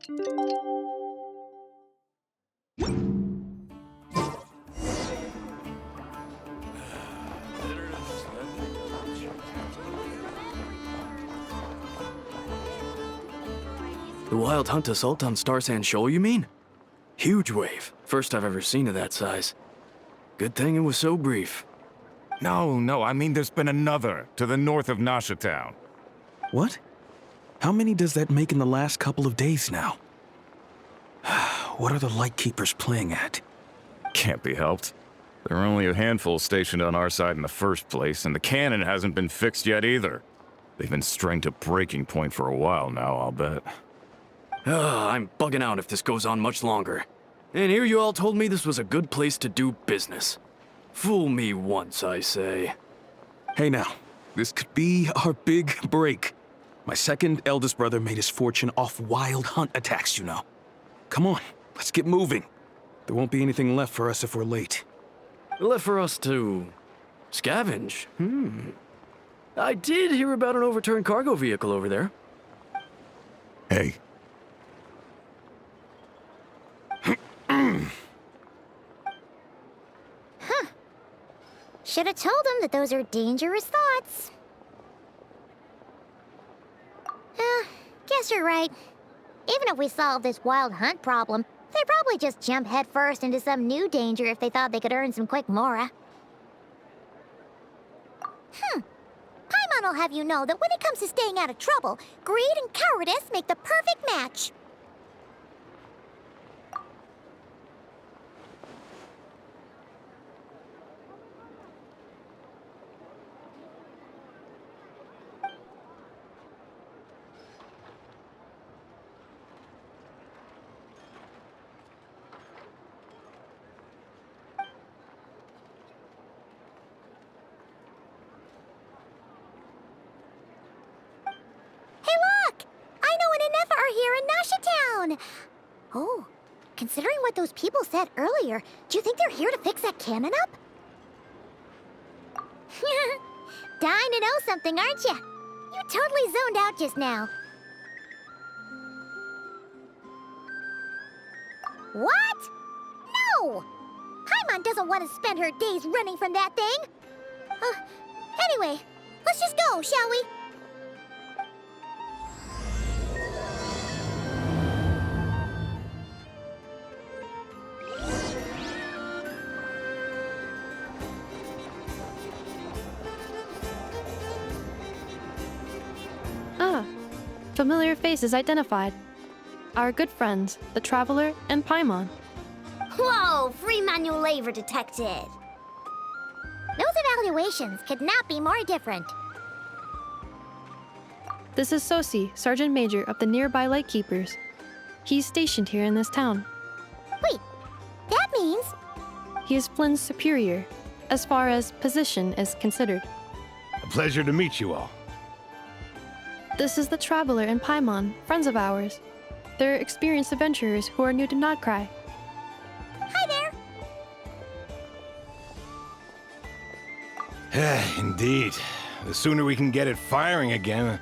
The Wild Hunt assault on Star Sand Shoal, you mean? Huge wave. First I've ever seen of that size. Good thing it was so brief. No, I mean there's been another to the north of Nasha Town. What? How many does that make in the last couple of days now? What are the Lightkeepers playing at? Can't be helped. There are only a handful stationed on our side in the first place, and the cannon hasn't been fixed yet either. They've been strained to breaking point for a while now, I'll bet. I'm bugging out if this goes on much longer. And here you all told me this was a good place to do business. Fool me once, I say. Hey now, this could be our big break. My second eldest brother made his fortune off Wild Hunt attacks, you know. Come on, let's get moving. There won't be anything left for us if we're late. Left for us to scavenge? I did hear about an overturned cargo vehicle over there. Hey. Should have told him that those are dangerous thoughts. Guess you're right. Even if we solve this Wild Hunt problem, they'd probably just jump headfirst into some new danger if they thought they could earn some quick mora. Paimon will have you know that when it comes to staying out of trouble, greed and cowardice make the perfect match. Oh, considering what those people said earlier, do you think they're here to fix that cannon up? Dying to know something, aren't you? You totally zoned out just now. What? No! Paimon doesn't want to spend her days running from that thing. Anyway, let's just go, shall we? Familiar faces identified. Our good friends, the Traveler and Paimon. Whoa, free manual labor detected. Those evaluations could not be more different. This is Sosi, Sergeant Major of the nearby Lightkeepers. He's stationed here in this town. Wait, that means... He is Flynn's superior, as far as position is considered. A pleasure to meet you all. This is the Traveler and Paimon, friends of ours. They're experienced adventurers who are new to Nodcry. Hi there! Indeed. The sooner we can get it firing again,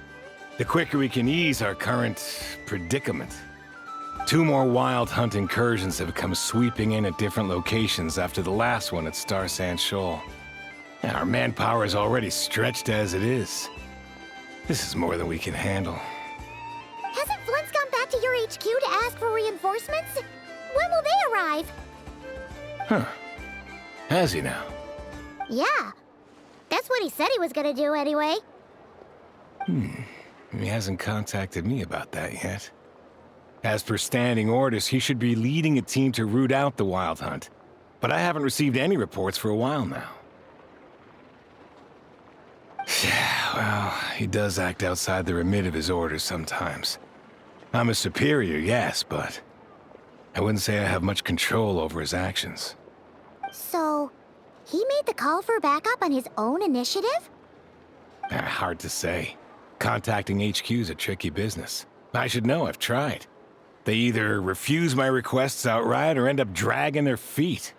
the quicker we can ease our current predicament. 2 more Wild Hunt incursions have come sweeping in at different locations after the last one at Star Sand Shoal. Our manpower is already stretched as it is. This is more than we can handle. Hasn't Flint's gone back to your HQ to ask for reinforcements? When will they arrive? Huh. Has he now? Yeah. That's what he said he was gonna do anyway. He hasn't contacted me about that yet. As per standing orders, he should be leading a team to root out the Wild Hunt. But I haven't received any reports for a while now. Well, he does act outside the remit of his orders sometimes. I'm a superior, yes, but I wouldn't say I have much control over his actions. So, he made the call for backup on his own initiative? Hard to say. Contacting HQ's a tricky business. I should know, I've tried. They either refuse my requests outright or end up dragging their feet.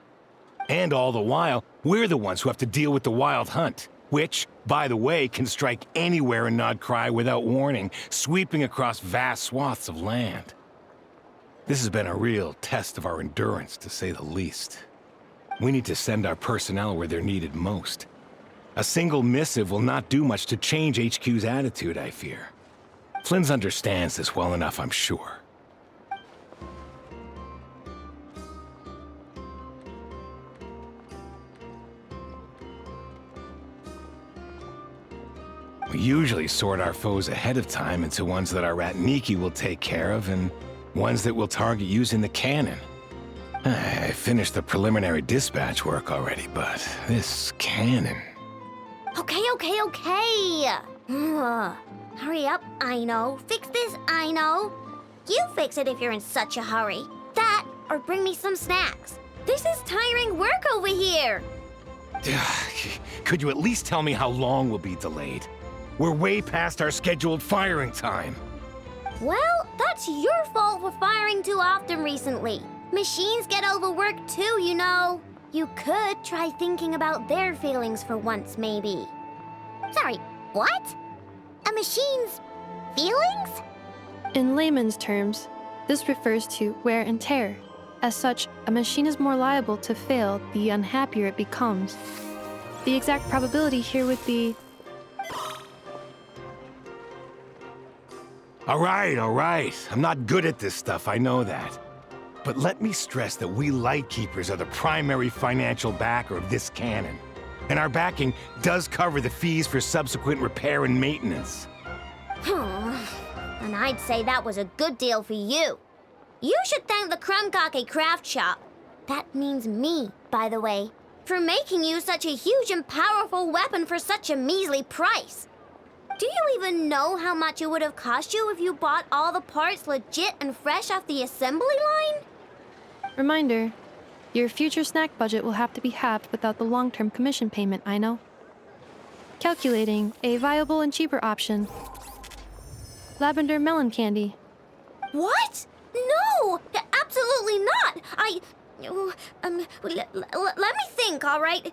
And all the while, we're the ones who have to deal with the Wild Hunt. Which, by the way, can strike anywhere in Nodcry without warning, sweeping across vast swaths of land. This has been a real test of our endurance, to say the least. We need to send our personnel where they're needed most. A single missive will not do much to change HQ's attitude, I fear. Flynn's understands this well enough, I'm sure. We usually sort our foes ahead of time into ones that our Ratniki will take care of and ones that we'll target using the cannon. I finished the preliminary dispatch work already, but this cannon... Okay. Hurry up, I know. Fix this, I know. You fix it if you're in such a hurry. That, or bring me some snacks. This is tiring work over here. Could you at least tell me how long we'll be delayed? We're way past our scheduled firing time. Well, that's your fault for firing too often recently. Machines get overworked too, you know. You could try thinking about their feelings for once, maybe. Sorry, what? A machine's feelings? In layman's terms, this refers to wear and tear. As such, a machine is more liable to fail the unhappier it becomes. The exact probability here would be... All right. I'm not good at this stuff, I know that. But let me stress that we Lightkeepers are the primary financial backer of this cannon. And our backing does cover the fees for subsequent repair and maintenance. And I'd say that was a good deal for you. You should thank the Krumkake Craft Shop. That means me, by the way, for making you such a huge and powerful weapon for such a measly price. Do you even know how much it would have cost you if you bought all the parts legit and fresh off the assembly line? Reminder, your future snack budget will have to be halved without the long-term commission payment, I know. Calculating a viable and cheaper option. Lavender melon candy. What? No! Absolutely not! Let me think, all right?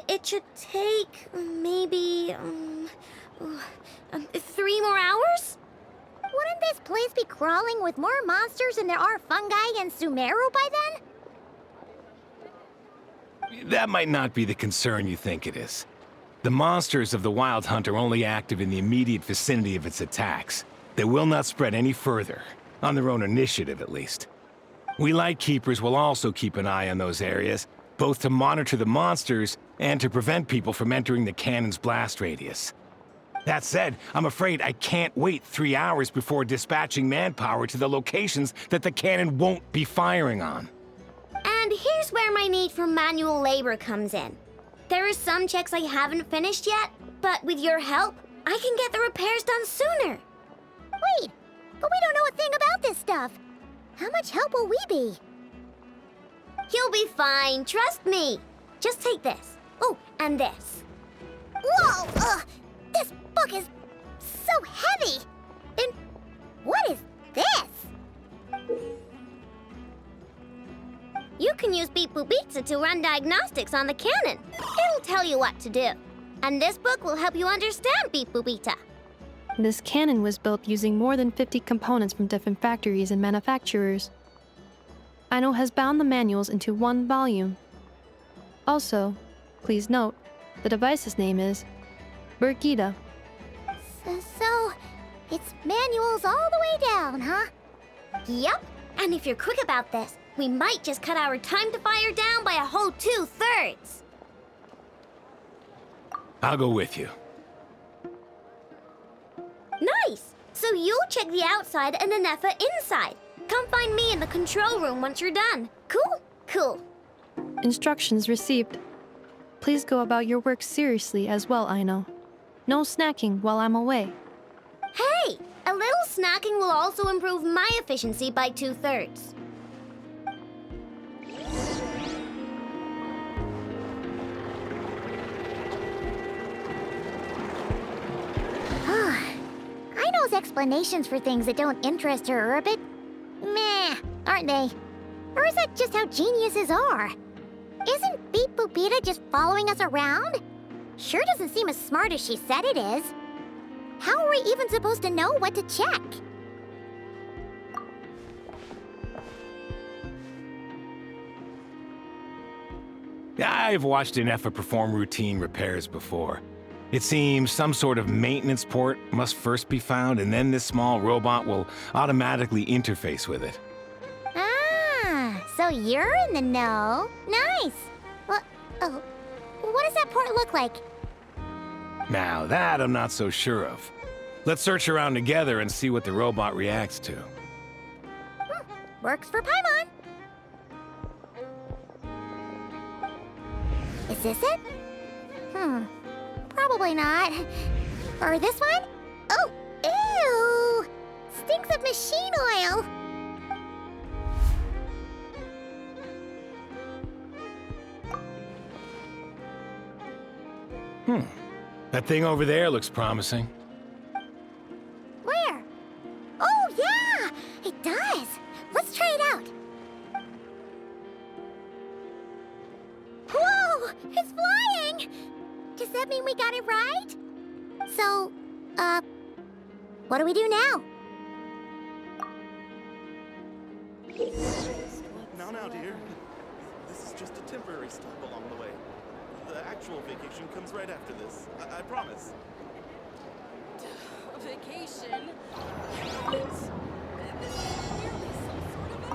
It should take maybe, 3 more hours? Wouldn't this place be crawling with more monsters than there are fungi and Sumeru by then? That might not be the concern you think it is. The monsters of the Wild Hunt are only active in the immediate vicinity of its attacks. They will not spread any further, on their own initiative at least. We Lightkeepers will also keep an eye on those areas, both to monitor the monsters and to prevent people from entering the cannon's blast radius. That said, I'm afraid I can't wait 3 hours before dispatching manpower to the locations that the cannon won't be firing on. And here's where my need for manual labor comes in. There are some checks I haven't finished yet, but with your help, I can get the repairs done sooner. Wait, but we don't know a thing about this stuff. How much help will we be? You'll be fine, trust me. Just take this. Oh, and this. Whoa! This book is so heavy! And what is this? You can use Beep Boop Pizza to run diagnostics on the cannon. It'll tell you what to do. And this book will help you understand Beep Boop Pizza. This cannon was built using more than 50 components from different factories and manufacturers. Aino has bound the manuals into one volume. Also, please note, the device's name is Birgitta. So, it's manuals all the way down, huh? Yep, and if you're quick about this, we might just cut our time to fire down by a whole 2/3. I'll go with you. Nice! So you'll check the outside and the Nefa inside. Come find me in the control room once you're done. Cool? Cool. Instructions received. Please go about your work seriously as well, Aino. No snacking while I'm away. Hey! A little snacking will also improve my efficiency by 2/3. Aino's explanations for things that don't interest her are a bit meh, aren't they? Or is that just how geniuses are? Isn't Beep Boopita just following us around? Sure doesn't seem as smart as she said it is. How are we even supposed to know what to check? I've watched an EFA perform routine repairs before. It seems some sort of maintenance port must first be found, and then this small robot will automatically interface with it. Ah, so you're in the know. Nice. Well, oh, what does that port look like? Now, that I'm not so sure of. Let's search around together and see what the robot reacts to. Works for Paimon. Is this it? Probably not. Or this one? Oh, ew! Stinks of machine oil. That thing over there looks promising. Where? Oh, yeah! It does. Let's try it out. Whoa! It's flying! Does that mean we got it right? So, what do we do now? Now, dear. This is just a temporary stop along the way. The actual vacation comes right after this. I promise. Vacation? This is clearly some sort of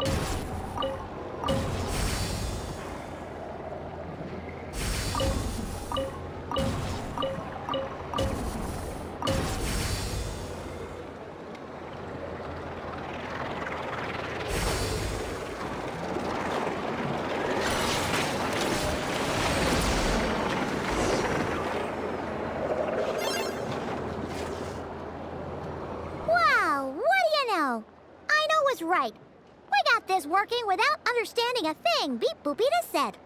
Wow, what do you know? I know was right. We got this working without understanding a thing Beep Boopita said.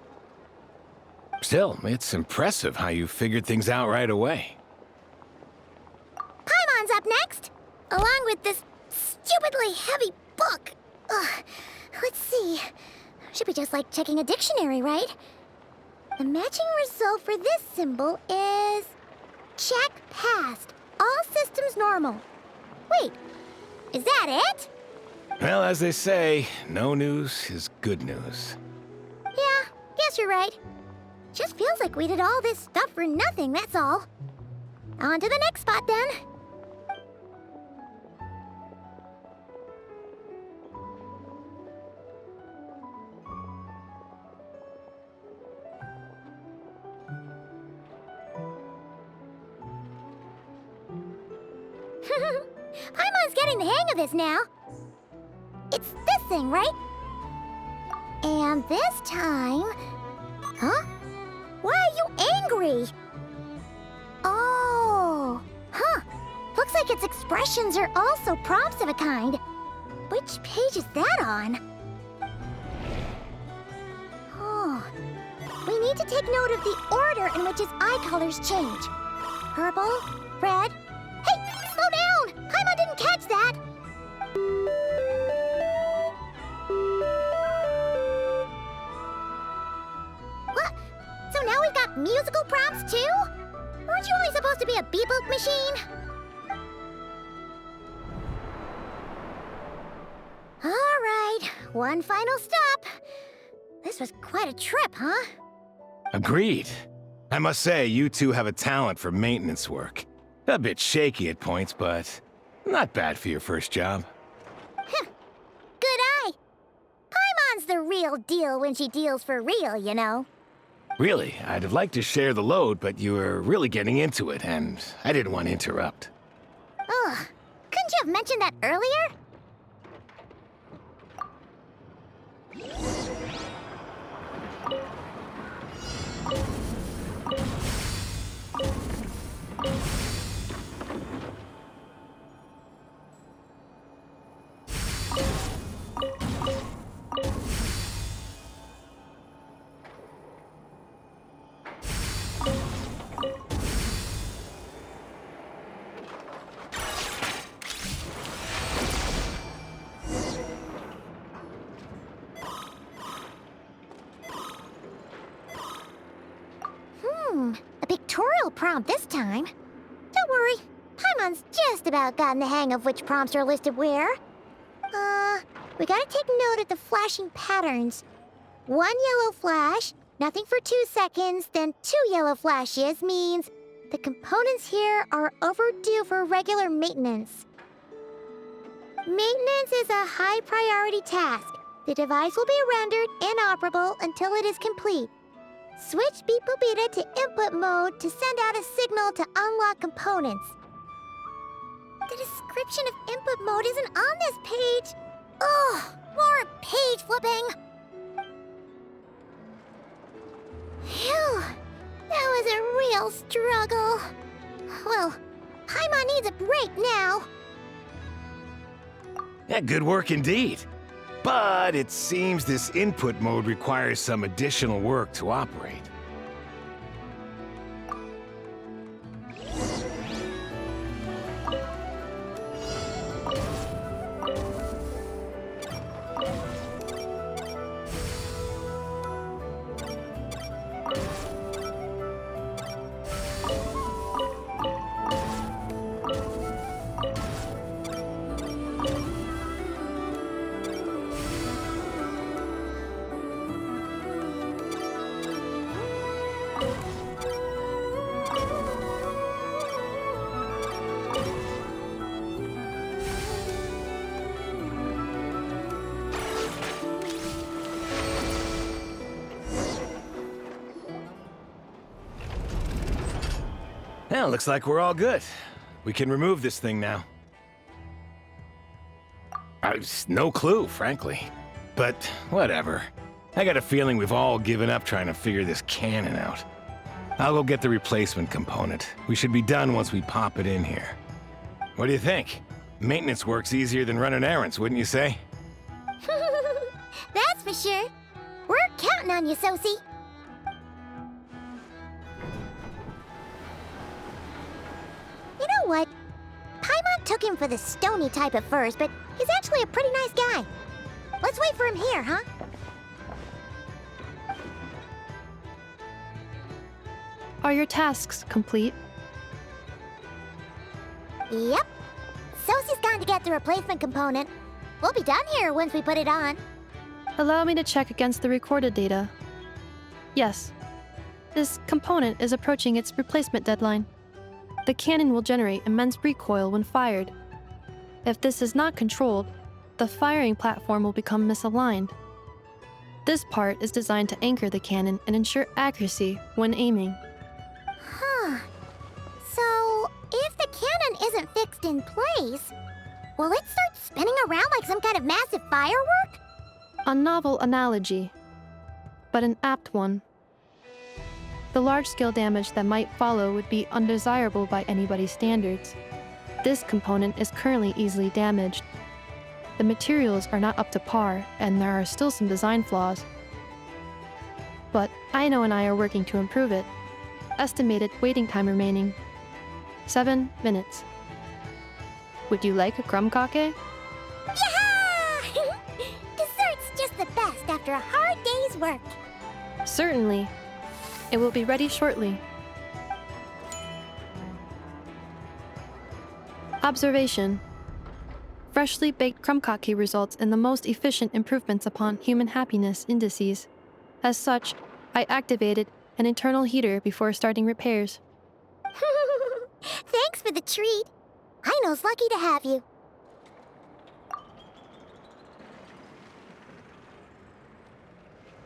Still, it's impressive how you figured things out right away. Paimon's up next, along with this stupidly heavy book. Ugh, let's see. Should be just like checking a dictionary, right? The matching result for this symbol is... check passed. All systems normal. Wait, is that it? Well, as they say, no news is good news. Yeah, guess you're right. Just feels like we did all this stuff for nothing, that's all. On to the next spot, then. Paimon's getting the hang of this now. It's this thing, right? And this time... Huh? Why are you angry? Oh, huh. Looks like its expressions are also prompts of a kind. Which page is that on? Oh. We need to take note of the order in which its eye colors change. Purple, red... Hey, slow down! Paimon didn't catch that! What? So now we've got musical prompts too? Weren't you only supposed to be a beep-boop machine? All right, one final stop. This was quite a trip, huh? Agreed. I must say, you two have a talent for maintenance work. A bit shaky at points, but not bad for your first job. Good eye. Paimon's the real deal when she deals for real, you know. Really, I'd have liked to share the load, but you were really getting into it, and I didn't want to interrupt. Ugh, couldn't you have mentioned that earlier? A pictorial prompt this time. Don't worry, Paimon's just about gotten the hang of which prompts are listed where. We gotta take note of the flashing patterns. One yellow flash, Nothing for 2 seconds, then 2 yellow flashes means the components here are overdue for regular maintenance. Maintenance is a high priority task. The device will be rendered inoperable until it is complete. Switch Beeple Beta to input mode to send out a signal to unlock components. The description of input mode isn't on this page. Ugh, more page flipping. Phew, that was a real struggle. Well, Paimon needs a break now. Yeah, good work indeed. But it seems this input mode requires some additional work to operate. Well, looks like we're all good. We can remove this thing now. No clue, frankly. But whatever. I got a feeling we've all given up trying to figure this cannon out. I'll go get the replacement component. We should be done once we pop it in here. What do you think? Maintenance work's easier than running errands, wouldn't you say? That's for sure. We're counting on you, Sosie. You know what? Paimon took him for the stony type at first, but he's actually a pretty nice guy. Let's wait for him here, huh? Are your tasks complete? Yep. Sosie's gone to get the replacement component. We'll be done here once we put it on. Allow me to check against the recorded data. Yes. This component is approaching its replacement deadline. The cannon will generate immense recoil when fired. If this is not controlled, the firing platform will become misaligned. This part is designed to anchor the cannon and ensure accuracy when aiming. Huh. So, if the cannon isn't fixed in place, will it start spinning around like some kind of massive firework? A novel analogy, but an apt one. The large-scale damage that might follow would be undesirable by anybody's standards. This component is currently easily damaged. The materials are not up to par, and there are still some design flaws. But Aino and I are working to improve it. Estimated waiting time remaining: 7 minutes. Would you like a crumb-cake? Yeah! Dessert's just the best after a hard day's work. Certainly. It will be ready shortly. Observation. Freshly baked crumb-cake results in the most efficient improvements upon human happiness indices. As such, I activated an internal heater before starting repairs. Thanks for the treat. Aino's lucky to have you.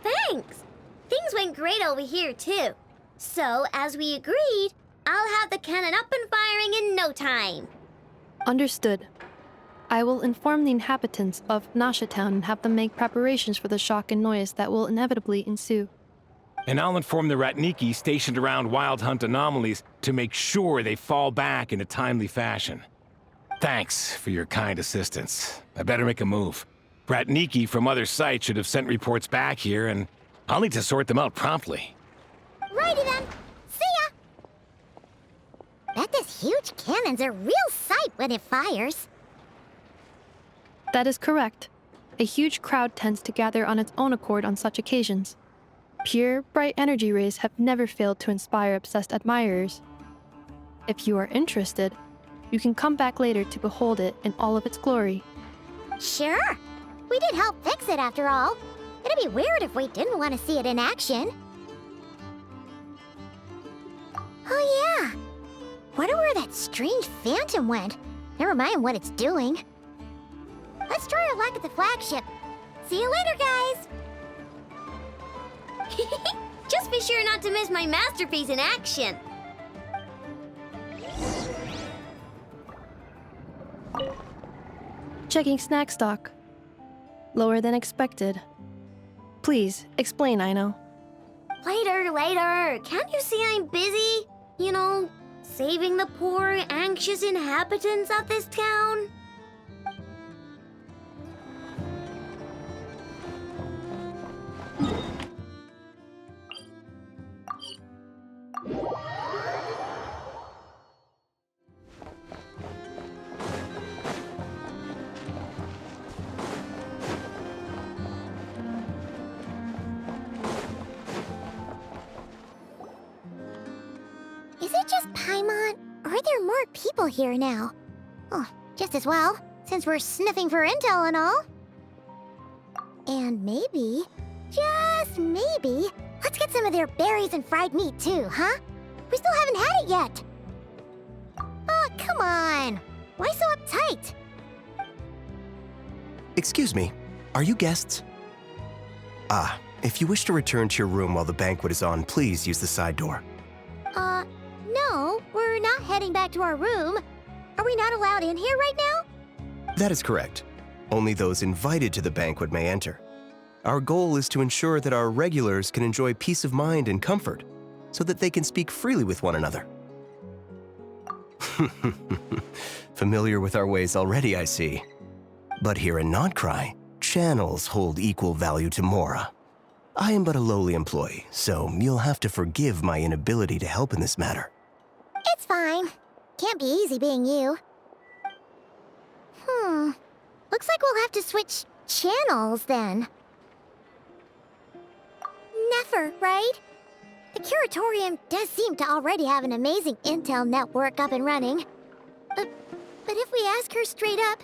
Thanks. Things went great over here, too. So, as we agreed, I'll have the cannon up and firing in no time. Understood. I will inform the inhabitants of Nasha Town and have them make preparations for the shock and noise that will inevitably ensue. And I'll inform the Ratniki stationed around Wild Hunt anomalies to make sure they fall back in a timely fashion. Thanks for your kind assistance. I better make a move. Ratniki from other sites should have sent reports back here, and I'll need to sort them out promptly. Righty then. See ya! Bet this huge cannon's a real sight when it fires. That is correct. A huge crowd tends to gather on its own accord on such occasions. Pure, bright energy rays have never failed to inspire obsessed admirers. If you are interested, you can come back later to behold it in all of its glory. Sure. We did help fix it after all. It'd be weird if we didn't want to see it in action. Oh yeah. Wonder where that strange phantom went. Never mind what it's doing. Let's try our luck at the flagship. See you later, guys! Just be sure not to miss my masterpiece in action. Checking snack stock. Lower than expected. Please, explain, Aino. Later. Can't you see I'm busy? You know, saving the poor, anxious inhabitants of this town? Is it just Paimon, or are there more people here now? Oh, just as well, since we're sniffing for intel and all. And maybe, just maybe, let's get some of their berries and fried meat too, huh? We still haven't had it yet. Oh, come on. Why so uptight? Excuse me, are you guests? If you wish to return to your room while the banquet is on, please use the side door. No, we're not heading back to our room. Are we not allowed in here right now? That is correct. Only those invited to the banquet may enter. Our goal is to ensure that our regulars can enjoy peace of mind and comfort, so that they can speak freely with one another. Familiar with our ways already, I see. But here in Notcry, channels hold equal value to Mora. I am but a lowly employee, so you'll have to forgive my inability to help in this matter. It's fine. Can't be easy being you. Looks like we'll have to switch channels then. Never, right? The Curatorium does seem to already have an amazing intel network up and running. But if we ask her straight up,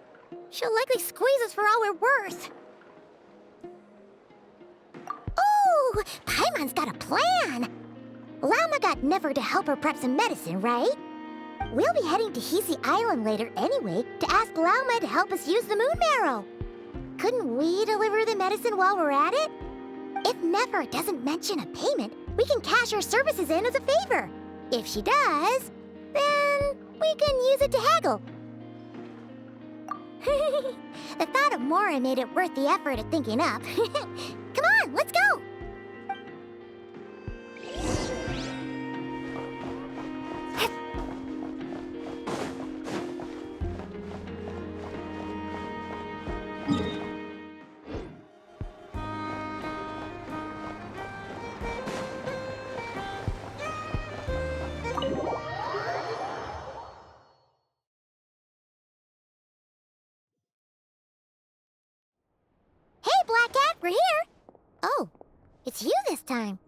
she'll likely squeeze us for all we're worth. Oh, Paimon's got a plan! Lauma got Never to help her prep some medicine, right? We'll be heading to Hisi Island later anyway to ask Lauma to help us use the moon marrow. Couldn't we deliver the medicine while we're at it? If Never doesn't mention a payment, we can cash our services in as a favor. If she does, then we can use it to haggle. The thought of Mora made it worth the effort of thinking up. Come on, let's go! Black Cat, we're here! Oh, it's you this time.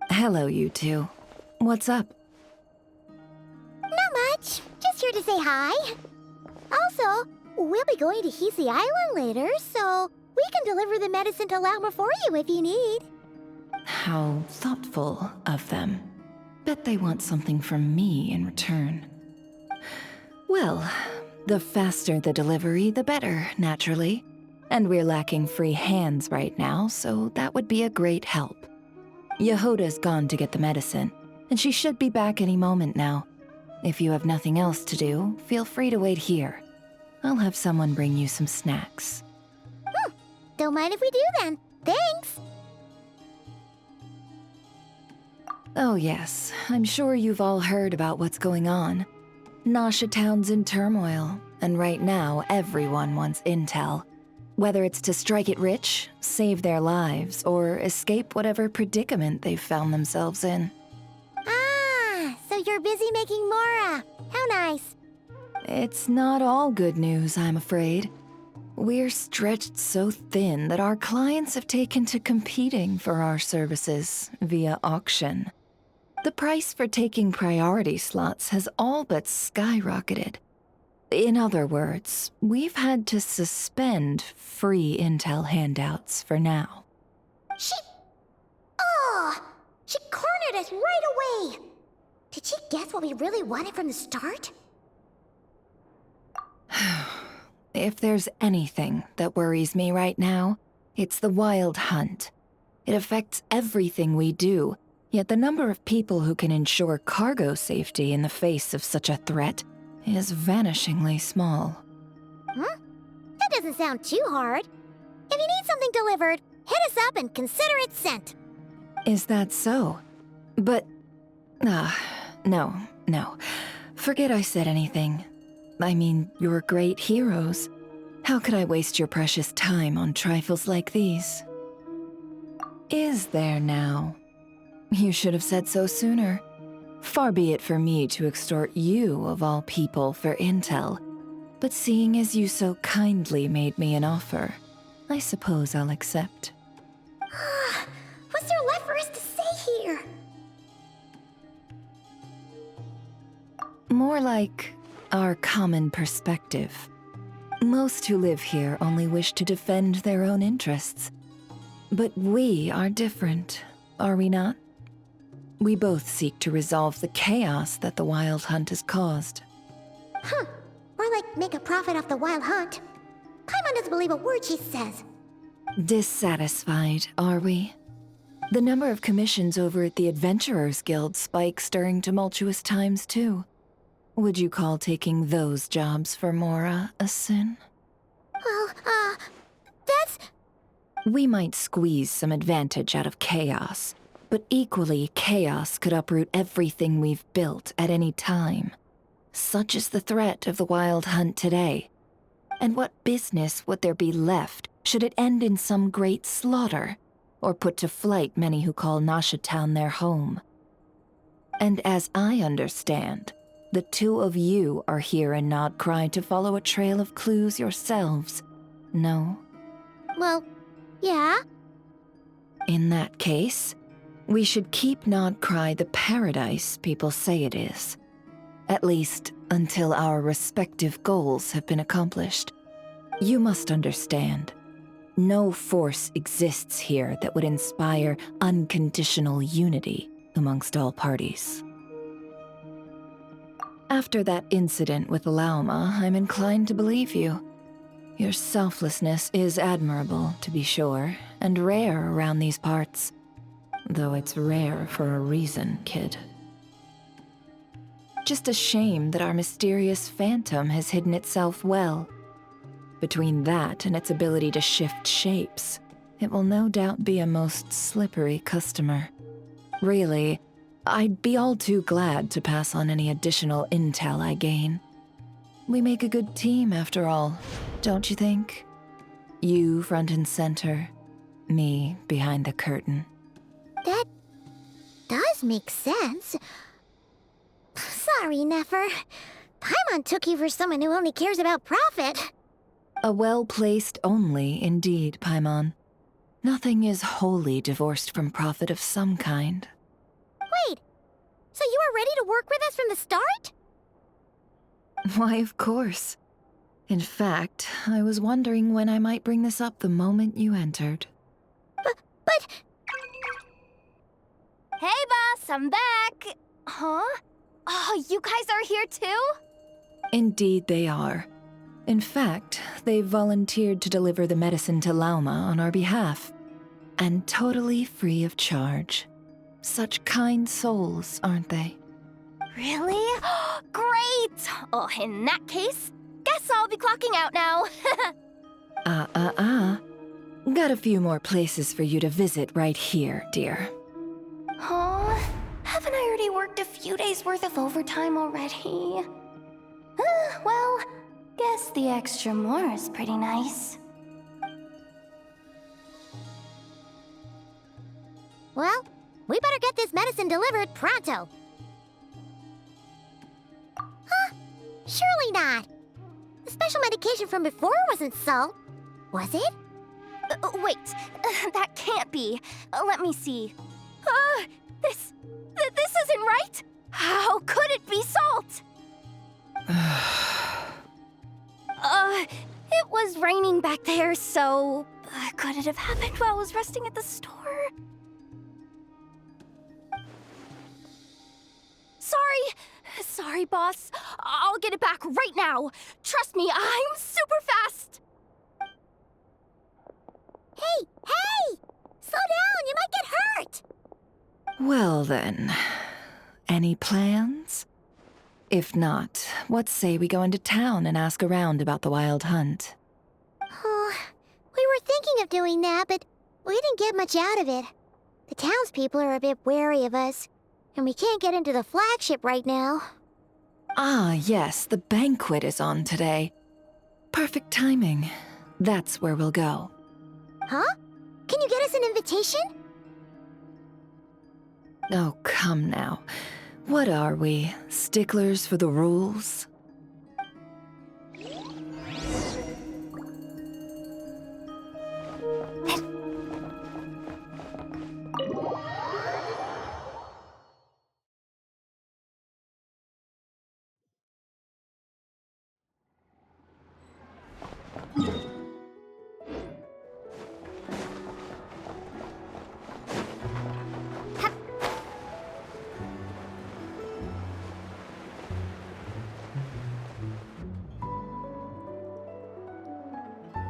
Hello, you two. What's up? Not much. Just here to say hi. Also, we'll be going to Hisi Island later, so we can deliver the medicine to Lauma for you if you need. How thoughtful of them. Bet they want something from me in return. Well, the faster the delivery, the better, naturally. And we're lacking free hands right now, so that would be a great help. Jahoda's gone to get the medicine, and she should be back any moment now. If you have nothing else to do, feel free to wait here. I'll have someone bring you some snacks. Don't mind if we do then. Thanks! Oh yes, I'm sure you've all heard about what's going on. Nasha Town's in turmoil, and right now everyone wants intel. Whether it's to strike it rich, save their lives, or escape whatever predicament they've found themselves in. Ah, so you're busy making Mora. How nice. It's not all good news, I'm afraid. We're stretched so thin that our clients have taken to competing for our services via auction. The price for taking priority slots has all but skyrocketed. In other words, we've had to suspend free intel handouts for now. She cornered us right away! Did she guess what we really wanted from the start? If there's anything that worries me right now, it's the wild hunt. It affects everything we do, yet the number of people who can ensure cargo safety in the face of such a threat is vanishingly small. Huh? That doesn't sound too hard. If you need something delivered, hit us up and consider it sent. Is that so? But... no. Forget I said anything. I mean, you're great heroes. How could I waste your precious time on trifles like these? Is there now? You should have said so sooner. Far be it for me to extort you, of all people, for intel. But seeing as you so kindly made me an offer, I suppose I'll accept. What's there left for us to say here? More like our common perspective. Most who live here only wish to defend their own interests. But we are different, are we not? We both seek to resolve the chaos that the Wild Hunt has caused. Huh. Or like make a profit off the Wild Hunt. Paimon doesn't believe a word she says. Dissatisfied, are we? The number of commissions over at the Adventurers Guild spikes during tumultuous times, too. Would you call taking those jobs for Mora a sin? Well, that's... We might squeeze some advantage out of chaos, but equally, chaos could uproot everything we've built at any time. Such is the threat of the Wild Hunt today. And what business would there be left should it end in some great slaughter, or put to flight many who call Nasha Town their home? And as I understand, the two of you are here in Nodcry to follow a trail of clues yourselves, no? Well, yeah. In that case, we should keep Nodcry the paradise people say it is. At least, until our respective goals have been accomplished. You must understand, no force exists here that would inspire unconditional unity amongst all parties. After that incident with Lauma, I'm inclined to believe you. Your selflessness is admirable, to be sure, and rare around these parts. Though it's rare for a reason, kid. Just a shame that our mysterious phantom has hidden itself well. Between that and its ability to shift shapes, it will no doubt be a most slippery customer. Really, I'd be all too glad to pass on any additional intel I gain. We make a good team, after all, don't you think? You front and center, me behind the curtain. That does make sense. Sorry, Nefer. Paimon took you for someone who only cares about profit. A well-placed only, indeed, Paimon. Nothing is wholly divorced from profit of some kind. Wait, so you were ready to work with us from the start? Why, of course. In fact, I was wondering when I might bring this up the moment you entered. But... Hey, boss, I'm back! Huh? Oh, you guys are here too? Indeed they are. In fact, they've volunteered to deliver the medicine to Lauma on our behalf. And totally free of charge. Such kind souls, aren't they? Really? Great! Oh, in that case, guess I'll be clocking out now. Got a few more places for you to visit right here, dear. Huh? Haven't I already worked a few days worth of overtime already? Well, guess the extra more is pretty nice. Well, we better get this medicine delivered pronto. Huh? Surely not. The special medication from before wasn't salt, was it? Wait, that can't be. Let me see. This isn't right! How could it be salt? It was raining back there, so... could it have happened while I was resting at the store? Sorry, boss. I'll get it back right now. Trust me, I'm super fast. Hey! Slow down, you might get hurt! Well then, any plans? If not, what say we go into town and ask around about the wild hunt? Oh, we were thinking of doing that, but we didn't get much out of it. The townspeople are a bit wary of us, and we can't get into the flagship right now. Ah, yes, the banquet is on today. Perfect timing. That's where we'll go. Huh? Can you get us an invitation? Oh, come now. What are we, sticklers for the rules?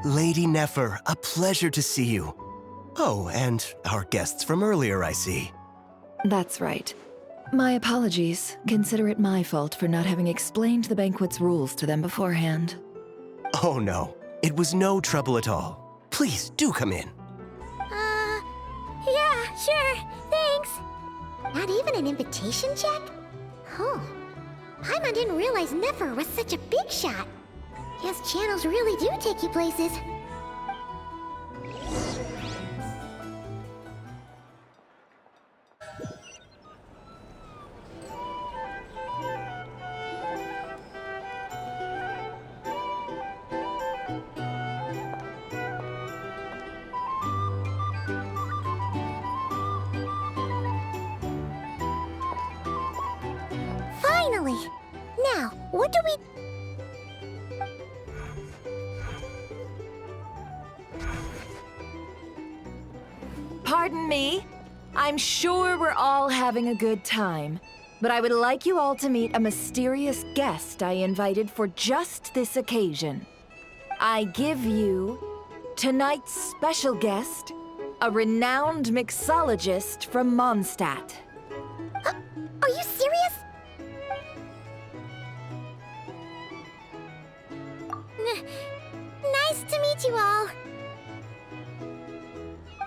Lady Nefer, a pleasure to see you. Oh, and our guests from earlier, I see. That's right. My apologies. Consider it my fault for not having explained the banquet's rules to them beforehand. Oh no, it was no trouble at all. Please, do come in. Yeah, sure, thanks. Not even an invitation check? Oh, Paimon didn't realize Nefer was such a big shot. Guess channels really do take you places. Finally! Now, what do we... Pardon me. I'm sure we're all having a good time, but I would like you all to meet a mysterious guest I invited for just this occasion. I give you tonight's special guest, a renowned mixologist from Mondstadt. Are you serious? Nice to meet you all.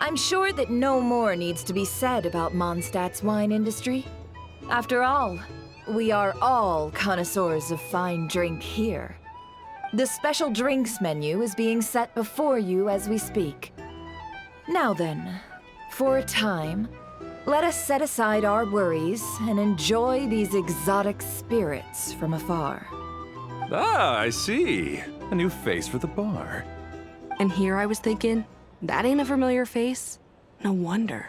I'm sure that no more needs to be said about Mondstadt's wine industry. After all, we are all connoisseurs of fine drink here. The special drinks menu is being set before you as we speak. Now then, for a time, let us set aside our worries and enjoy these exotic spirits from afar. Ah, I see. A new face for the bar. And here I was thinking, that ain't a familiar face. No wonder.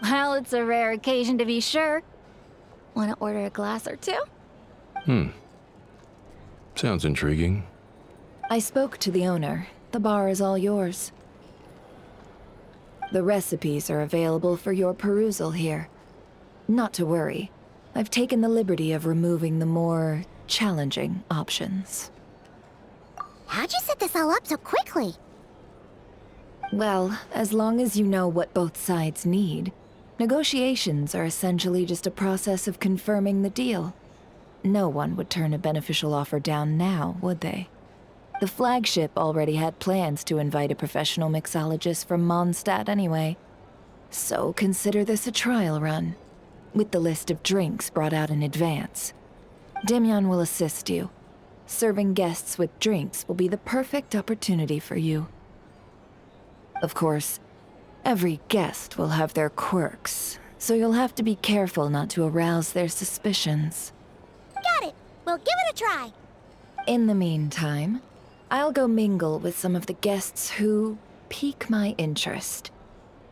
Well, it's a rare occasion to be sure. Want to order a glass or two? Sounds intriguing. I spoke to the owner. The bar is all yours. The recipes are available for your perusal here. Not to worry. I've taken the liberty of removing the more challenging options. How'd you set this all up so quickly? Well, as long as you know what both sides need, negotiations are essentially just a process of confirming the deal. No one would turn a beneficial offer down now, would they? The flagship already had plans to invite a professional mixologist from Mondstadt anyway. So consider this a trial run, with the list of drinks brought out in advance. Demyon will assist you. Serving guests with drinks will be the perfect opportunity for you. Of course, every guest will have their quirks, so you'll have to be careful not to arouse their suspicions. Got it. We'll give it a try. In the meantime, I'll go mingle with some of the guests who pique my interest.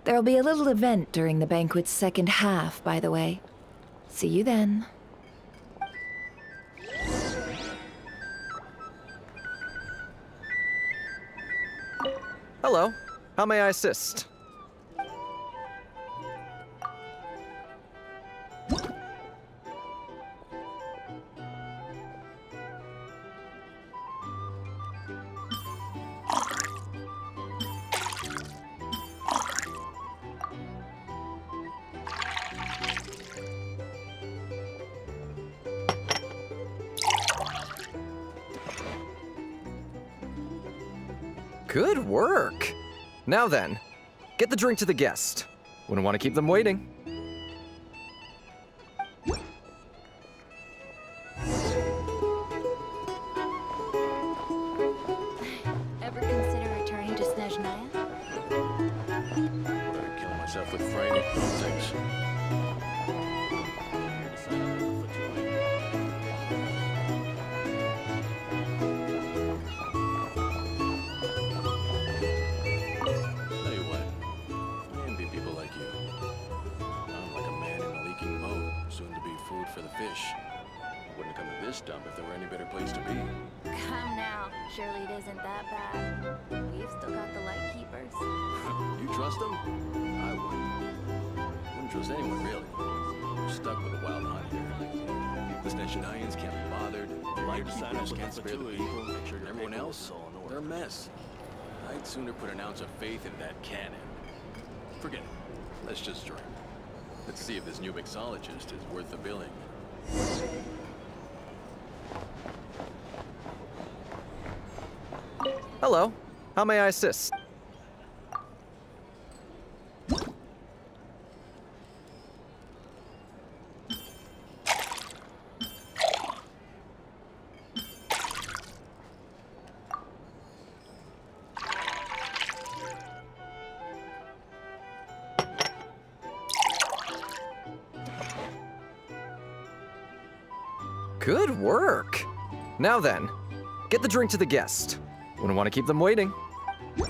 There'll be a little event during the banquet's second half, by the way. See you then. Hello. How may I assist? Good work. Now then, get the drink to the guest. Wouldn't want to keep them waiting. Ever consider returning to Snezhnaya? Better kill myself with frightening things. Tell you what, I envy people like you. I'm like a man in a leaking boat, soon to be food for the fish. Wouldn't come to this dump if there were any better place to be. Come now. Surely it isn't that bad. We've still got the light keepers. You trust them? I wouldn't. Wouldn't trust anyone, really. We're stuck with a wild hunt here. The Snezhnayans can't be bothered. The lightkeepers can't spare the people. And everyone else, they're a mess. I'd sooner put an ounce of faith into that cannon. Forget it. Let's just drink. Let's see if this new mixologist is worth the billing. Hello. How may I assist? Good work. Now then, get the drink to the guest. Wouldn't want to keep them waiting. I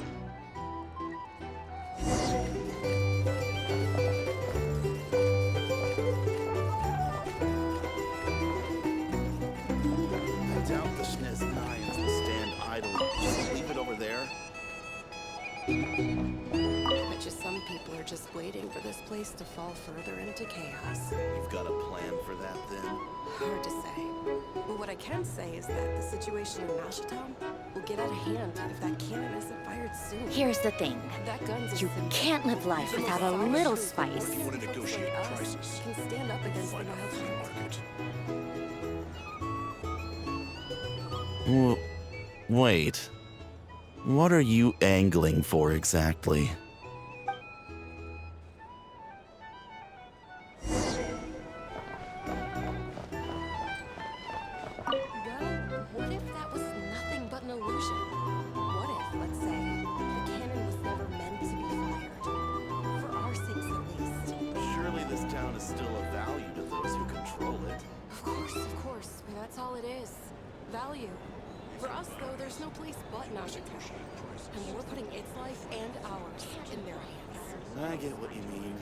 doubt the Snezhnayans will stand idle. Just leave it over there. Bet you some people are just waiting for this place to fall further into chaos. You've got a plan for that, then? Hard to say. But what I can say is that the situation in Mashatown will get out of hand if that cannon isn't fired soon. Here's the thing. That gun's You can't live life without a little spice. You want to negotiate prices? Can stand up against the wild hunt. Wait. What are you angling for exactly? Well, what if that was nothing but an illusion? What if, let's say, the cannon was never meant to be fired? For our sakes, at least. Surely this town is still of value to those who control it. Of course, but that's all it is. Value. For us, though, there's no place but Mashatown. And we're putting its life and ours in their hands. I get what you mean.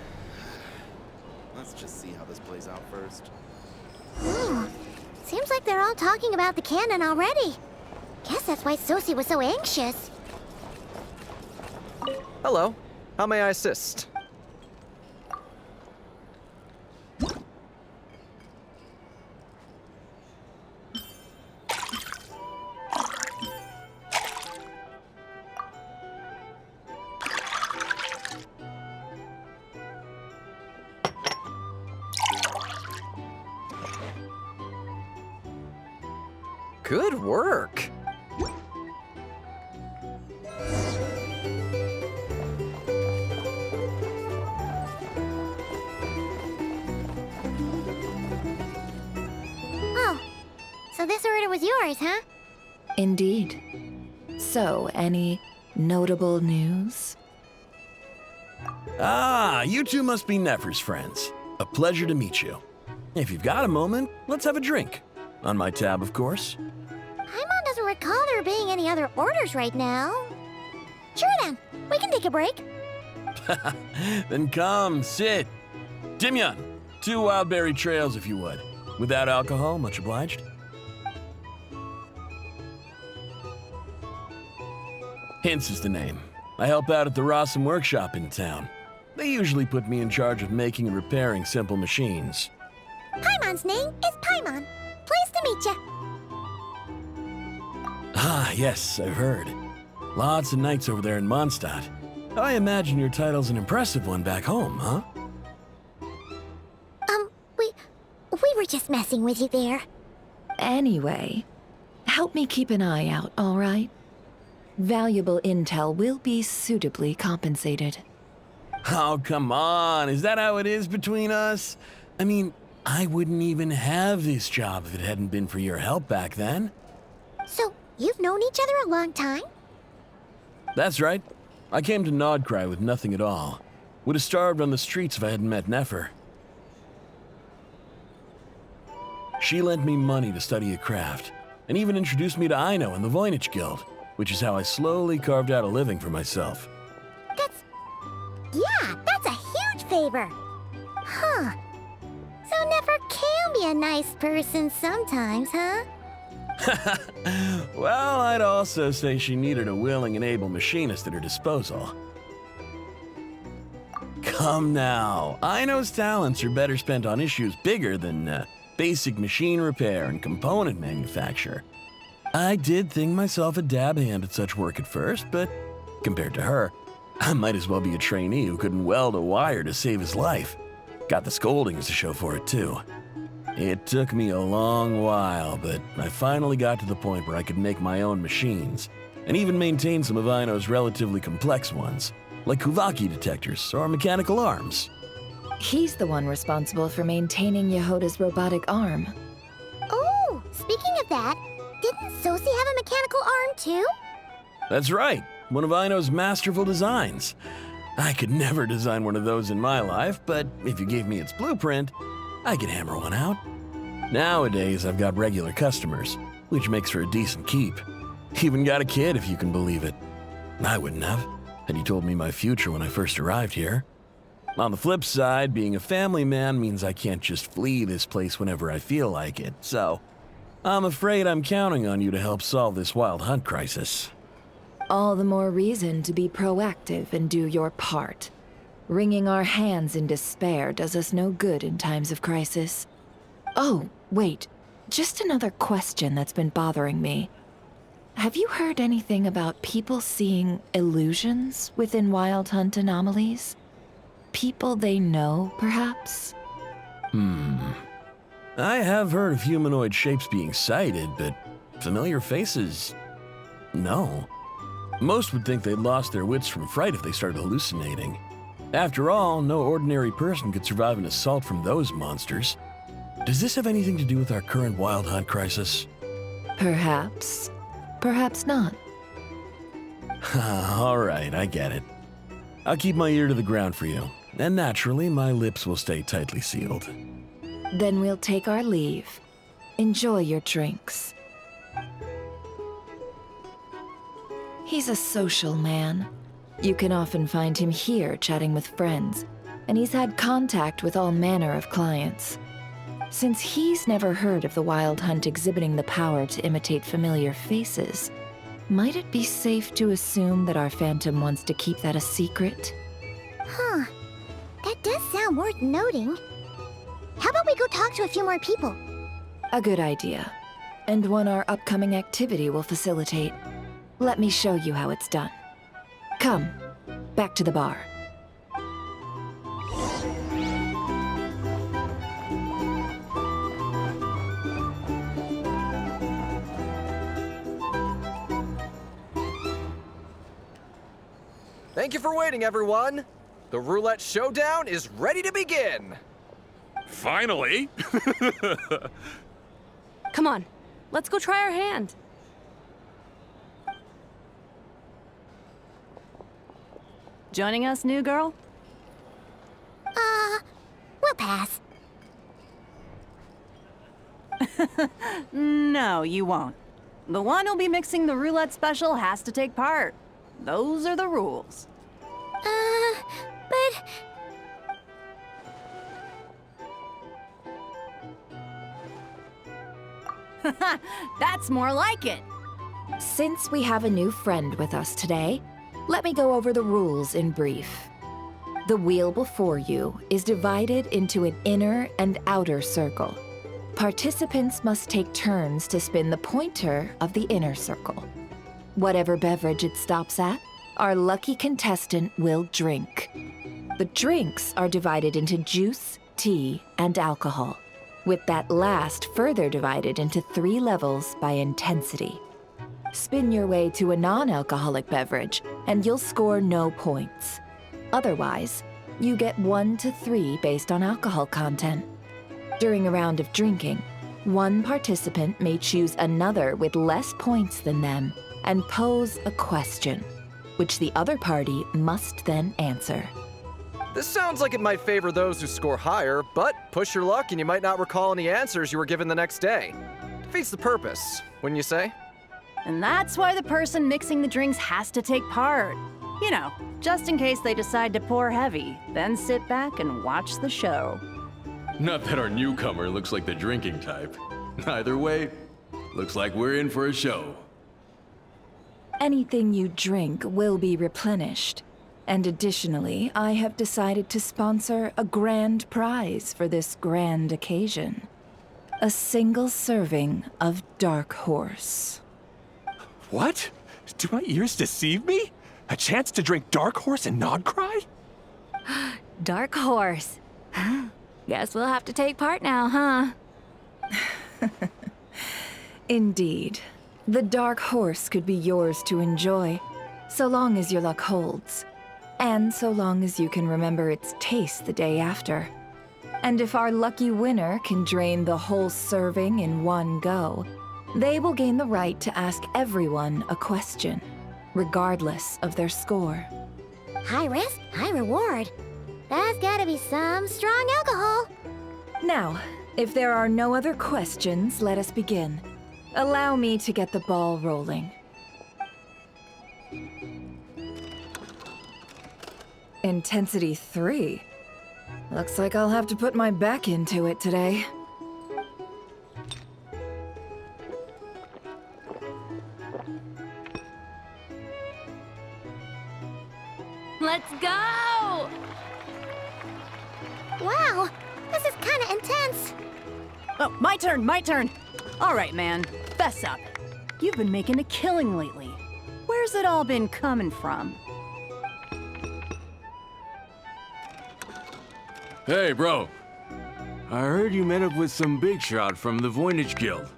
Let's just see how this plays out first. Ooh, seems like they're all talking about the cannon already. Guess that's why Sosie was so anxious. Hello. How may I assist? Good work. Oh, so this order was yours, huh? Indeed. So, any notable news? Ah, you two must be Nefer's friends. A pleasure to meet you. If you've got a moment, let's have a drink. On my tab, of course. Paimon doesn't recall there being any other orders right now. Sure then, we can take a break. Then come, sit. Dimyon, 2 wildberry trails if you would. Without alcohol, much obliged. Hints is the name. I help out at the Rossum workshop in town. They usually put me in charge of making and repairing simple machines. Paimon's name is Paimon. Pleased to meet you. Ah, yes, I've heard. Lots of knights over there in Mondstadt. I imagine your title's an impressive one back home, huh? We were just messing with you there. Anyway, help me keep an eye out, all right? Valuable intel will be suitably compensated. Oh, come on. Is that how it is between us? I mean, I wouldn't even have this job if it hadn't been for your help back then. So, you've known each other a long time? That's right. I came to Nodcry with nothing at all. Would have starved on the streets if I hadn't met Nefer. She lent me money to study a craft, and even introduced me to Aino and the Voynich Guild, which is how I slowly carved out a living for myself. That's a huge favor. Huh. So Nefer can be a nice person sometimes, huh? Well, I'd also say she needed a willing and able machinist at her disposal. Come now, Aino's talents are better spent on issues bigger than basic machine repair and component manufacture. I did think myself a dab hand at such work at first, but compared to her, I might as well be a trainee who couldn't weld a wire to save his life. Got the scoldings to show for it, too. It took me a long while, but I finally got to the point where I could make my own machines, and even maintain some of Aino's relatively complex ones, like Kuvaki detectors or mechanical arms. He's the one responsible for maintaining Jahoda's robotic arm. Oh, speaking of that, didn't Sosi have a mechanical arm too? That's right, one of Aino's masterful designs. I could never design one of those in my life, but if you gave me its blueprint, I could hammer one out. Nowadays, I've got regular customers, which makes for a decent keep. Even got a kid, if you can believe it. I wouldn't have, had you told me my future when I first arrived here. On the flip side, being a family man means I can't just flee this place whenever I feel like it, so I'm afraid I'm counting on you to help solve this wild hunt crisis. All the more reason to be proactive and do your part. Wringing our hands in despair does us no good in times of crisis. Oh, wait. Just another question that's been bothering me. Have you heard anything about people seeing illusions within Wild Hunt anomalies? People they know, perhaps? I have heard of humanoid shapes being sighted, but familiar faces? No. Most would think they'd lost their wits from fright if they started hallucinating. After all, no ordinary person could survive an assault from those monsters. Does this have anything to do with our current Wild Hunt crisis? Perhaps. Perhaps not. All right, I get it. I'll keep my ear to the ground for you, and naturally, my lips will stay tightly sealed. Then we'll take our leave. Enjoy your drinks. He's a social man. You can often find him here chatting with friends, and he's had contact with all manner of clients. Since he's never heard of the Wild Hunt exhibiting the power to imitate familiar faces, might it be safe to assume that our Phantom wants to keep that a secret? Huh. That does sound worth noting. How about we go talk to a few more people? A good idea. And one our upcoming activity will facilitate. Let me show you how it's done. Come, back to the bar. Thank you for waiting, everyone. The roulette showdown is ready to begin. Finally! Come on, let's go try our hand. Joining us, new girl? We'll pass. No, you won't. The one who'll be mixing the roulette special has to take part. Those are the rules. But... That's more like it. Since we have a new friend with us today, let me go over the rules in brief. The wheel before you is divided into an inner and outer circle. Participants must take turns to spin the pointer of the inner circle. Whatever beverage it stops at, our lucky contestant will drink. The drinks are divided into juice, tea, and alcohol, with that last further divided into 3 levels by intensity. Spin your way to a non-alcoholic beverage, and you'll score no points. Otherwise, you get 1 to 3 based on alcohol content. During a round of drinking, one participant may choose another with less points than them and pose a question, which the other party must then answer. This sounds like it might favor those who score higher, but push your luck and you might not recall any answers you were given the next day. Defeats the purpose, wouldn't you say? And that's why the person mixing the drinks has to take part. You know, just in case they decide to pour heavy, then sit back and watch the show. Not that our newcomer looks like the drinking type. Either way, looks like we're in for a show. Anything you drink will be replenished. And additionally, I have decided to sponsor a grand prize for this grand occasion. A single serving of Dark Horse. What? Do my ears deceive me? A chance to drink Dark Horse and not cry? Dark Horse. Guess we'll have to take part now, huh? Indeed. The Dark Horse could be yours to enjoy, so long as your luck holds. And so long as you can remember its taste the day after. And if our lucky winner can drain the whole serving in one go, they will gain the right to ask everyone a question, regardless of their score. High risk, high reward. That's gotta be some strong alcohol. Now, if there are no other questions, let us begin. Allow me to get the ball rolling. Intensity 3. Looks like I'll have to put my back into it today. Let's go! Wow, this is kinda intense. Oh, my turn. All right, man, fess up. You've been making a killing lately. Where's it all been coming from? Hey, bro. I heard you met up with some big shot from the Voynich Guild.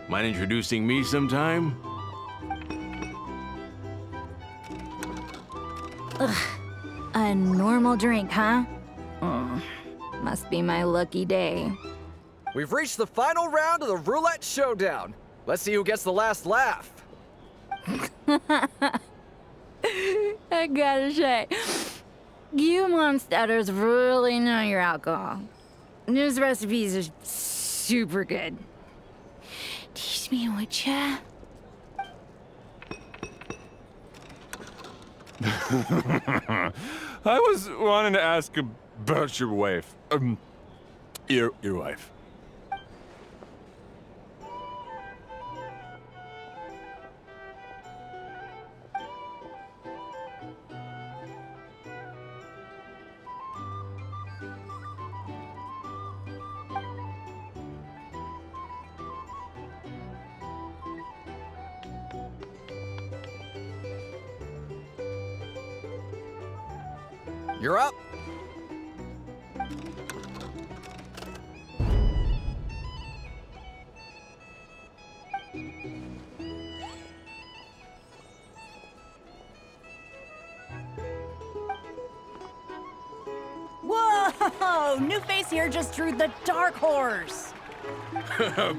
Mind introducing me sometime? Ugh, a normal drink, huh? Must be my lucky day. We've reached the final round of the roulette showdown. Let's see who gets the last laugh. I gotta say, you monsters really know your alcohol. These recipes are super good. Teach me, would ya? I was wanting to ask about your wife. Your wife. You're up. Whoa! New face here just drew the Dark Horse.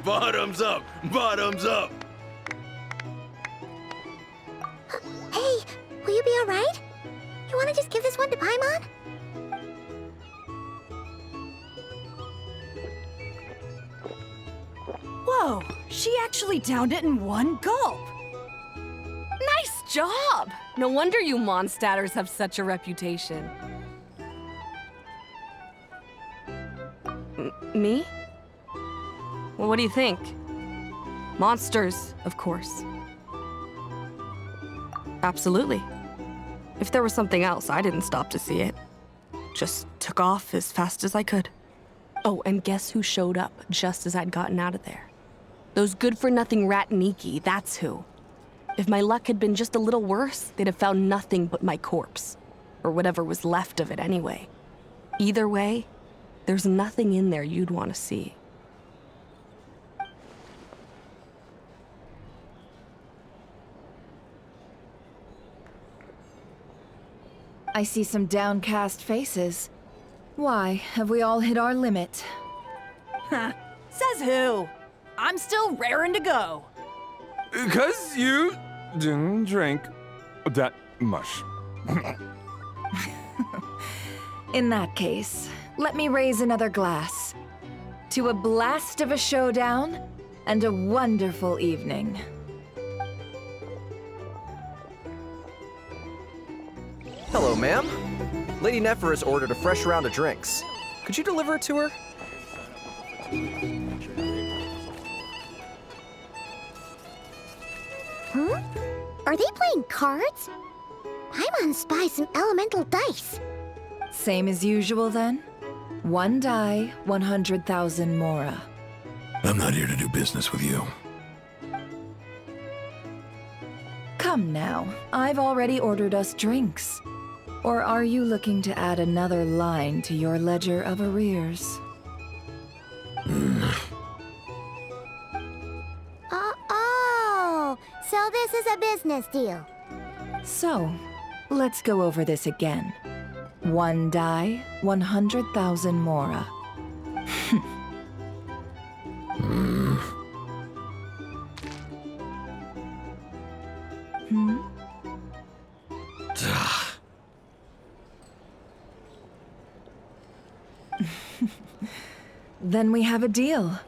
Bottoms up! Bottoms up! Hey, will you be alright? You wanna just give this one to Paimon? Whoa, she actually downed it in one gulp. Nice job! No wonder you Mondstadters have such a reputation. Me? Well, what do you think? Monsters, of course. Absolutely. If there was something else, I didn't stop to see it. Just took off as fast as I could. Oh, and guess who showed up just as I'd gotten out of there? Those good-for-nothing rat Niki, that's who. If my luck had been just a little worse, they'd have found nothing but my corpse. Or whatever was left of it anyway. Either way, there's nothing in there you'd want to see. I see some downcast faces. Why, have we all hit our limit? Says who? I'm still raring to go. 'Cause you didn't drink that much. In that case, let me raise another glass. To a blast of a showdown and a wonderful evening. Hello, ma'am. Lady Nefer has ordered a fresh round of drinks. Could you deliver it to her? Huh? Are they playing cards? Paimon spies some elemental dice. Same as usual then? 1 die, 100,000 mora. I'm not here to do business with you. Come now, I've already ordered us drinks. Or are you looking to add another line to your ledger of arrears? Oh, so this is a business deal. So, let's go over this again. 1 die, 100,000 mora. Hmm? Then we have a deal.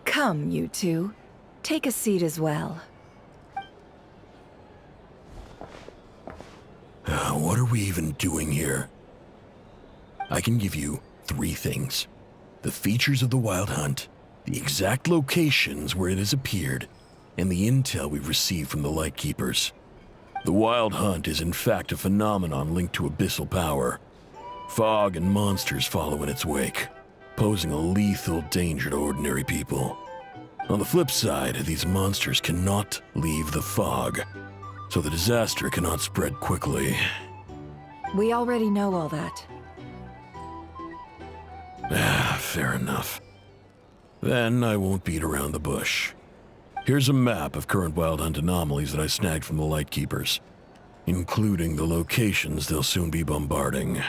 Come, you two. Take a seat as well. What are we even doing here? I can give you 3 things. The features of the Wild Hunt, the exact locations where it has appeared, and the intel we've received from the Lightkeepers. The Wild Hunt is in fact a phenomenon linked to abyssal power. Fog and monsters follow in its wake, posing a lethal danger to ordinary people. On the flip side, these monsters cannot leave the fog, so the disaster cannot spread quickly. We already know all that. Fair enough. Then I won't beat around the bush. Here's a map of current Wild Hunt anomalies that I snagged from the Lightkeepers, including the locations they'll soon be bombarding.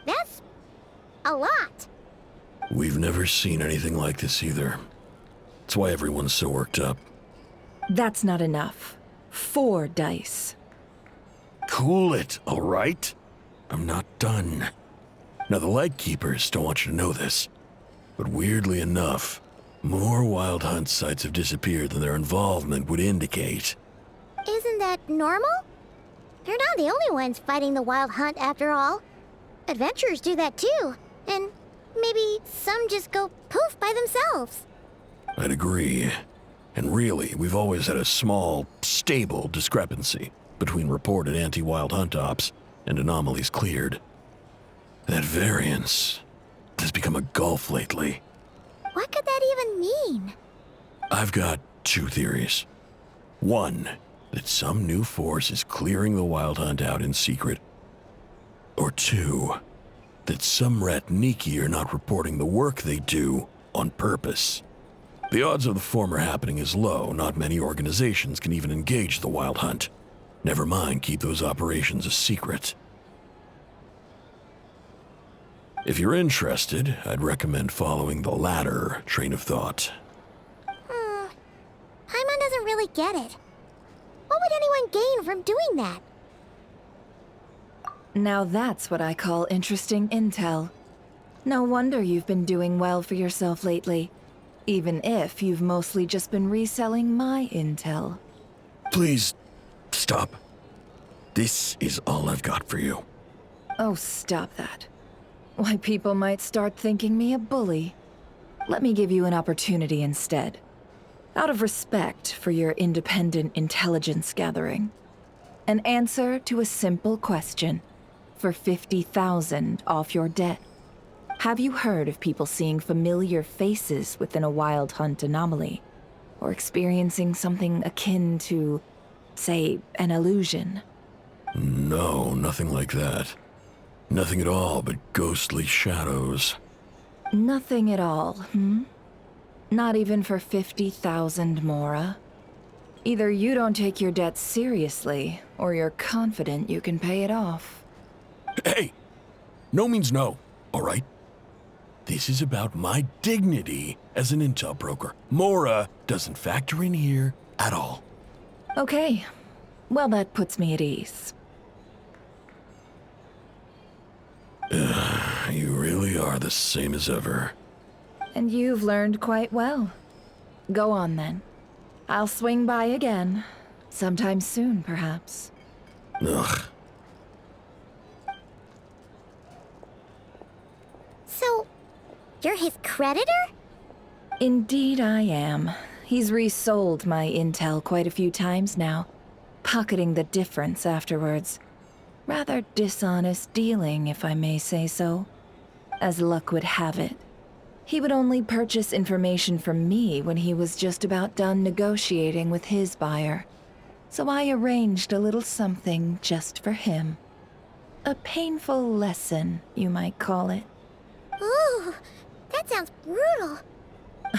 That's a lot. We've never seen anything like this either. That's why everyone's so worked up. That's not enough. 4 dice. Cool it, all right? I'm not done. Now, the Lightkeepers don't want you to know this, but weirdly enough, more Wild Hunt sites have disappeared than their involvement would indicate. Isn't that normal? They're not the only ones fighting the Wild Hunt after all. Adventurers do that too, and maybe some just go poof by themselves. I'd agree. And really, we've always had a small, stable discrepancy between reported anti-Wild Hunt ops and anomalies cleared. That variance has become a gulf lately. What could that even mean? I've got 2 theories. 1, that some new force is clearing the Wild Hunt out in secret. Or 2, that some Ratniki are not reporting the work they do on purpose. The odds of the former happening is low. Not many organizations can even engage the Wild Hunt. Never mind keep those operations a secret. If you're interested, I'd recommend following the latter train of thought. Paimon doesn't really get it. What would anyone gain from doing that? Now that's what I call interesting intel. No wonder you've been doing well for yourself lately. Even if you've mostly just been reselling my intel. Please, stop. This is all I've got for you. Oh, stop that. Why, people might start thinking me a bully. Let me give you an opportunity instead. Out of respect for your independent intelligence gathering. An answer to a simple question. For 50,000 off your debt. Have you heard of people seeing familiar faces within a Wild Hunt anomaly? Or experiencing something akin to, say, an illusion? No, nothing like that. Nothing at all but ghostly shadows. Nothing at all, hmm? Not even for 50,000 mora? Either you don't take your debt seriously, or you're confident you can pay it off. Hey! No means no, all right? This is about my dignity as an intel broker. Mora doesn't factor in here at all. Okay. Well, that puts me at ease. You really are the same as ever. And you've learned quite well. Go on, then. I'll swing by again. Sometime soon, perhaps. Ugh. So, you're his creditor? Indeed I am. He's resold my intel quite a few times now, pocketing the difference afterwards. Rather dishonest dealing, if I may say so. As luck would have it, he would only purchase information from me when he was just about done negotiating with his buyer. So I arranged a little something just for him. A painful lesson, you might call it. Ooh, that sounds brutal.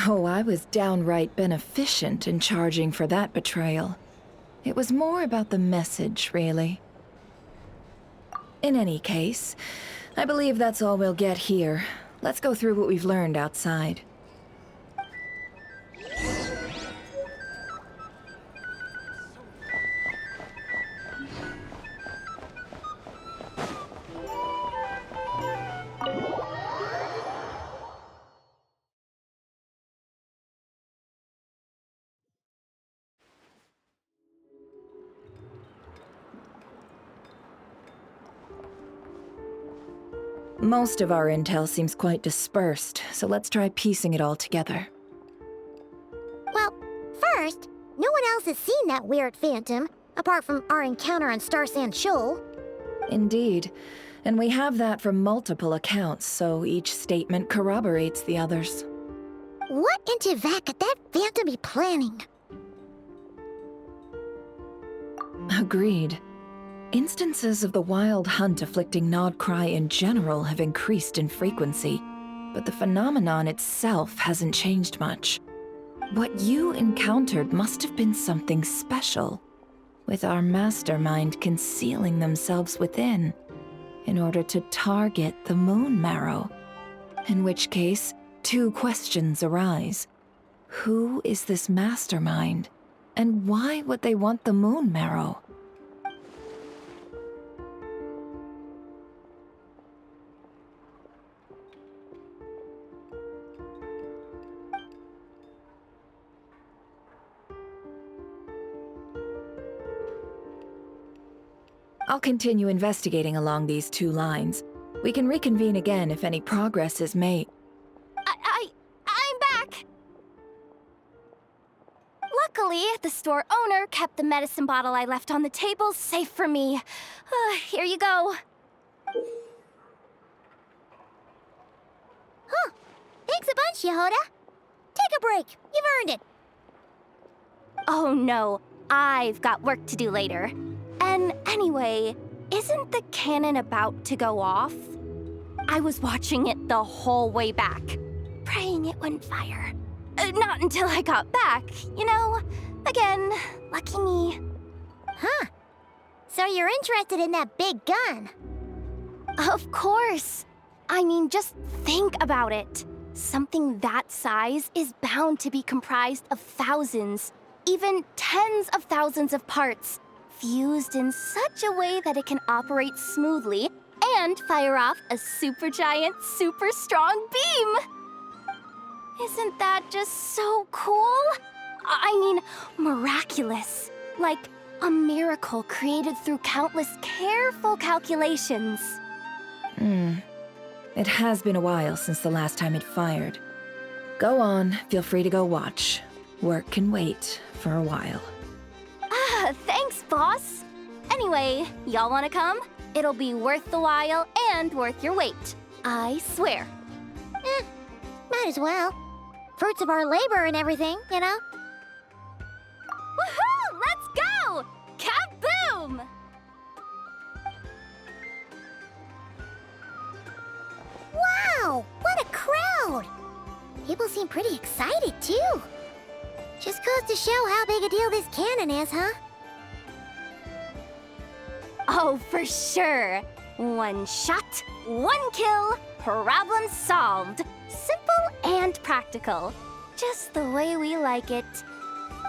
Oh, I was downright beneficent in charging for that betrayal. It was more about the message, really. In any case, I believe that's all we'll get here. Let's go through what we've learned outside. Most of our intel seems quite dispersed, so let's try piecing it all together. Well, first, no one else has seen that weird phantom, apart from our encounter on Star Sand Shoal. Indeed. And we have that from multiple accounts, so each statement corroborates the others. What in Teyvat could that phantom be planning? Agreed. Instances of the wild hunt afflicting Nodcry in general have increased in frequency, but the phenomenon itself hasn't changed much. What you encountered must have been something special, with our mastermind concealing themselves within, in order to target the Moon Marrow. In which case, two questions arise. Who is this mastermind, and why would they want the Moon Marrow? I'll continue investigating along these two lines. We can reconvene again if any progress is made. I'm back! Luckily, the store owner kept the medicine bottle I left on the table safe for me. Here you go. Huh. Thanks a bunch, Jahoda. Take a break. You've earned it. Oh no, I've got work to do later. And anyway, isn't the cannon about to go off? I was watching it the whole way back, praying it wouldn't fire. Not until I got back, you know? Again, lucky me. Huh. So you're interested in that big gun? Of course. I mean, just think about it. Something that size is bound to be comprised of thousands, even tens of thousands of parts, fused in such a way that it can operate smoothly and fire off a supergiant, super strong beam! Isn't that just so cool? I mean, miraculous. Like a miracle created through countless careful calculations. It has been a while since the last time it fired. Go on, feel free to go watch. Work can wait for a while. Thanks, boss. Anyway, y'all wanna come? It'll be worth the while and worth your wait. I swear. Might as well. Fruits of our labor and everything, you know? Woohoo! Let's go! Kaboom! Wow! What a crowd! People seem pretty excited, too. Just goes to show how big a deal this cannon is, huh? Oh, for sure. One shot, one kill, problem solved. Simple and practical. Just the way we like it.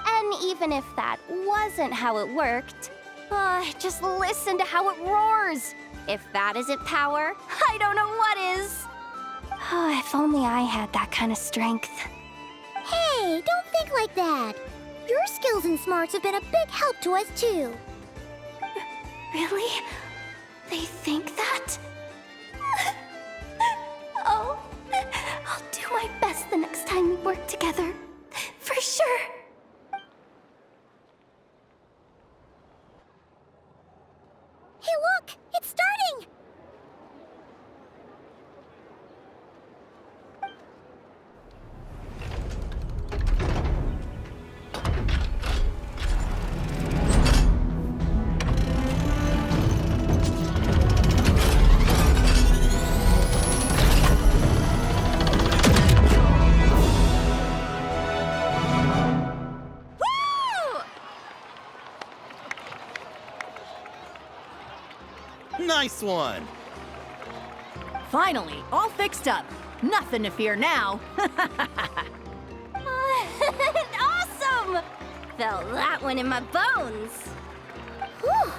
And even if that wasn't how it worked, just listen to how it roars. If that isn't power, I don't know what is. Oh, if only I had that kind of strength. Hey, don't think like that. Your skills and smarts have been a big help to us, too. Really? They think that? Oh, I'll do my best the next time we work together. For sure. Hey, look! It's starting! Nice one! Finally, all fixed up. Nothing to fear now. Awesome! Felt that one in my bones. Whew!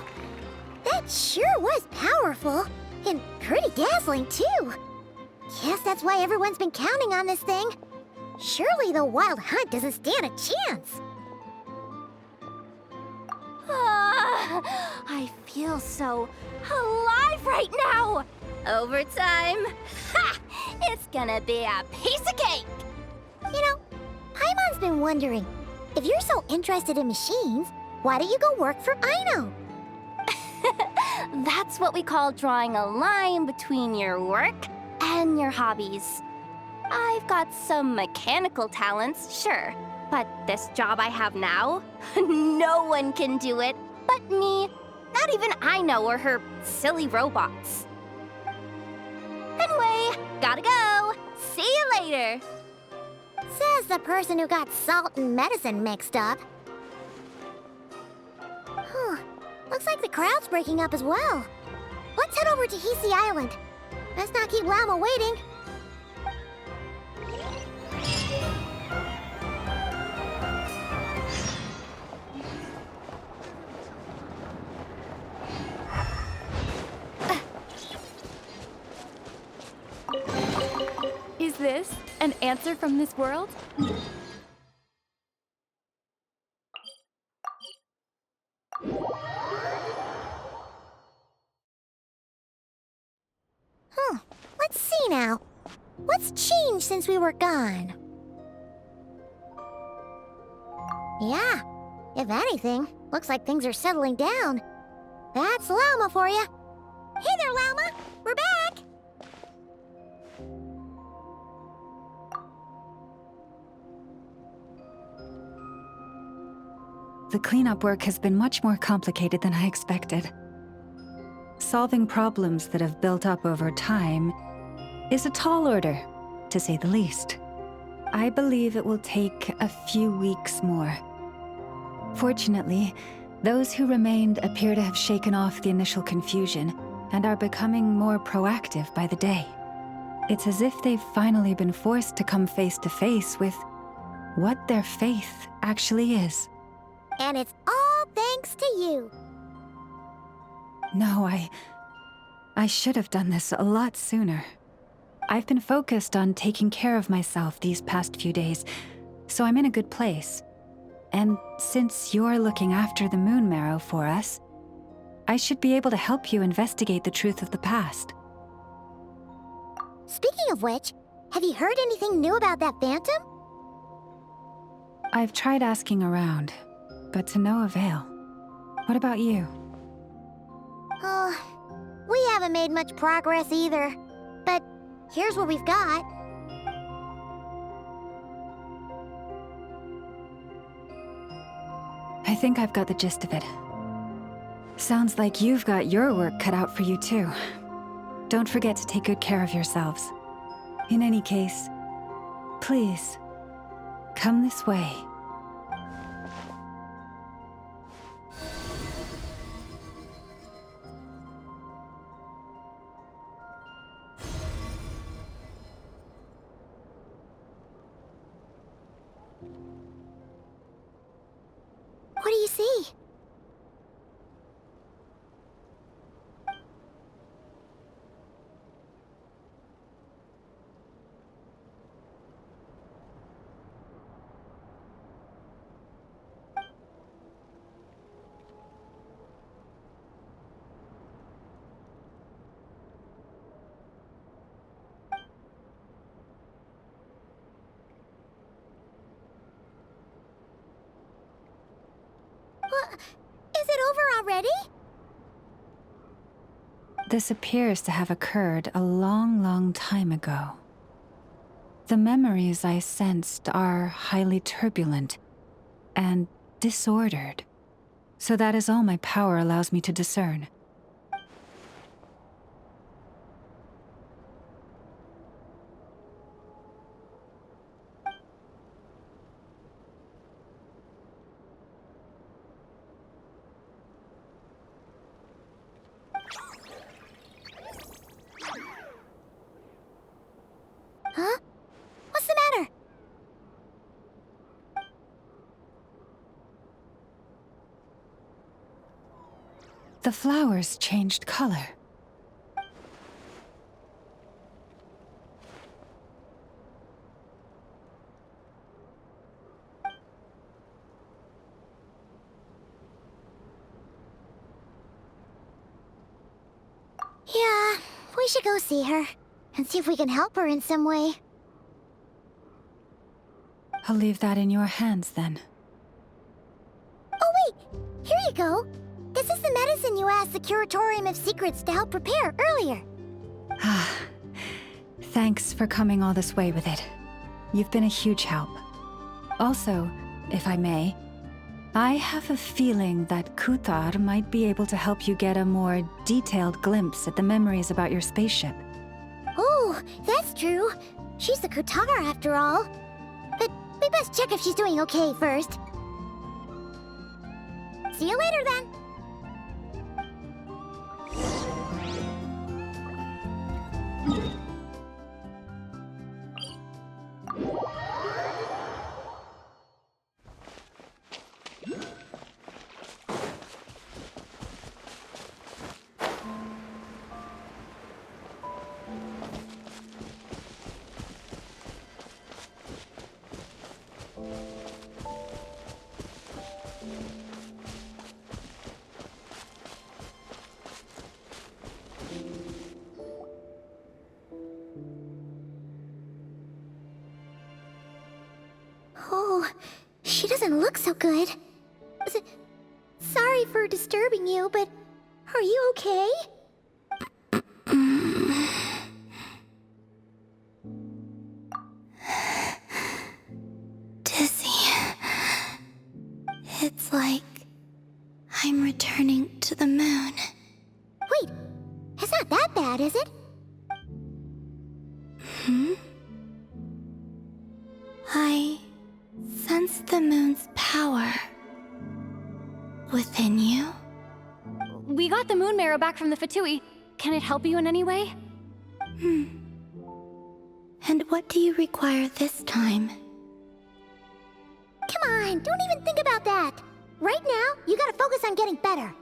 That sure was powerful. And pretty dazzling, too. Guess that's why everyone's been counting on this thing. Surely the Wild Hunt doesn't stand a chance. I feel so alive right now! Overtime? Ha! It's gonna be a piece of cake! You know, Paimon's been wondering, if you're so interested in machines, why don't you go work for Aino? That's what we call drawing a line between your work and your hobbies. I've got some mechanical talents, sure, but this job I have now, no one can do it but me. Not even Aino or her silly robots. Anyway, gotta go. See you later. Says the person who got salt and medicine mixed up. Looks like the crowd's breaking up as well. Let's head over to Hisi Island. Let's not keep Llama waiting. Is this an answer from this world? Let's see now. What's changed since we were gone? Yeah, if anything, looks like things are settling down. That's Llama for you. Hey there, Llama! We're back! The cleanup work has been much more complicated than I expected. Solving problems that have built up over time is a tall order, to say the least. I believe it will take a few weeks more. Fortunately, those who remained appear to have shaken off the initial confusion and are becoming more proactive by the day. It's as if they've finally been forced to come face to face with what their faith actually is. And it's all thanks to you. No, I should have done this a lot sooner. I've been focused on taking care of myself these past few days, so I'm in a good place. And since you're looking after the Moon Marrow for us, I should be able to help you investigate the truth of the past. Speaking of which, have you heard anything new about that phantom? I've tried asking around, but to no avail. What about you? Oh, we haven't made much progress either. But here's what we've got. I think I've got the gist of it. Sounds like you've got your work cut out for you too. Don't forget to take good care of yourselves. In any case, please, come this way you see? Is it over already? This appears to have occurred a long, long time ago. The memories I sensed are highly turbulent and disordered. So that is all my power allows me to discern. Huh? What's the matter? The flowers changed color. Yeah, we should go see her and see if we can help her in some way. I'll leave that in your hands then. Oh wait, here you go. This is the medicine you asked the Curatorium of Secrets to help prepare earlier. Thanks for coming all this way with it. You've been a huge help. Also, if I may, I have a feeling that Kuthar might be able to help you get a more detailed glimpse at the memories about your spaceship. Oh, that's true. She's the Kutar after all. But we best check if she's doing okay first. See you later then. Oh, she doesn't look so good. Sorry for disturbing you, but are you okay? Dizzy. It's like I'm returning to the moon. Wait, it's not that bad, is it? I sense the moon's power within you. We got the moon marrow back from the Fatui. Can it help you in any way? And what do you require this time? Come on, don't even think about that. Right now, you gotta focus on getting better.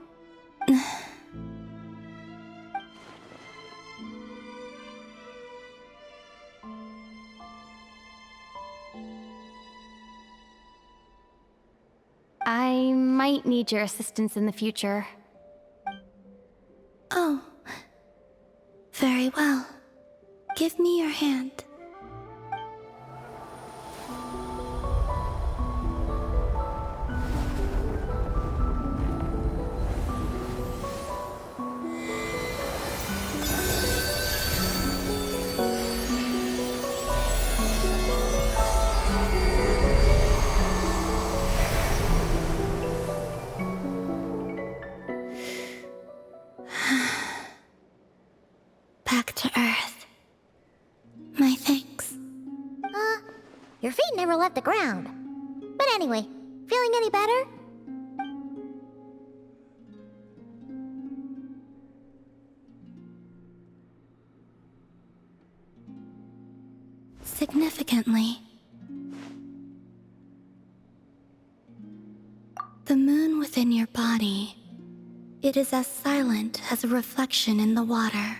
I might need your assistance in the future. Oh. Very well. Give me your hand. Back to Earth. My thanks. Your feet never left the ground. But anyway, feeling any better? Significantly. The moon within your body, it is as silent as a reflection in the water.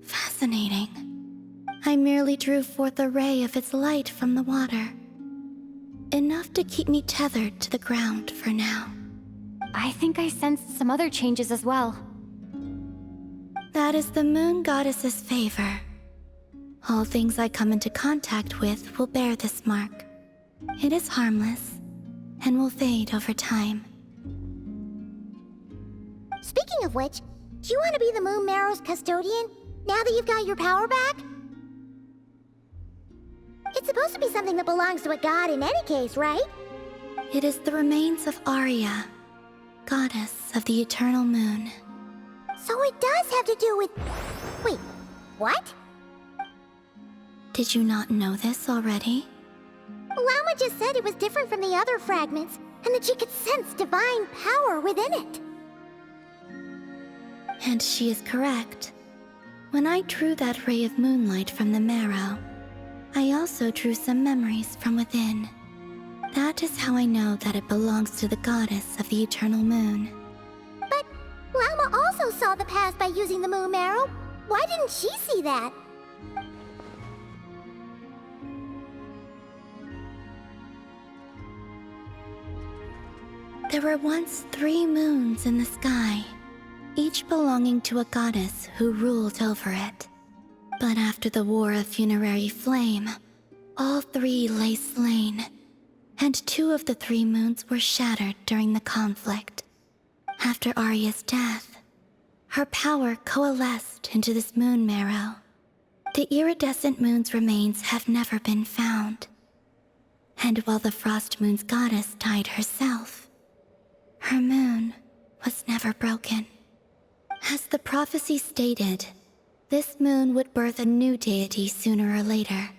Fascinating. I merely drew forth a ray of its light from the water. Enough to keep me tethered to the ground for now. I think I sensed some other changes as well. That is the moon goddess's favor. All things I come into contact with will bear this mark. It is harmless and will fade over time. Speaking of which, do you want to be the Moon Marrow's custodian now that you've got your power back? It's supposed to be something that belongs to a god in any case, right? It is the remains of Arya, goddess of the eternal moon. So it does have to do with... Wait, what? Did you not know this already? Lama just said it was different from the other fragments, and that she could sense divine power within it. And she is correct. When I drew that ray of moonlight from the marrow, I also drew some memories from within. That is how I know that it belongs to the goddess of the eternal moon. But Lama also saw the past by using the Moon Marrow. Why didn't she see that? There were once 3 moons in the sky, each belonging to a goddess who ruled over it. But after the War of Funerary Flame, all 3 lay slain, and 2 of the 3 moons were shattered during the conflict. After Arya's death, her power coalesced into this moon marrow. The iridescent moon's remains have never been found. And while the Frost Moon's goddess died herself, her moon was never broken. As the prophecy stated, this moon would birth a new deity sooner or later.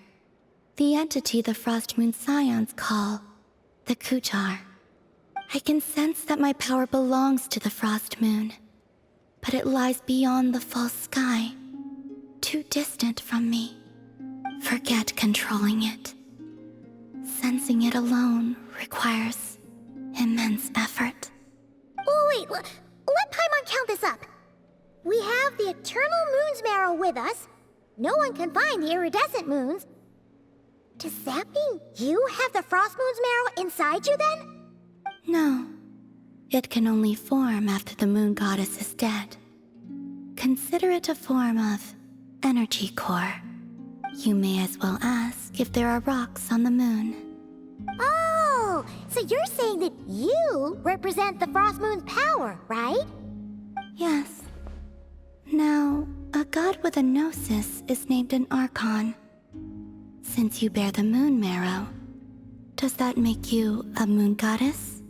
The entity the Frost Moon Scions call the Kutar. I can sense that my power belongs to the Frost Moon, but it lies beyond the false sky, too distant from me. Forget controlling it. Sensing it alone requires immense effort. Oh, wait, let Paimon count this up. We have the Eternal Moon's Marrow with us. No one can find the iridescent moons. Does that mean you have the Frost Moon's Marrow inside you then? No. It can only form after the moon goddess is dead. Consider it a form of energy core. You may as well ask if there are rocks on the moon. Oh, so you're saying that you represent the Frost Moon's power, right? Yes. Now, a god with a gnosis is named an Archon. Since you bear the moon marrow, does that make you a moon goddess?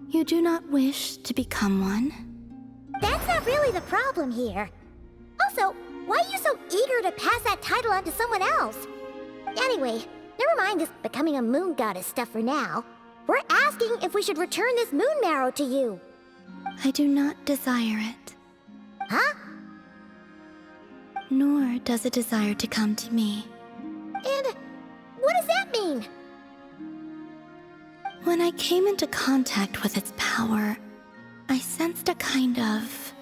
You do not wish to become one? That's not really the problem here. Also, why are you so eager to pass that title on to someone else? Anyway, never mind this becoming a moon goddess stuff for now. We're asking if we should return this moon marrow to you. I do not desire it. Huh? Nor does it desire to come to me. And what does that mean? When I came into contact with its power, I sensed a kind of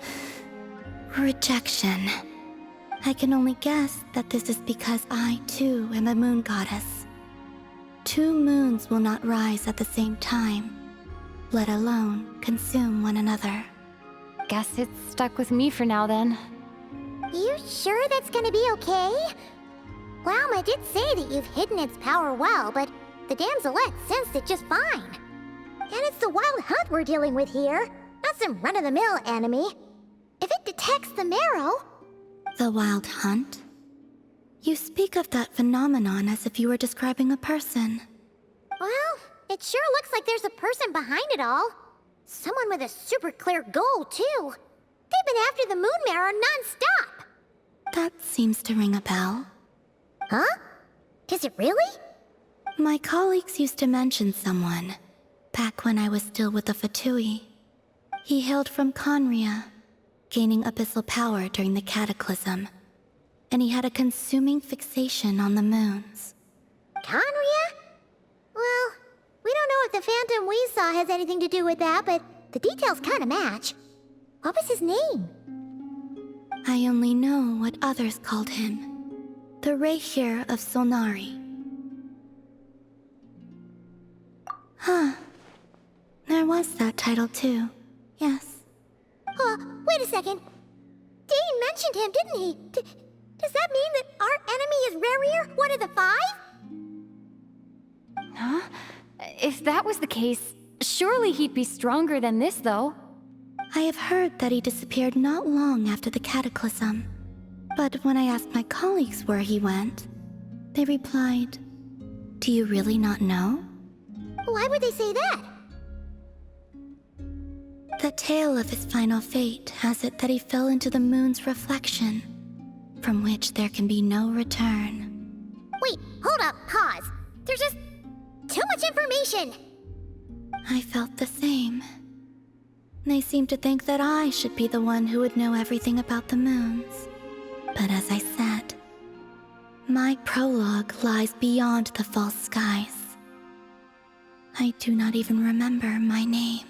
rejection. I can only guess that this is because I, too, am a moon goddess. 2 moons will not rise at the same time, let alone consume one another. Guess it's stuck with me for now then. You sure that's gonna be okay? Lama did say that you've hidden its power well, but the damselette sensed it just fine. And it's the wild hunt we're dealing with here, not some run-of-the-mill enemy. If it detects the marrow... The wild hunt? You speak of that phenomenon as if you were describing a person. Well, it sure looks like there's a person behind it all. Someone with a super clear goal, too. They've been after the moon marrow non-stop. That seems to ring a bell. Huh? Does it really? My colleagues used to mention someone, back when I was still with the Fatui. He hailed from Conria, gaining abyssal power during the Cataclysm, and he had a consuming fixation on the moons. Conria? Well, we don't know if the phantom we saw has anything to do with that, but the details kind of match. What was his name? I only know what others called him. The Rahyr of Solnari. Huh. There was that title too. Yes. Wait a second. Dane mentioned him, didn't he? Does that mean that our enemy is Rerir, one of the 5? Huh? If that was the case, surely he'd be stronger than this, though. I have heard that he disappeared not long after the cataclysm. But when I asked my colleagues where he went, they replied, "Do you really not know?" Why would they say that? The tale of his final fate has it that he fell into the moon's reflection, from which there can be no return. Wait, hold up, pause. There's just too much information. I felt the same. They seemed to think that I should be the one who would know everything about the moons. But as I said, my prologue lies beyond the false skies. I do not even remember my name.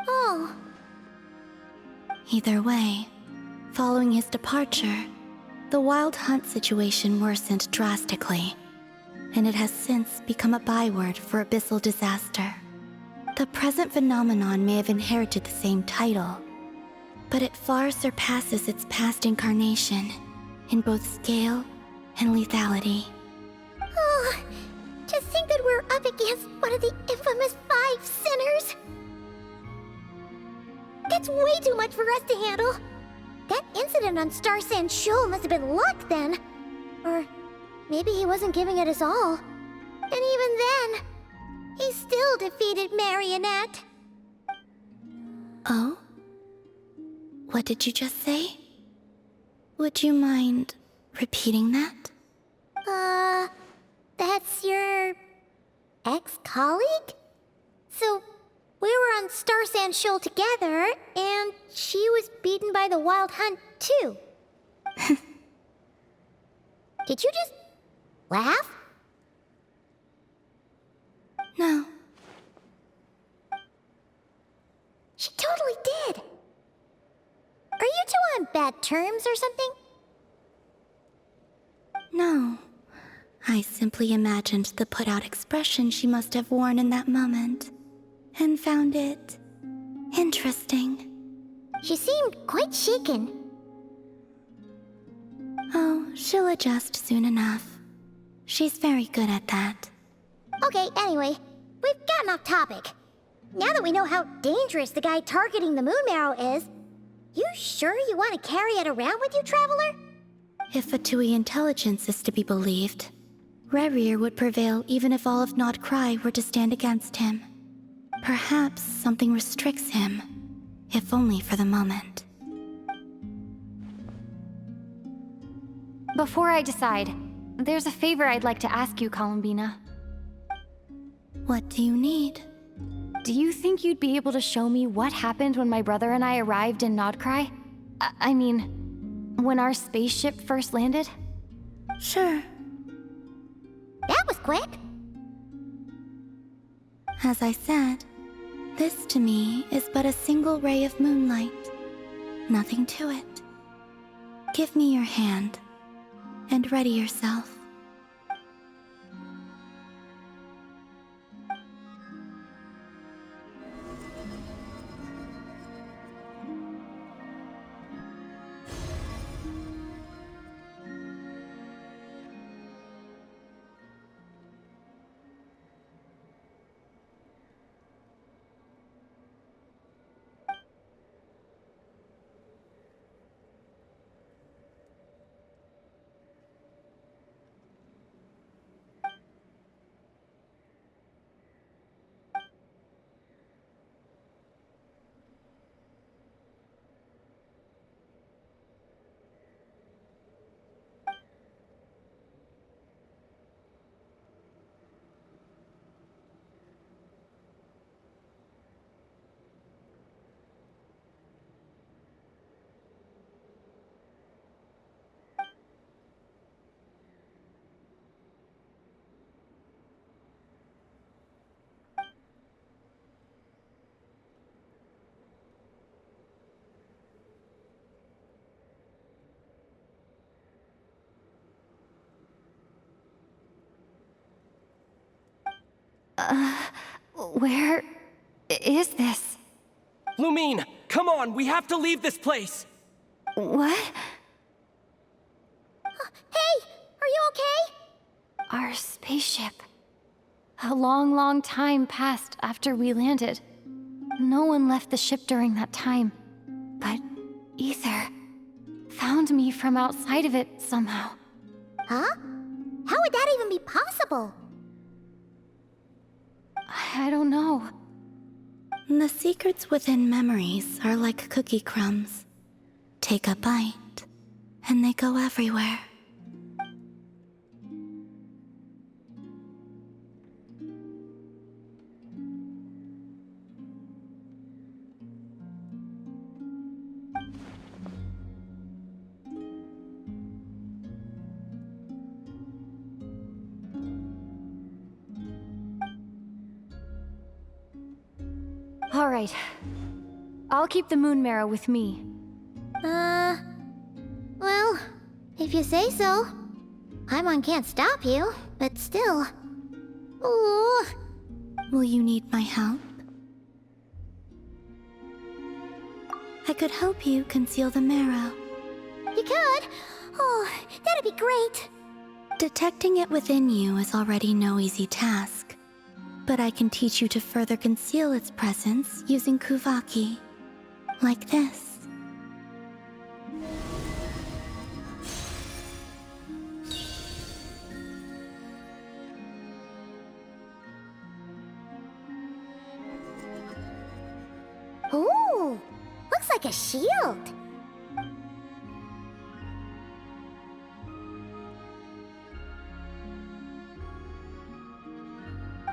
Oh. Either way, following his departure, the wild hunt situation worsened drastically, and it has since become a byword for abyssal disaster. The present phenomenon may have inherited the same title, but it far surpasses its past incarnation in both scale and lethality. Oh, to think that we're up against one of the infamous 5 sinners. That's way too much for us to handle. That incident on Star Sand Shoal must have been luck then. Or maybe he wasn't giving it his all. And even then, he still defeated Marionette. Oh? What did you just say? Would you mind repeating that? That's your ex-colleague? So, we were on Star Sand Shoal together, and she was beaten by the Wild Hunt, too. Did you just laugh? No. She totally did. Are you two on bad terms or something? No. I simply imagined the put-out expression she must have worn in that moment, and found it interesting. She seemed quite shaken. Oh, she'll adjust soon enough. She's very good at that. Okay, anyway, we've gotten off topic. Now that we know how dangerous the guy targeting the moon marrow is, you sure you want to carry it around with you, Traveler? If Fatui intelligence is to be believed, Rerir would prevail even if all of Nod Cry were to stand against him. Perhaps something restricts him, if only for the moment. Before I decide, there's a favor I'd like to ask you, Columbina. What do you need? Do you think you'd be able to show me what happened when my brother and I arrived in Nodcry? I mean, when our spaceship first landed? Sure. That was quick. As I said, this to me is but a single ray of moonlight. Nothing to it. Give me your hand, and ready yourself. Where is this? Lumine, come on, we have to leave this place! What? Hey, are you okay? Our spaceship. A long, long time passed after we landed. No one left the ship during that time. But Ether found me from outside of it somehow. Huh? How would that even be possible? I don't know. The secrets within memories are like cookie crumbs. Take a bite, and they go everywhere. All right. I'll keep the moon marrow with me. Well, if you say so. Paimon can't stop you, but still. Ooh. Will you need my help? I could help you conceal the marrow. You could? Oh, that'd be great. Detecting it within you is already no easy task. But I can teach you to further conceal its presence using Kuvaki. Like this. Ooh, looks like a shield.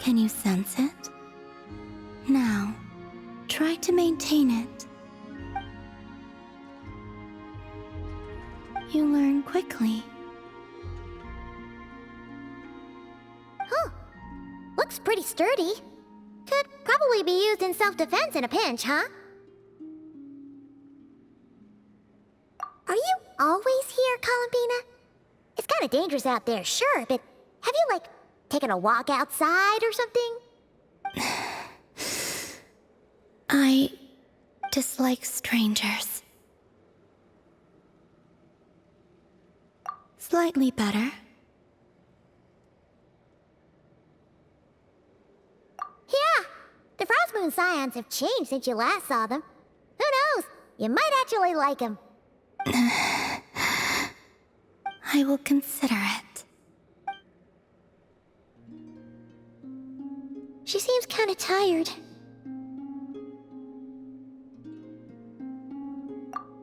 Can you sense it? Now, try to maintain it. You learn quickly. Huh. Looks pretty sturdy. Could probably be used in self-defense in a pinch, huh? Are you always here, Columbina? It's kind of dangerous out there, sure, but have you, like, taken a walk outside or something? I dislike strangers. Slightly better. Yeah, the Frost Moon Scions have changed since you last saw them. Who knows? You might actually like them. I will consider it. She seems kind of tired.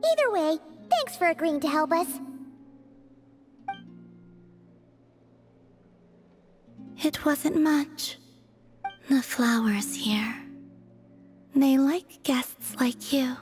Either way, thanks for agreeing to help us. It wasn't much. The flowers here. They like guests like you.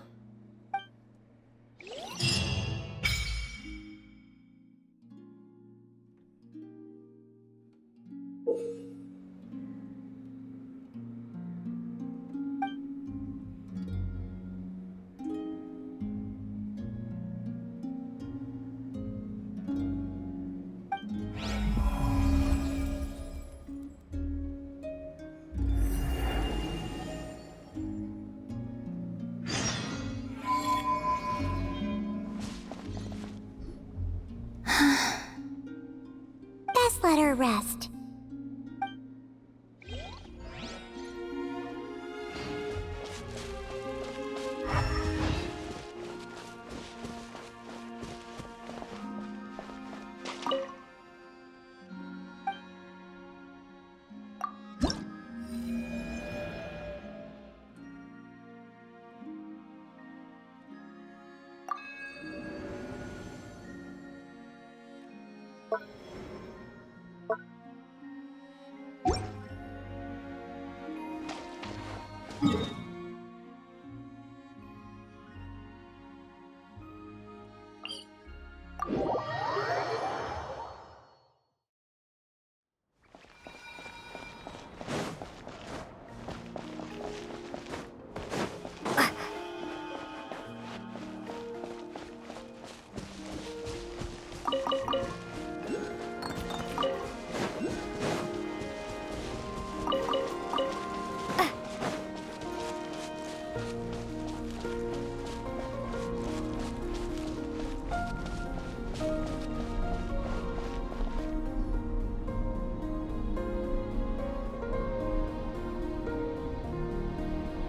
Best let her rest.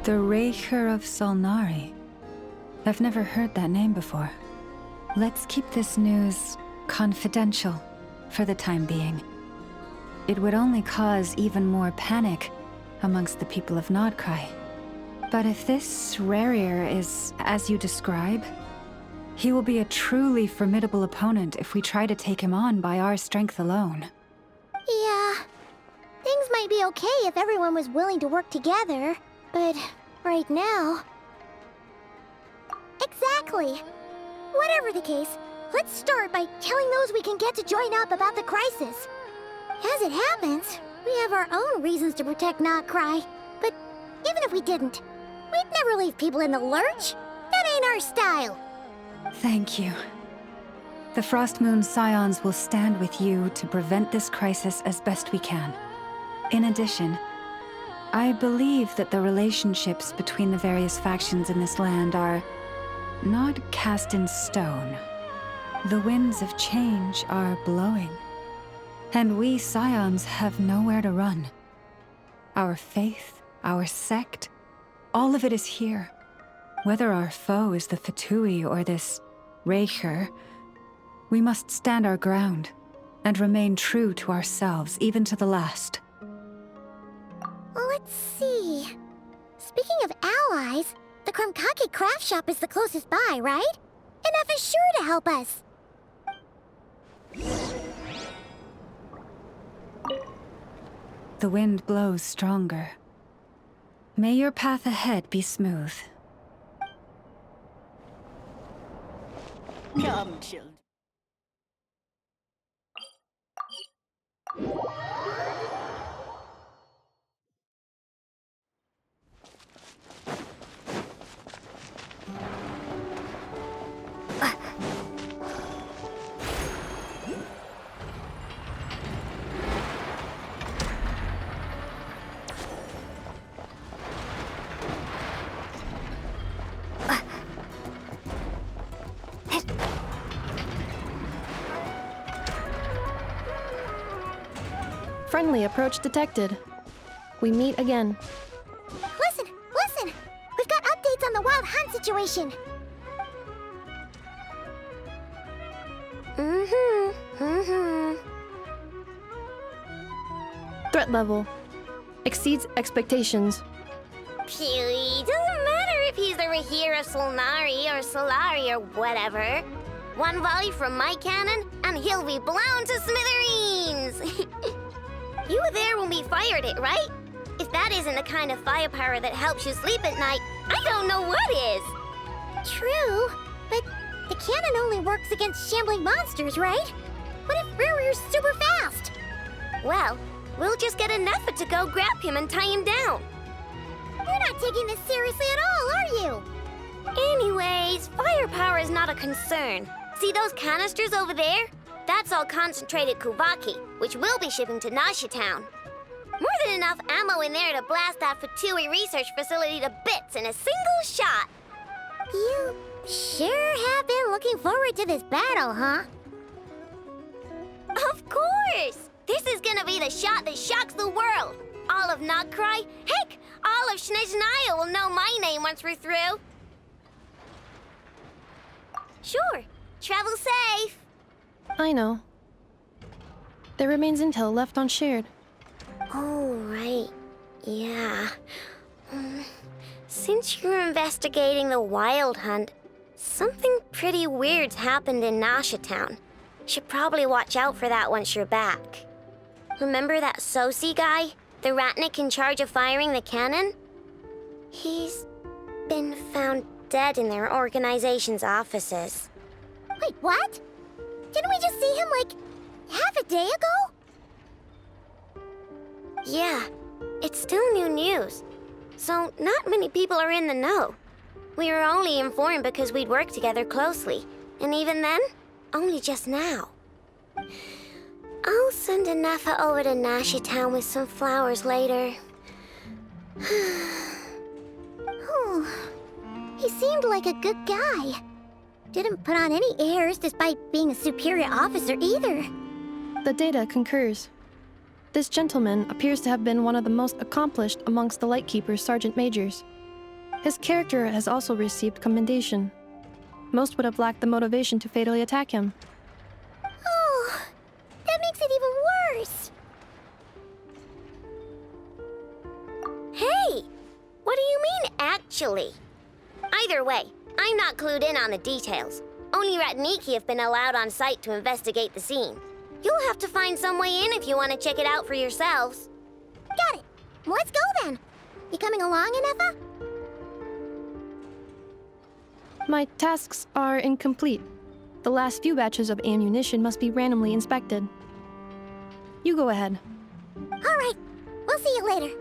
The Reicher of Solnari. I've never heard that name before. Let's keep this news confidential for the time being. It would only cause even more panic amongst the people of Nodcry. But if this Rarier is as you describe, he will be a truly formidable opponent if we try to take him on by our strength alone. Yeah. Things might be okay if everyone was willing to work together, but right now... Exactly. Whatever the case, let's start by telling those we can get to join up about the crisis. As it happens, we have our own reasons to protect Nodcry, but even if we didn't, we'd never leave people in the lurch. That ain't our style. Thank you. The Frostmoon Scions will stand with you to prevent this crisis as best we can. In addition, I believe that the relationships between the various factions in this land are not cast in stone. The winds of change are blowing, and we Scions have nowhere to run. Our faith, our sect, all of it is here. Whether our foe is the Fatui or this Reicher, we must stand our ground and remain true to ourselves, even to the last. Let's see. Speaking of allies, the Krumkake craft shop is the closest by, right? Enough is sure to help us. The wind blows stronger. May your path ahead be smooth. Come, children. Friendly approach detected. We meet again. Listen! We've got updates on the Wild Hunt situation. Threat level exceeds expectations. Phew, doesn't matter if he's the Rahira Solnari or Solari or whatever. One volley from my cannon, and he'll be blown to smithereens! You were there when we fired it, right? If that isn't the kind of firepower that helps you sleep at night, I don't know what is! True, but the cannon only works against shambling monsters, right? What if Rarir's super fast? Well, we'll just get an effort to go grab him and tie him down. You're not taking this seriously at all, are you? Anyways, firepower is not a concern. See those canisters over there? That's all concentrated Kuvaki, which we'll be shipping to Nasha Town. More than enough ammo in there to blast that Fatui research facility to bits in a single shot. You sure have been looking forward to this battle, huh? Of course! This is gonna be the shot that shocks the world. All of Nodcry, heck, all of Snezhnaya will know my name once we're through. Sure, travel safe. I know. There remains intel left unshared. Oh, right. Yeah. Since you're investigating the Wild Hunt, something pretty weird's happened in Nasha Town. Should probably watch out for that once you're back. Remember that Sosi guy? The Ratnik in charge of firing the cannon? He's been found dead in their organization's offices. Wait, what? Didn't we just see him, like, half a day ago? Yeah, it's still new news. So not many people are in the know. We were only informed because we'd worked together closely. And even then, only just now. I'll send Anafa over to Nasha Town with some flowers later. Oh, he seemed like a good guy. Didn't put on any airs despite being a superior officer either. The data concurs. This gentleman appears to have been one of the most accomplished amongst the Lightkeeper's sergeant majors. His character has also received commendation. Most would have lacked the motivation to fatally attack him. Oh, that makes it even worse. Hey, what do you mean, actually? Either way, I'm not clued in on the details. Only Ratniki have been allowed on site to investigate the scene. You'll have to find some way in if you want to check it out for yourselves. Got it. Let's go then. You coming along, Inefa? My tasks are incomplete. The last few batches of ammunition must be randomly inspected. You go ahead. All right. We'll see you later.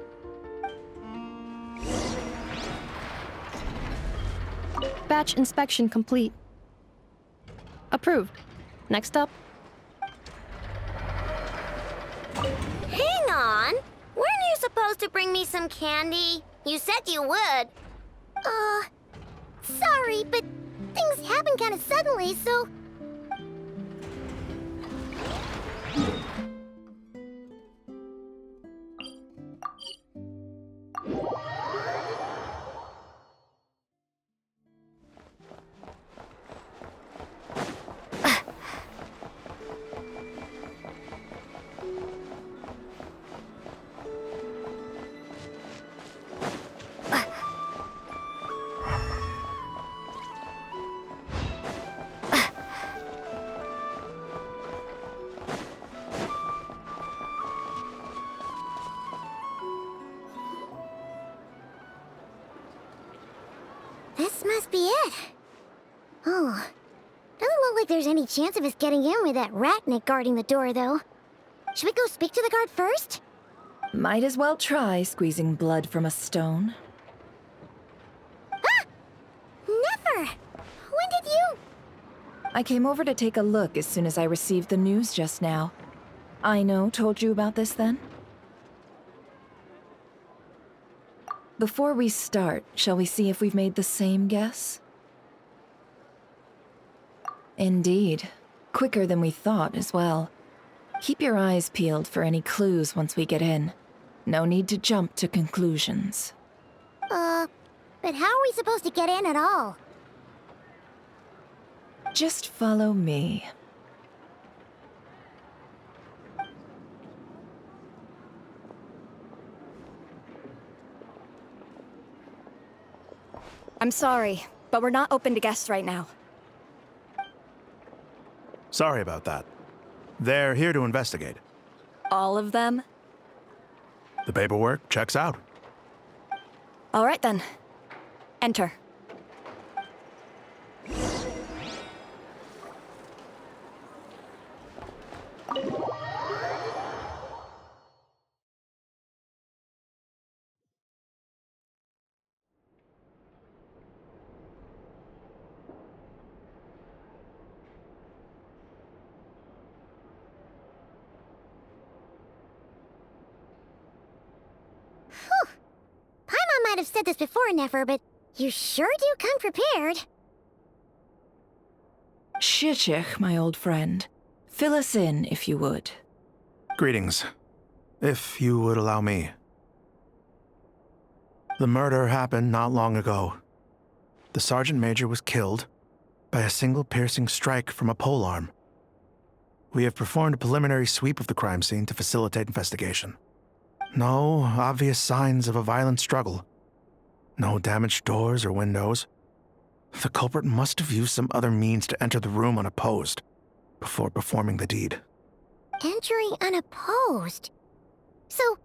Batch inspection complete. Approved. Next up. Hang on. Weren't you supposed to bring me some candy? You said you would. Sorry, but things happen kind of suddenly, so... This must be it. Oh, doesn't look like there's any chance of us getting in with that Ratnik guarding the door, though. Should we go speak to the guard first? Might as well try squeezing blood from a stone. Ah! Never! When did you... I came over to take a look as soon as I received the news just now. Aino told you about this then? Before we start, shall we see if we've made the same guess? Indeed. Quicker than we thought as well. Keep your eyes peeled for any clues once we get in. No need to jump to conclusions. But how are we supposed to get in at all? Just follow me. I'm sorry, but we're not open to guests right now. Sorry about that. They're here to investigate. All of them? The paperwork checks out. All right then. Enter. Paimon might have said this before, Nefer, but you sure do come prepared. Shichich, my old friend. Fill us in, if you would. Greetings. If you would allow me. The murder happened not long ago. The Sergeant Major was killed by a single piercing strike from a polearm. We have performed a preliminary sweep of the crime scene to facilitate investigation. No obvious signs of a violent struggle. No damaged doors or windows. The culprit must have used some other means to enter the room unopposed before performing the deed. Entering unopposed? So,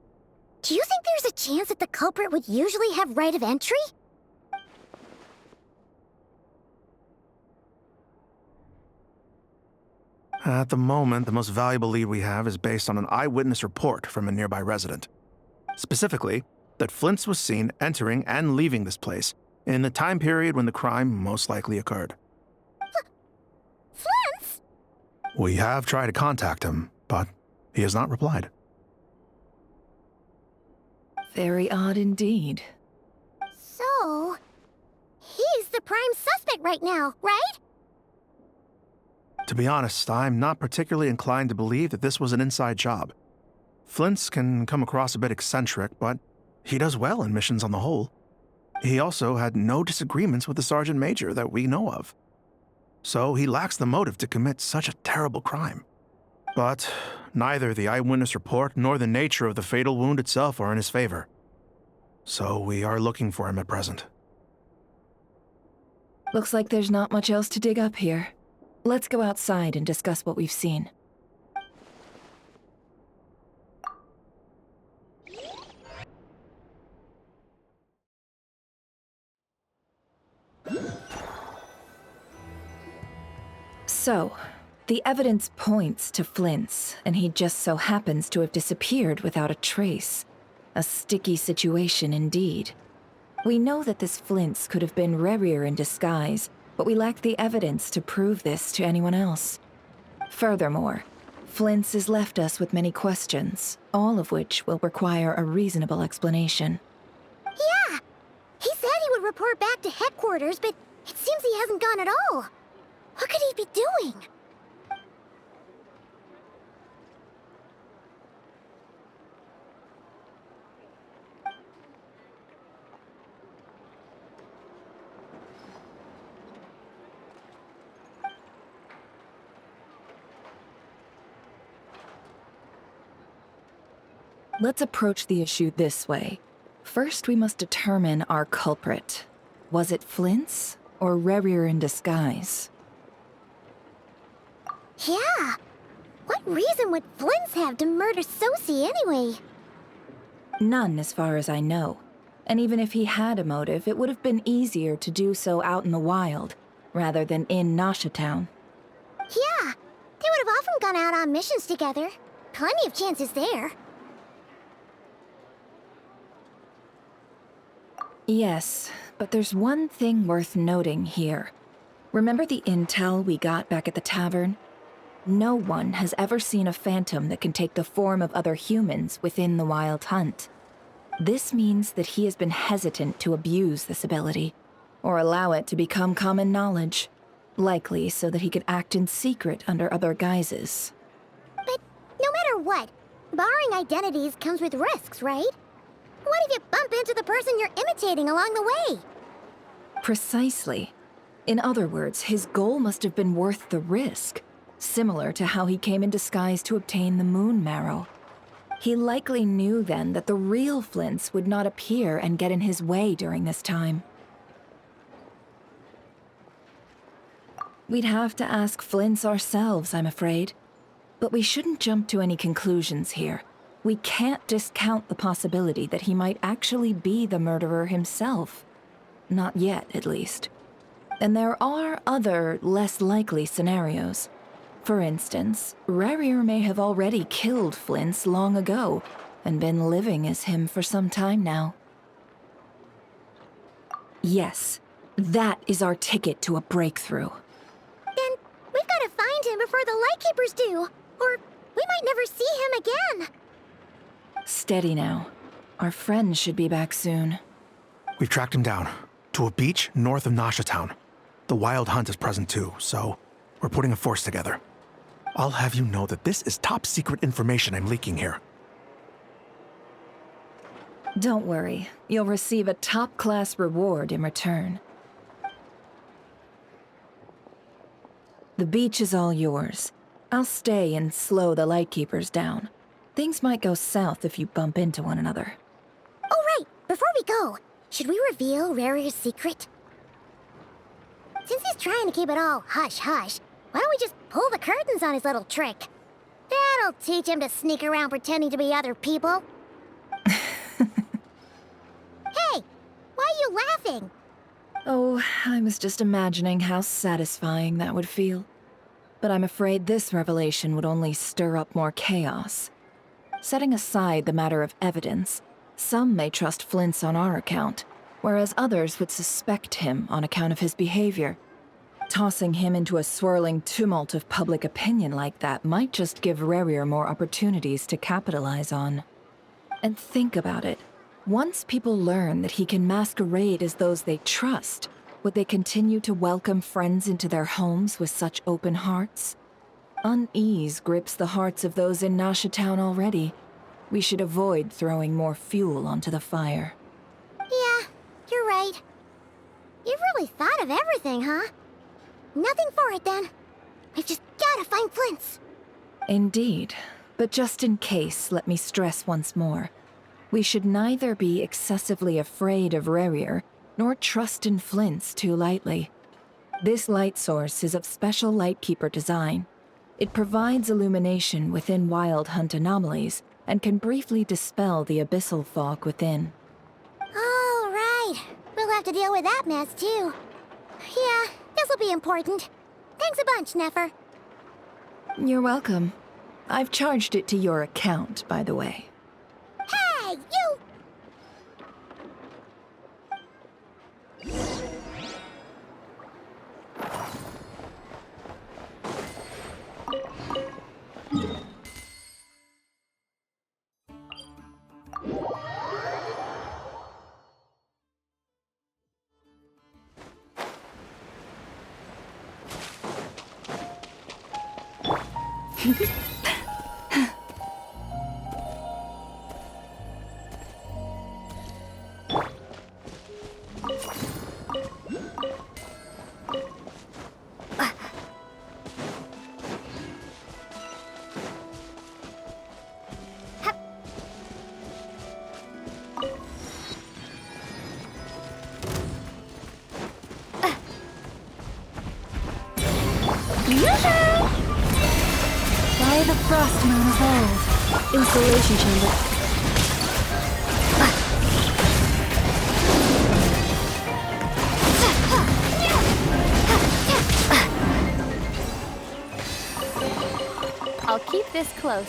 do you think there's a chance that the culprit would usually have right of entry? At the moment, the most valuable lead we have is based on an eyewitness report from a nearby resident. Specifically, that Flint's was seen entering and leaving this place in the time period when the crime most likely occurred. Flint's? We have tried to contact him, but he has not replied. Very odd indeed. So, he's the prime suspect right now, right? To be honest, I'm not particularly inclined to believe that this was an inside job. Flint's can come across a bit eccentric, but he does well in missions on the whole. He also had no disagreements with the Sergeant Major that we know of. So he lacks the motive to commit such a terrible crime. But neither the eyewitness report nor the nature of the fatal wound itself are in his favor. So we are looking for him at present. Looks like there's not much else to dig up here. Let's go outside and discuss what we've seen. So, the evidence points to Flint's, and he just so happens to have disappeared without a trace. A sticky situation indeed. We know that this Flint's could have been Rerir in disguise, but we lack the evidence to prove this to anyone else. Furthermore, Flint's has left us with many questions, all of which will require a reasonable explanation. Yeah! He said he would report back to headquarters, but it seems he hasn't gone at all. What could he be doing? Let's approach the issue this way. First, we must determine our culprit. Was it Flint's or Rerir in disguise? Yeah! What reason would Flint's have to murder Sosie anyway? None, as far as I know. And even if he had a motive, it would have been easier to do so out in the wild, rather than in Nasha Town. Yeah! They would have often gone out on missions together. Plenty of chances there. Yes, but there's one thing worth noting here. Remember the intel we got back at the tavern? No one has ever seen a phantom that can take the form of other humans within the Wild Hunt. This means that he has been hesitant to abuse this ability, or allow it to become common knowledge, likely so that he could act in secret under other guises. But no matter what, borrowing identities comes with risks, right? What if you bump into the person you're imitating along the way? Precisely. In other words, his goal must have been worth the risk, similar to how he came in disguise to obtain the moon marrow. He likely knew then that the real Flint's would not appear and get in his way during this time. We'd have to ask Flint's ourselves, I'm afraid. But we shouldn't jump to any conclusions here. We can't discount the possibility that he might actually be the murderer himself. Not yet, at least. And there are other, less likely scenarios. For instance, Rerir may have already killed Flint's long ago, and been living as him for some time now. Yes, that is our ticket to a breakthrough. Then we've got to find him before the Lightkeepers do, or we might never see him again. Steady now. Our friend should be back soon. We've tracked him down to a beach north of Nasha Town. The Wild Hunt is present too, so we're putting a force together. I'll have you know that this is top secret information I'm leaking here. Don't worry. You'll receive a top-class reward in return. The beach is all yours. I'll stay and slow the Lightkeepers down. Things might go south if you bump into one another. Oh, right! Before we go, should we reveal Rerir's secret? Since he's trying to keep it all hush-hush, why don't we just pull the curtains on his little trick? That'll teach him to sneak around pretending to be other people. Hey! Why are you laughing? Oh, I was just imagining how satisfying that would feel. But I'm afraid this revelation would only stir up more chaos. Setting aside the matter of evidence, some may trust Flint's on our account, whereas others would suspect him on account of his behavior. Tossing him into a swirling tumult of public opinion like that might just give Rerir more opportunities to capitalize on. And think about it. Once people learn that he can masquerade as those they trust, would they continue to welcome friends into their homes with such open hearts? Unease grips the hearts of those in Nasha Town already. We should avoid throwing more fuel onto the fire. Yeah, you're right. right. You really thought of everything, huh? Nothing for it, then. We've just gotta find Flints. Indeed. But just in case, let me stress once more. We should neither be excessively afraid of Rarier, nor trust in Flints too lightly. This light source is of special Lightkeeper design. It provides illumination within Wild Hunt anomalies, and can briefly dispel the abyssal fog within. All right. We'll have to deal with that mess, too. Yeah, this'll be important. Thanks a bunch, Nefer. You're welcome. I've charged it to your account, by the way. Hey, you! By the frost moon of old. Installation chamber. I'll keep this close.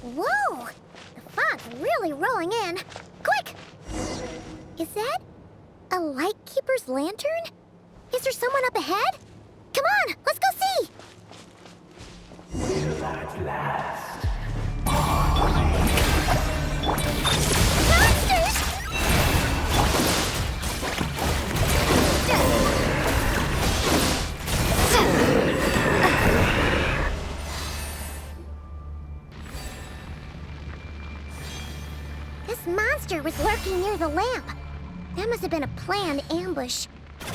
Whoa! The fog's really rolling in. Quick! Is that a Lightkeeper's lantern? Is there someone up ahead? Come on, let's go see! Will at last. Monsters! This monster was lurking near the lamp. That must have been a planned ambush.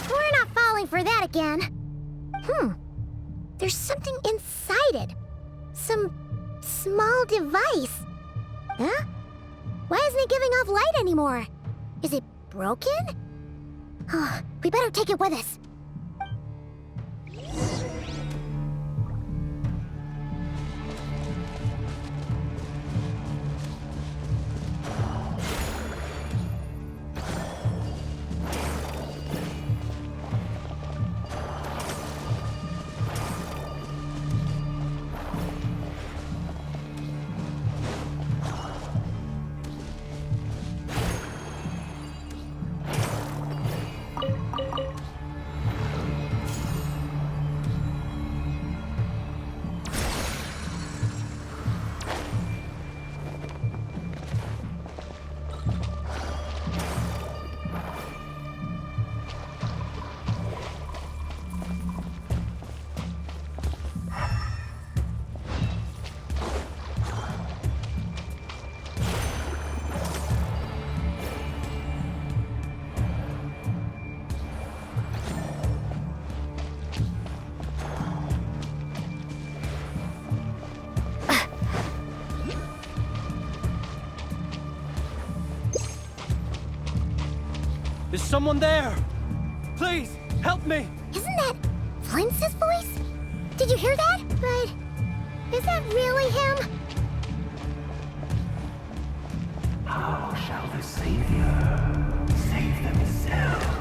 We're not falling for that again. There's something inside it. Some small device. Huh? Why isn't it giving off light anymore? Is it broken? Oh, we better take it with us. Is someone there? Please, help me! Isn't that Flints' voice? Did you hear that? But is that really him? How shall the Savior save themselves?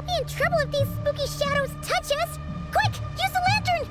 might be in trouble if these spooky shadows touch us. Quick, use the lantern!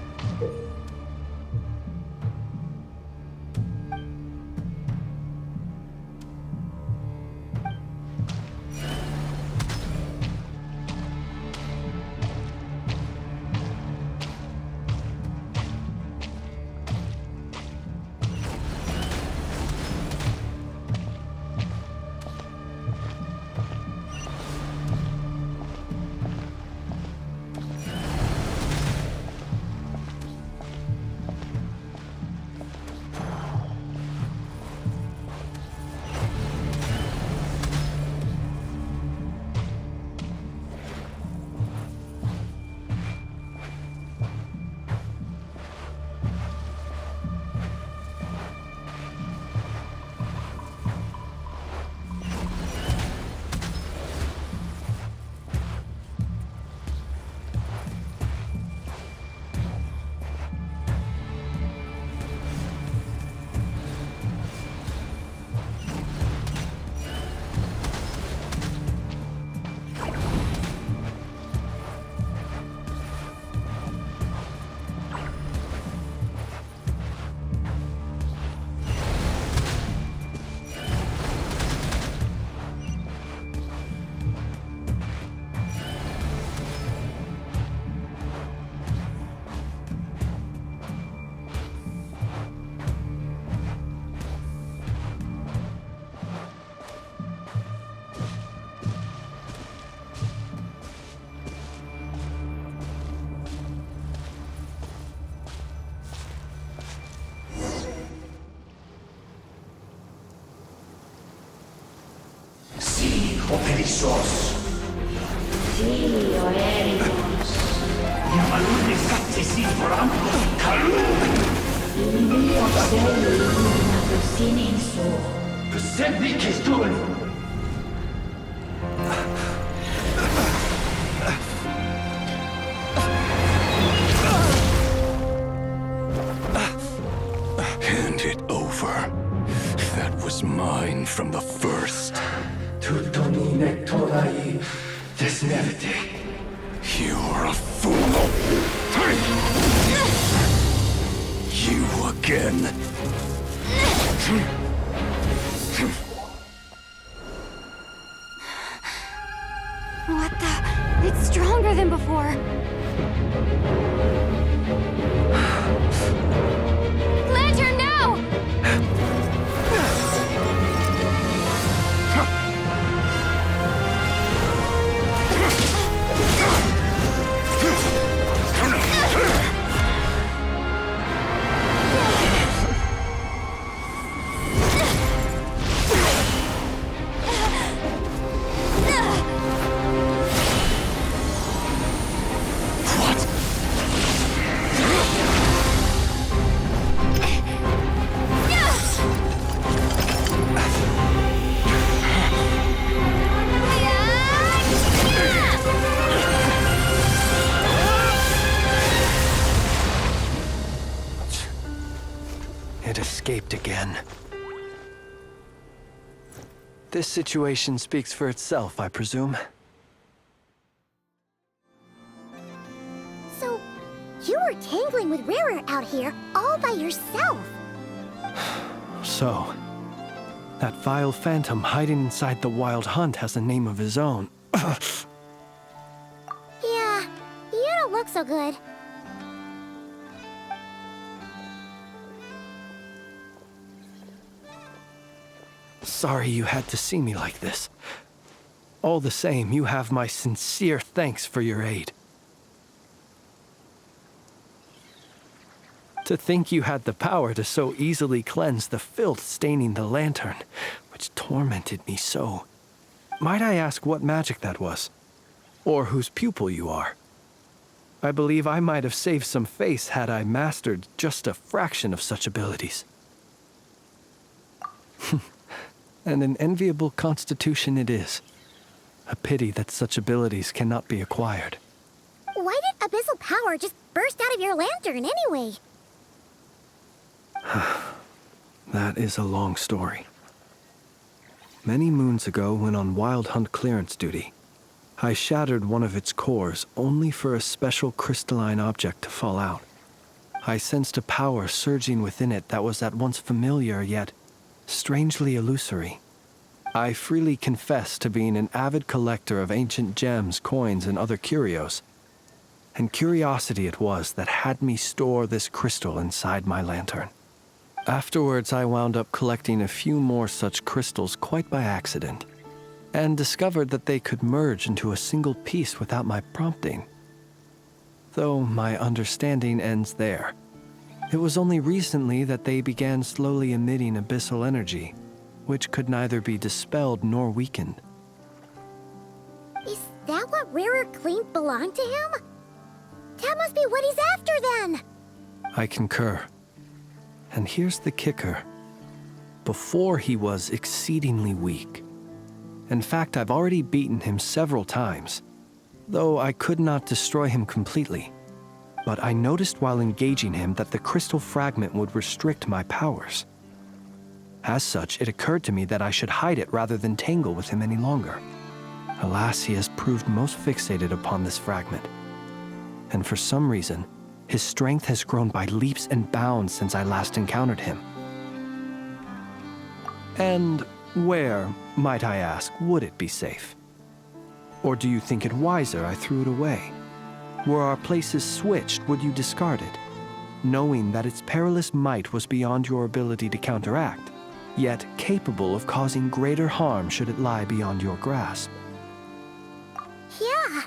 Perissos. Sì, oericos. Yamalune sattesi voramos kalum. Mio sel lunato sininso. Besebi kestun. Hand it over. That was mine from the first. Tutonine torai desnevite. You're a fool. You again. What the? It's stronger than before. Lantern, now! It escaped again. This situation speaks for itself, I presume. So, you were tangling with Rarer out here all by yourself. So, that vile phantom hiding inside the Wild Hunt has a name of his own. Yeah, you don't look so good. Sorry you had to see me like this. All the same, you have my sincere thanks for your aid. To think you had the power to so easily cleanse the filth staining the lantern, which tormented me so. Might I ask what magic that was? Or whose pupil you are? I believe I might have saved some face had I mastered just a fraction of such abilities. And an enviable constitution it is. A pity that such abilities cannot be acquired. Why did abyssal power just burst out of your lantern anyway? That is a long story. Many moons ago, when on Wild Hunt clearance duty, I shattered one of its cores only for a special crystalline object to fall out. I sensed a power surging within it that was at once familiar yet strangely illusory. I freely confess to being an avid collector of ancient gems, coins, and other curios. And curiosity it was that had me store this crystal inside my lantern. Afterwards, I wound up collecting a few more such crystals quite by accident, and discovered that they could merge into a single piece without my prompting. Though my understanding ends there. It was only recently that they began slowly emitting abyssal energy, which could neither be dispelled nor weakened. Is that what Rarer claimed belonged to him? That must be what he's after then! I concur. And here's the kicker. Before he was exceedingly weak. In fact, I've already beaten him several times, though I could not destroy him completely. But I noticed while engaging him that the crystal fragment would restrict my powers. As such, it occurred to me that I should hide it rather than tangle with him any longer. Alas, he has proved most fixated upon this fragment. And for some reason, his strength has grown by leaps and bounds since I last encountered him. And where, might I ask, would it be safe? Or do you think it wiser I threw it away? Were our places switched, would you discard it, knowing that its perilous might was beyond your ability to counteract, yet capable of causing greater harm should it lie beyond your grasp? Yeah,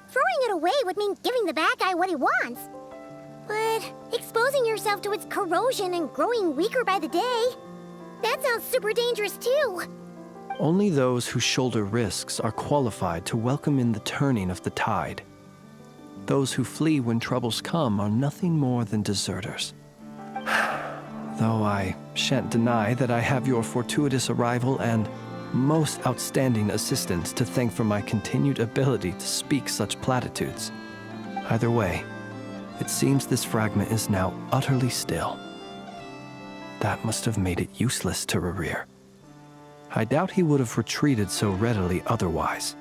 throwing it away would mean giving the bad guy what he wants. But exposing yourself to its corrosion and growing weaker by the day, that sounds super dangerous too. Only those who shoulder risks are qualified to welcome in the turning of the tide. Those who flee when troubles come are nothing more than deserters. Though I shan't deny that I have your fortuitous arrival and most outstanding assistance to thank for my continued ability to speak such platitudes. Either way, it seems this fragment is now utterly still. That must have made it useless to Rarir. I doubt he would have retreated so readily otherwise.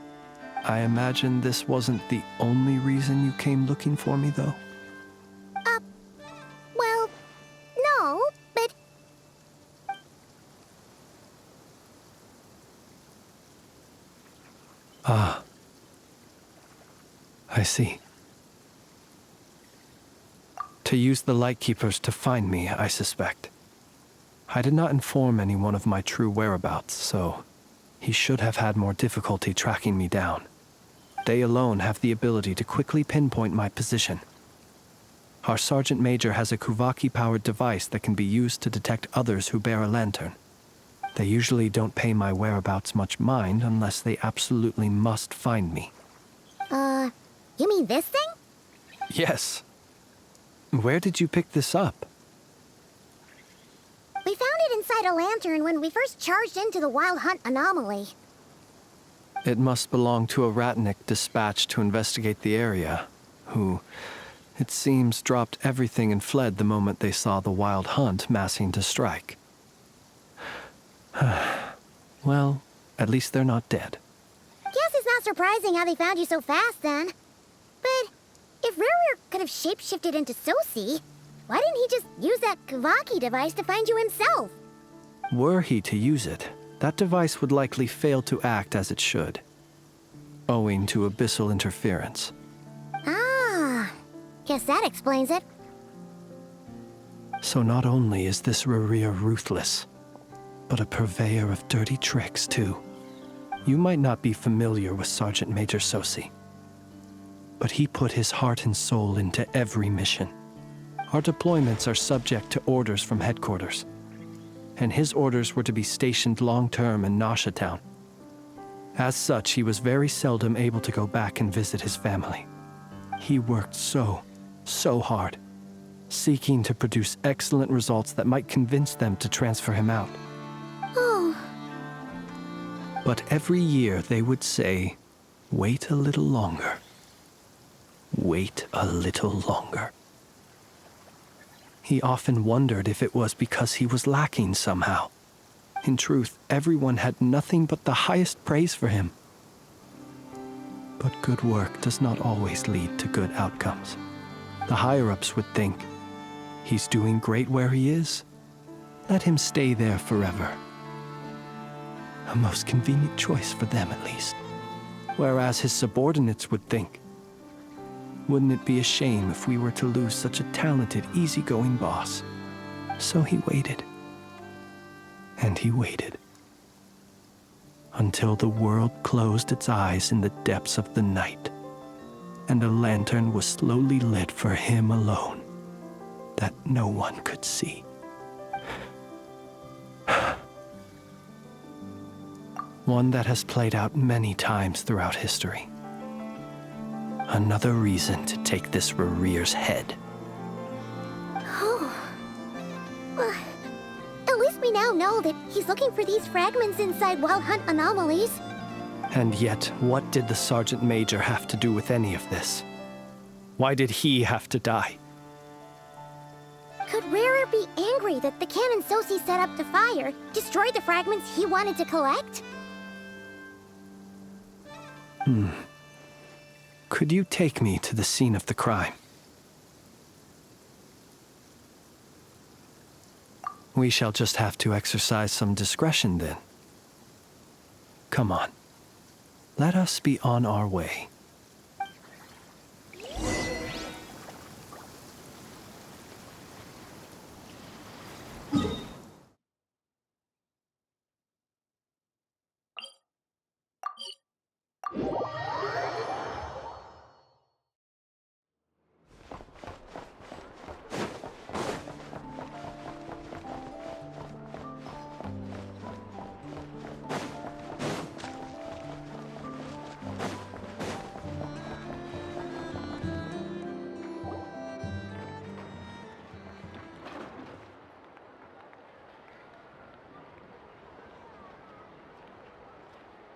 I imagine this wasn't the only reason you came looking for me, though? Well, no, but... Ah. I see. To use the Lightkeepers to find me, I suspect. I did not inform anyone of my true whereabouts, so he should have had more difficulty tracking me down. They alone have the ability to quickly pinpoint my position. Our Sergeant Major has a Kuvaki-powered device that can be used to detect others who bear a lantern. They usually don't pay my whereabouts much mind unless they absolutely must find me. You mean this thing? Yes. Where did you pick this up? We found it inside a lantern when we first charged into the Wild Hunt anomaly. It must belong to a Ratnik dispatched to investigate the area, who, it seems, dropped everything and fled the moment they saw the Wild Hunt massing to strike. Well, at least they're not dead. Guess it's not surprising how they found you so fast, then. But if Rarir could have shapeshifted into Sosi, why didn't he just use that Kuvaki device to find you himself? Were he to use it, that device would likely fail to act as it should, owing to abyssal interference. Ah, guess that explains it. So not only is this Rarir ruthless, but a purveyor of dirty tricks, too. You might not be familiar with Sergeant Major Sosi, but he put his heart and soul into every mission. Our deployments are subject to orders from headquarters, and his orders were to be stationed long-term in Nasha Town. As such, he was very seldom able to go back and visit his family. He worked so hard, seeking to produce excellent results that might convince them to transfer him out. Oh. But every year they would say, "Wait a little longer. Wait a little longer." He often wondered if it was because he was lacking somehow. In truth, everyone had nothing but the highest praise for him. But good work does not always lead to good outcomes. The higher-ups would think, he's doing great where he is. Let him stay there forever. A most convenient choice for them, at least. Whereas his subordinates would think, wouldn't it be a shame if we were to lose such a talented, easygoing boss? So he waited. And he waited. Until the world closed its eyes in the depths of the night, and a lantern was slowly lit for him alone, that no one could see. One that has played out many times throughout history. Another reason to take this Rerere's head. Oh. Well, at least we now know that he's looking for these fragments inside Wild Hunt anomalies. And yet, what did the Sergeant Major have to do with any of this? Why did he have to die? Could Rerer be angry that the cannon Sosi set up to fire destroyed the fragments he wanted to collect? Could you take me to the scene of the crime? We shall just have to exercise some discretion then. Come on. Let us be on our way.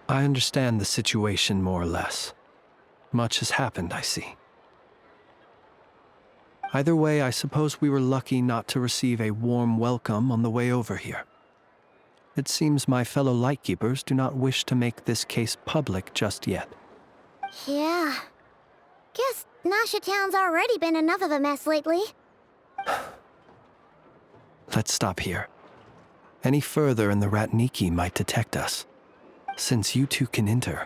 I understand the situation more or less. Much has happened, I see. Either way, I suppose we were lucky not to receive a warm welcome on the way over here. It seems my fellow Lightkeepers do not wish to make this case public just yet. Yeah. Guess Nasha Town's already been enough of a mess lately. Let's stop here. Any further and the Ratniki might detect us. Since you two can enter,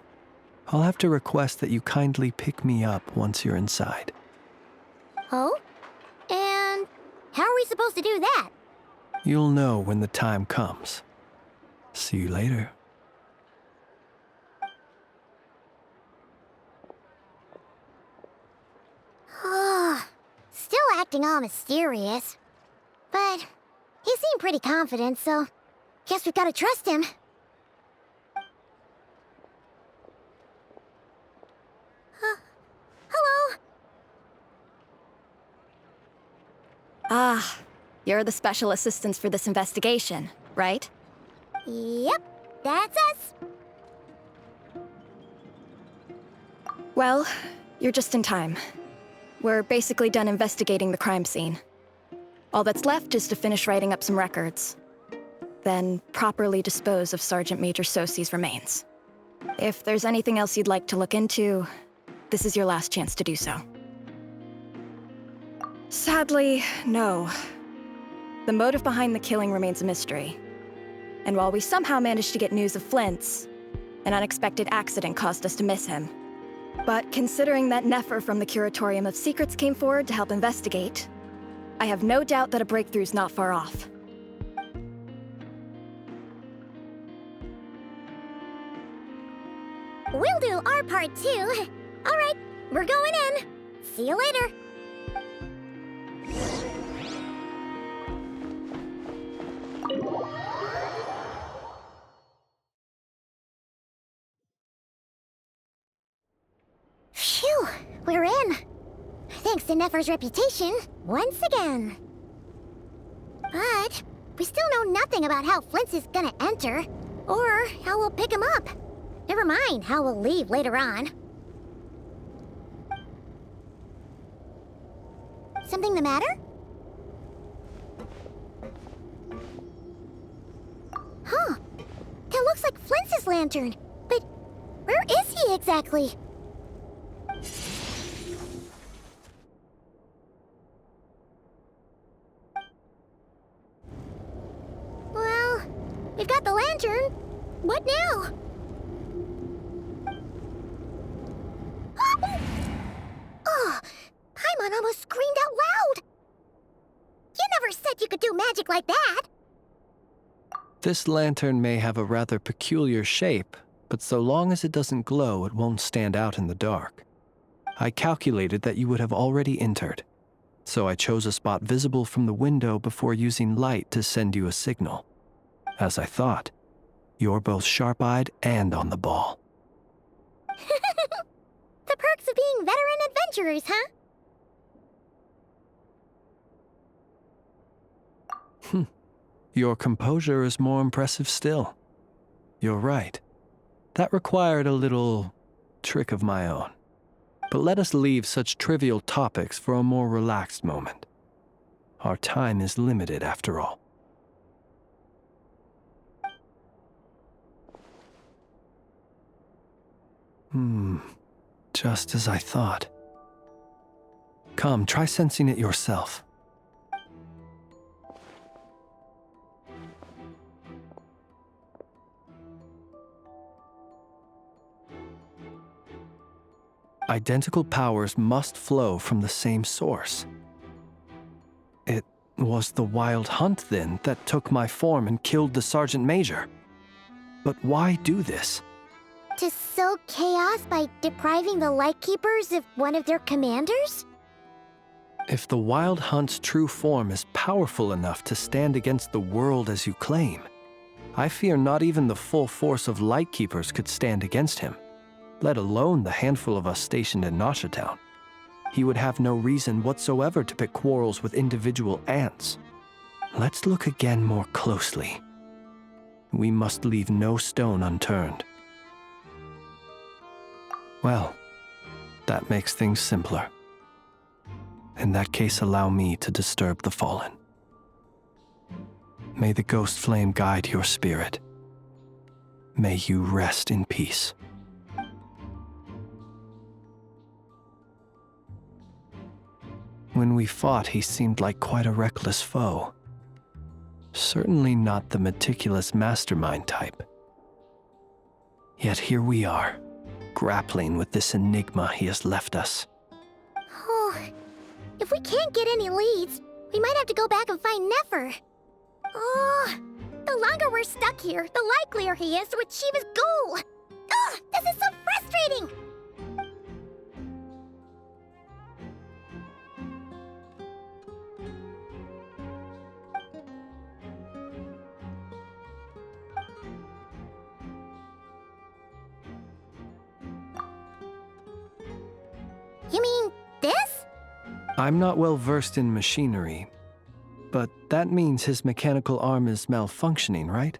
I'll have to request that you kindly pick me up once you're inside. Oh? And how are we supposed to do that? You'll know when the time comes. See you later. Still acting all mysterious. But he seemed pretty confident, so guess we've got to trust him. Hello? Ah, you're the special assistants for this investigation, right? Yep, that's us. Well, you're just in time. We're basically done investigating the crime scene. All that's left is to finish writing up some records. Then properly dispose of Sergeant Major Sosi's remains. If there's anything else you'd like to look into, this is your last chance to do so. Sadly, no. The motive behind the killing remains a mystery. And while we somehow managed to get news of Flint's, an unexpected accident caused us to miss him. But considering that Nefer from the Curatorium of Secrets came forward to help investigate, I have no doubt that a breakthrough's not far off. We'll do our part too. All right, we're going in. See you later. Phew, we're in. Thanks to Nefer's reputation, once again. But we still know nothing about how Flint's is gonna enter, or how we'll pick him up. Never mind how we'll leave later on. Something the matter? Huh. That looks like Flint's lantern. But where is he exactly? we've got the lantern. What now? Oh, Paimon almost screamed out loud. You never said you could do magic like that. This lantern may have a rather peculiar shape, but so long as it doesn't glow, it won't stand out in the dark. I calculated that you would have already entered, so I chose a spot visible from the window before using light to send you a signal. As I thought, you're both sharp-eyed and on the ball. The perks of being veteran adventurers, huh? Your composure is more impressive still. You're right. That required a little trick of my own. But let us leave such trivial topics for a more relaxed moment. Our time is limited after all. Just as I thought. Come, try sensing it yourself. Identical powers must flow from the same source. It was the Wild Hunt, then, that took my form and killed the Sergeant Major. But why do this? To sow chaos by depriving the Lightkeepers of one of their commanders? If the Wild Hunt's true form is powerful enough to stand against the world as you claim, I fear not even the full force of Lightkeepers could stand against him, let alone the handful of us stationed in Nasha Town. He would have no reason whatsoever to pick quarrels with individual ants. Let's look again more closely. We must leave no stone unturned. Well, that makes things simpler. In that case, allow me to disturb the fallen. May the ghost flame guide your spirit. May you rest in peace. When we fought, he seemed like quite a reckless foe. Certainly not the meticulous mastermind type. Yet here we are, grappling with this enigma he has left us. Oh, if we can't get any leads, we might have to go back and find Nefer. Oh, the longer we're stuck here, the likelier he is to achieve his goal. Ugh, this is so frustrating! You mean this? I'm not well versed in machinery, but that means his mechanical arm is malfunctioning, right?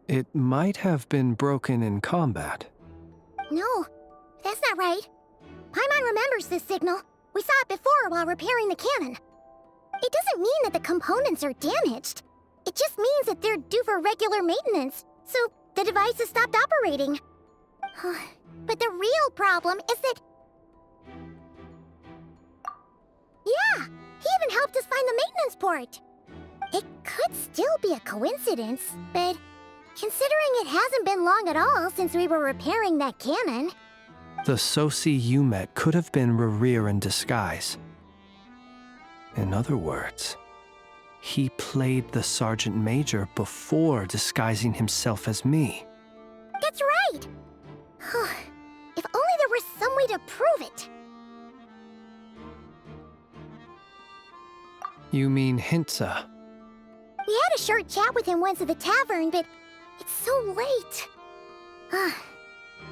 It might have been broken in combat. No, that's not right. Paimon remembers this signal. We saw it before while repairing the cannon. It doesn't mean that the components are damaged. It just means that they're due for regular maintenance, so the device has stopped operating. But the real problem is that... Yeah, he even helped us find the maintenance port. It could still be a coincidence, but considering it hasn't been long at all since we were repairing that cannon... The Sosi you met could have been Rerir in disguise. In other words, he played the Sergeant Major before disguising himself as me. That's right! If only there was some way to prove it. You mean Hintsa? We had a short chat with him once at the tavern, but it's so late.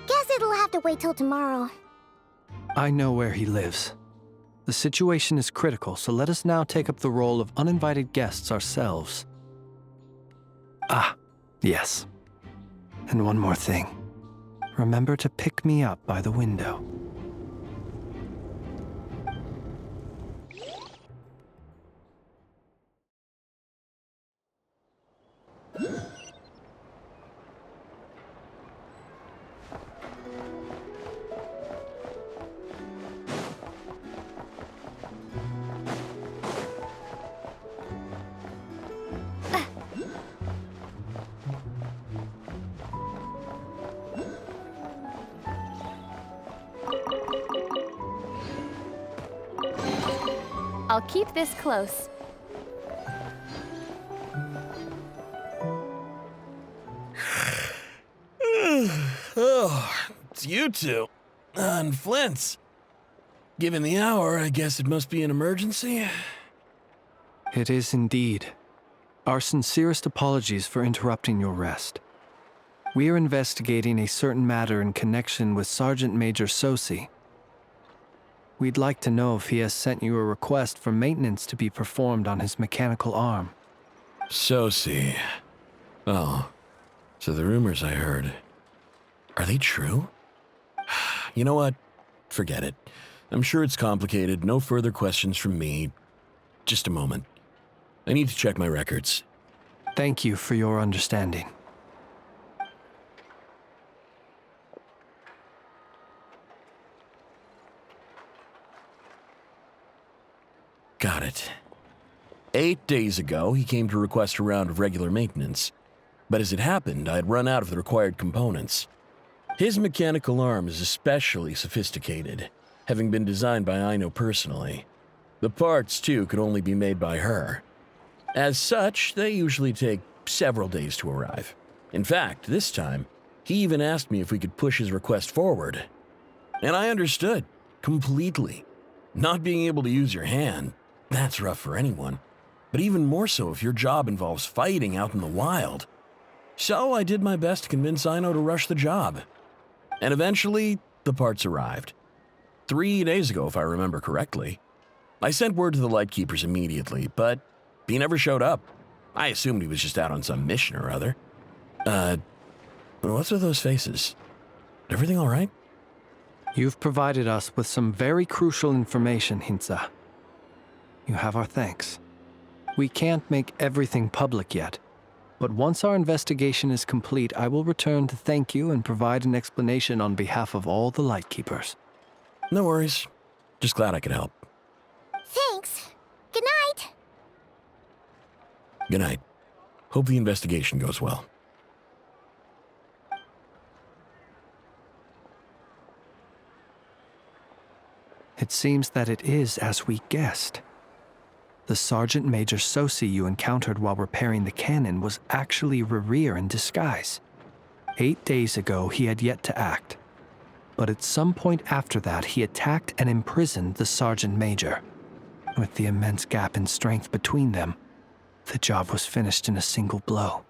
Guess it'll have to wait till tomorrow. I know where he lives. The situation is critical, so let us now take up the role of uninvited guests ourselves. Ah, yes. And one more thing. Remember to pick me up by the window. I'll keep this close. Oh, it's you two. And Flint's. Given the hour, I guess it must be an emergency. It is indeed. Our sincerest apologies for interrupting your rest. We are investigating a certain matter in connection with Sergeant Major Sosi. We'd like to know if he has sent you a request for maintenance to be performed on his mechanical arm. Sosi. Oh, so the rumors I heard, are they true? You know what? Forget it. I'm sure it's complicated. No further questions from me. Just a moment. I need to check my records. Thank you for your understanding. Got it. 8 days ago, he came to request a round of regular maintenance. But as it happened, I had run out of the required components. His mechanical arm is especially sophisticated, having been designed by Aino personally. The parts, too, could only be made by her. As such, they usually take several days to arrive. In fact, this time, he even asked me if we could push his request forward. And I understood, completely. Not being able to use your hand, that's rough for anyone. But even more so if your job involves fighting out in the wild. So I did my best to convince Aino to rush the job. And eventually, the parts arrived. 3 days ago, if I remember correctly. I sent word to the Lightkeepers immediately, but he never showed up. I assumed he was just out on some mission or other. What's with those faces? Everything all right? You've provided us with some very crucial information, Hintsa. You have our thanks. We can't make everything public yet, but once our investigation is complete, I will return to thank you and provide an explanation on behalf of all the Lightkeepers. No worries. Just glad I could help. Thanks. Good night. Good night. Hope the investigation goes well. It seems that it is as we guessed. The Sergeant Major Sosi you encountered while repairing the cannon was actually Rerir in disguise. 8 days ago, he had yet to act. But at some point after that, he attacked and imprisoned the Sergeant Major. With the immense gap in strength between them, the job was finished in a single blow.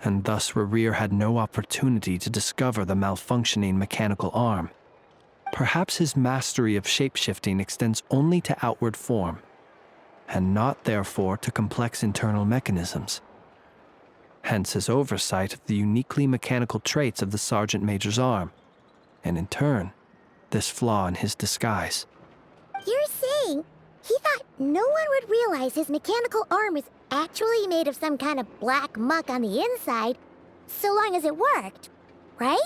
And thus Rerir had no opportunity to discover the malfunctioning mechanical arm. Perhaps his mastery of shapeshifting extends only to outward form, and not therefore to complex internal mechanisms. Hence his oversight of the uniquely mechanical traits of the Sergeant Major's arm, and in turn, this flaw in his disguise. You're saying he thought no one would realize his mechanical arm was actually made of some kind of black muck on the inside, so long as it worked, right?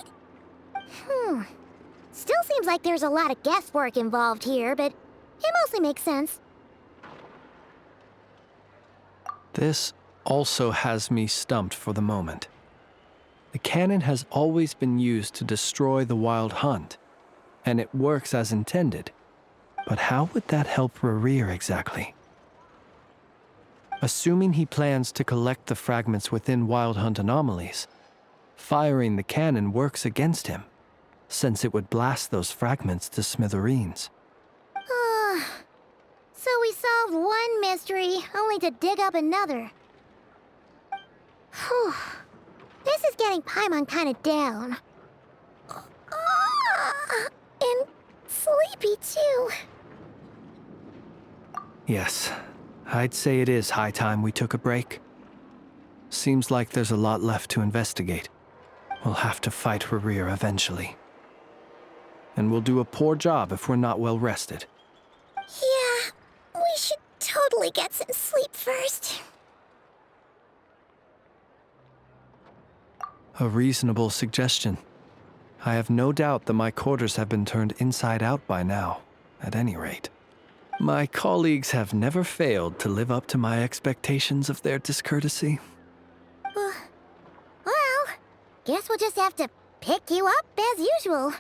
Still seems like there's a lot of guesswork involved here, but it mostly makes sense. This also has me stumped for the moment. The cannon has always been used to destroy the wild hunt, and it works as intended. But how would that help Rerir exactly? Assuming he plans to collect the fragments within wild hunt anomalies, firing the cannon works against him, since it would blast those fragments to smithereens. So we solved one mystery, only to dig up another. Whew. This is getting Paimon kind of down. And sleepy, too. Yes, I'd say it is high time we took a break. Seems like there's a lot left to investigate. We'll have to fight Rerir eventually. And we'll do a poor job if we're not well rested. Yeah, we should totally get some sleep first. A reasonable suggestion. I have no doubt that my quarters have been turned inside out by now, at any rate. My colleagues have never failed to live up to my expectations of their discourtesy. Well, guess we'll just have to pick you up as usual.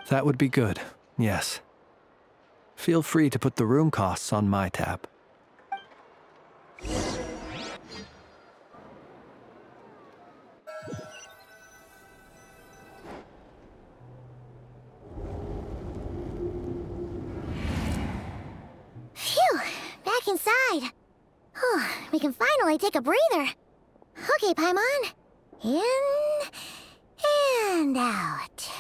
That would be good, yes. Feel free to put the room costs on my tab. Phew, back inside. Whew, we can finally take a breather. Okay, Paimon. In and out.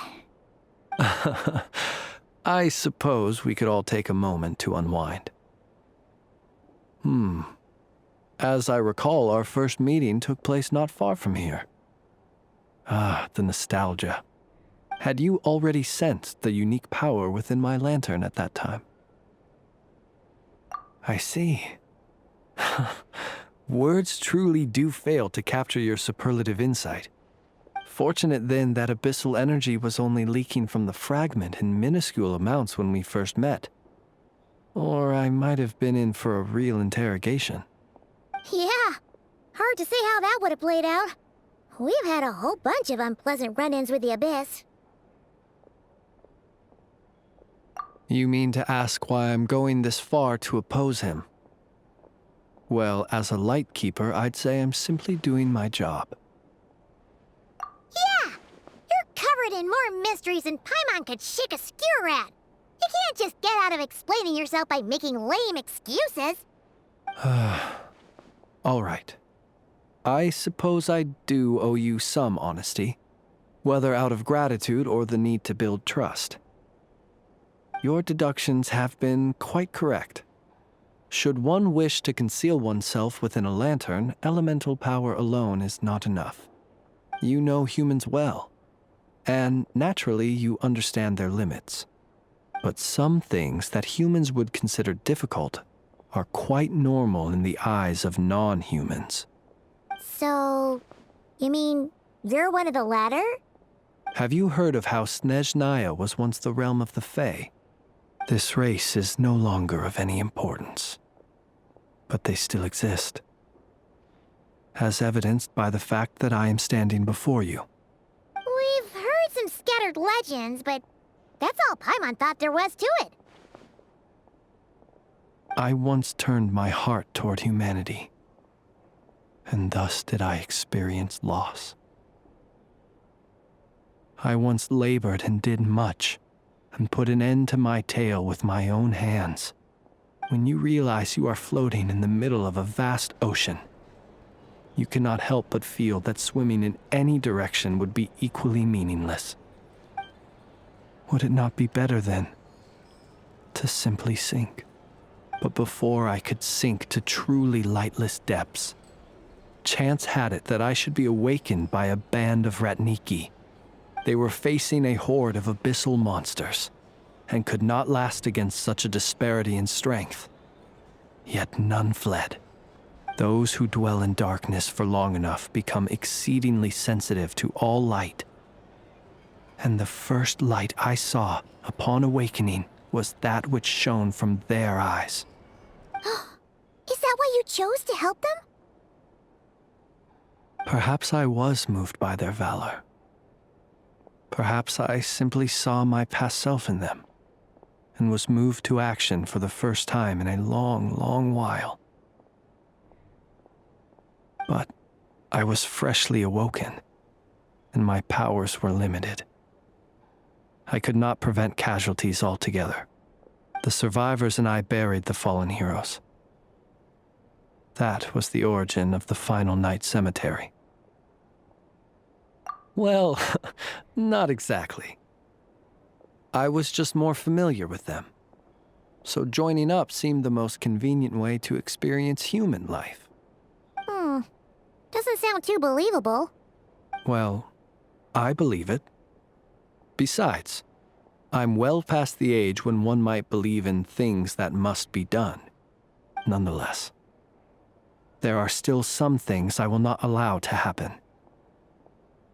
I suppose we could all take a moment to unwind. As I recall, our first meeting took place not far from here. Ah, the nostalgia. Had you already sensed the unique power within my lantern at that time? I see. Words truly do fail to capture your superlative insight. Fortunate then that abyssal energy was only leaking from the fragment in minuscule amounts when we first met. Or I might have been in for a real interrogation. Yeah, hard to say how that would have played out. We've had a whole bunch of unpleasant run-ins with the Abyss. You mean to ask why I'm going this far to oppose him? Well, as a light keeper, I'd say I'm simply doing my job. Yeah! You're covered in more mysteries than Paimon could shake a skewer at. You can't just get out of explaining yourself by making lame excuses. All right. I suppose I do owe you some honesty, whether out of gratitude or the need to build trust. Your deductions have been quite correct. Should one wish to conceal oneself within a lantern, elemental power alone is not enough. You know humans well, and naturally you understand their limits. But some things that humans would consider difficult are quite normal in the eyes of non-humans. So, you mean you're one of the latter? Have you heard of how Snezhnaya was once the realm of the Fae? This race is no longer of any importance, but they still exist, as evidenced by the fact that I am standing before you. We've heard some scattered legends, but that's all Paimon thought there was to it. I once turned my heart toward humanity, and thus did I experience loss. I once labored and did much, and put an end to my tale with my own hands. When you realize you are floating in the middle of a vast ocean, you cannot help but feel that swimming in any direction would be equally meaningless. Would it not be better, then, to simply sink? But before I could sink to truly lightless depths, chance had it that I should be awakened by a band of Ratniki. They were facing a horde of abyssal monsters, and could not last against such a disparity in strength. Yet none fled. Those who dwell in darkness for long enough become exceedingly sensitive to all light. And the first light I saw upon awakening was that which shone from their eyes. Is that why you chose to help them? Perhaps I was moved by their valor. Perhaps I simply saw my past self in them, and was moved to action for the first time in a long, long while. But I was freshly awoken, and my powers were limited. I could not prevent casualties altogether. The survivors and I buried the fallen heroes. That was the origin of the Final Night Cemetery. Well, not exactly. I was just more familiar with them, so joining up seemed the most convenient way to experience human life. Doesn't sound too believable. Well, I believe it. Besides, I'm well past the age when one might believe in things that must be done. Nonetheless, there are still some things I will not allow to happen.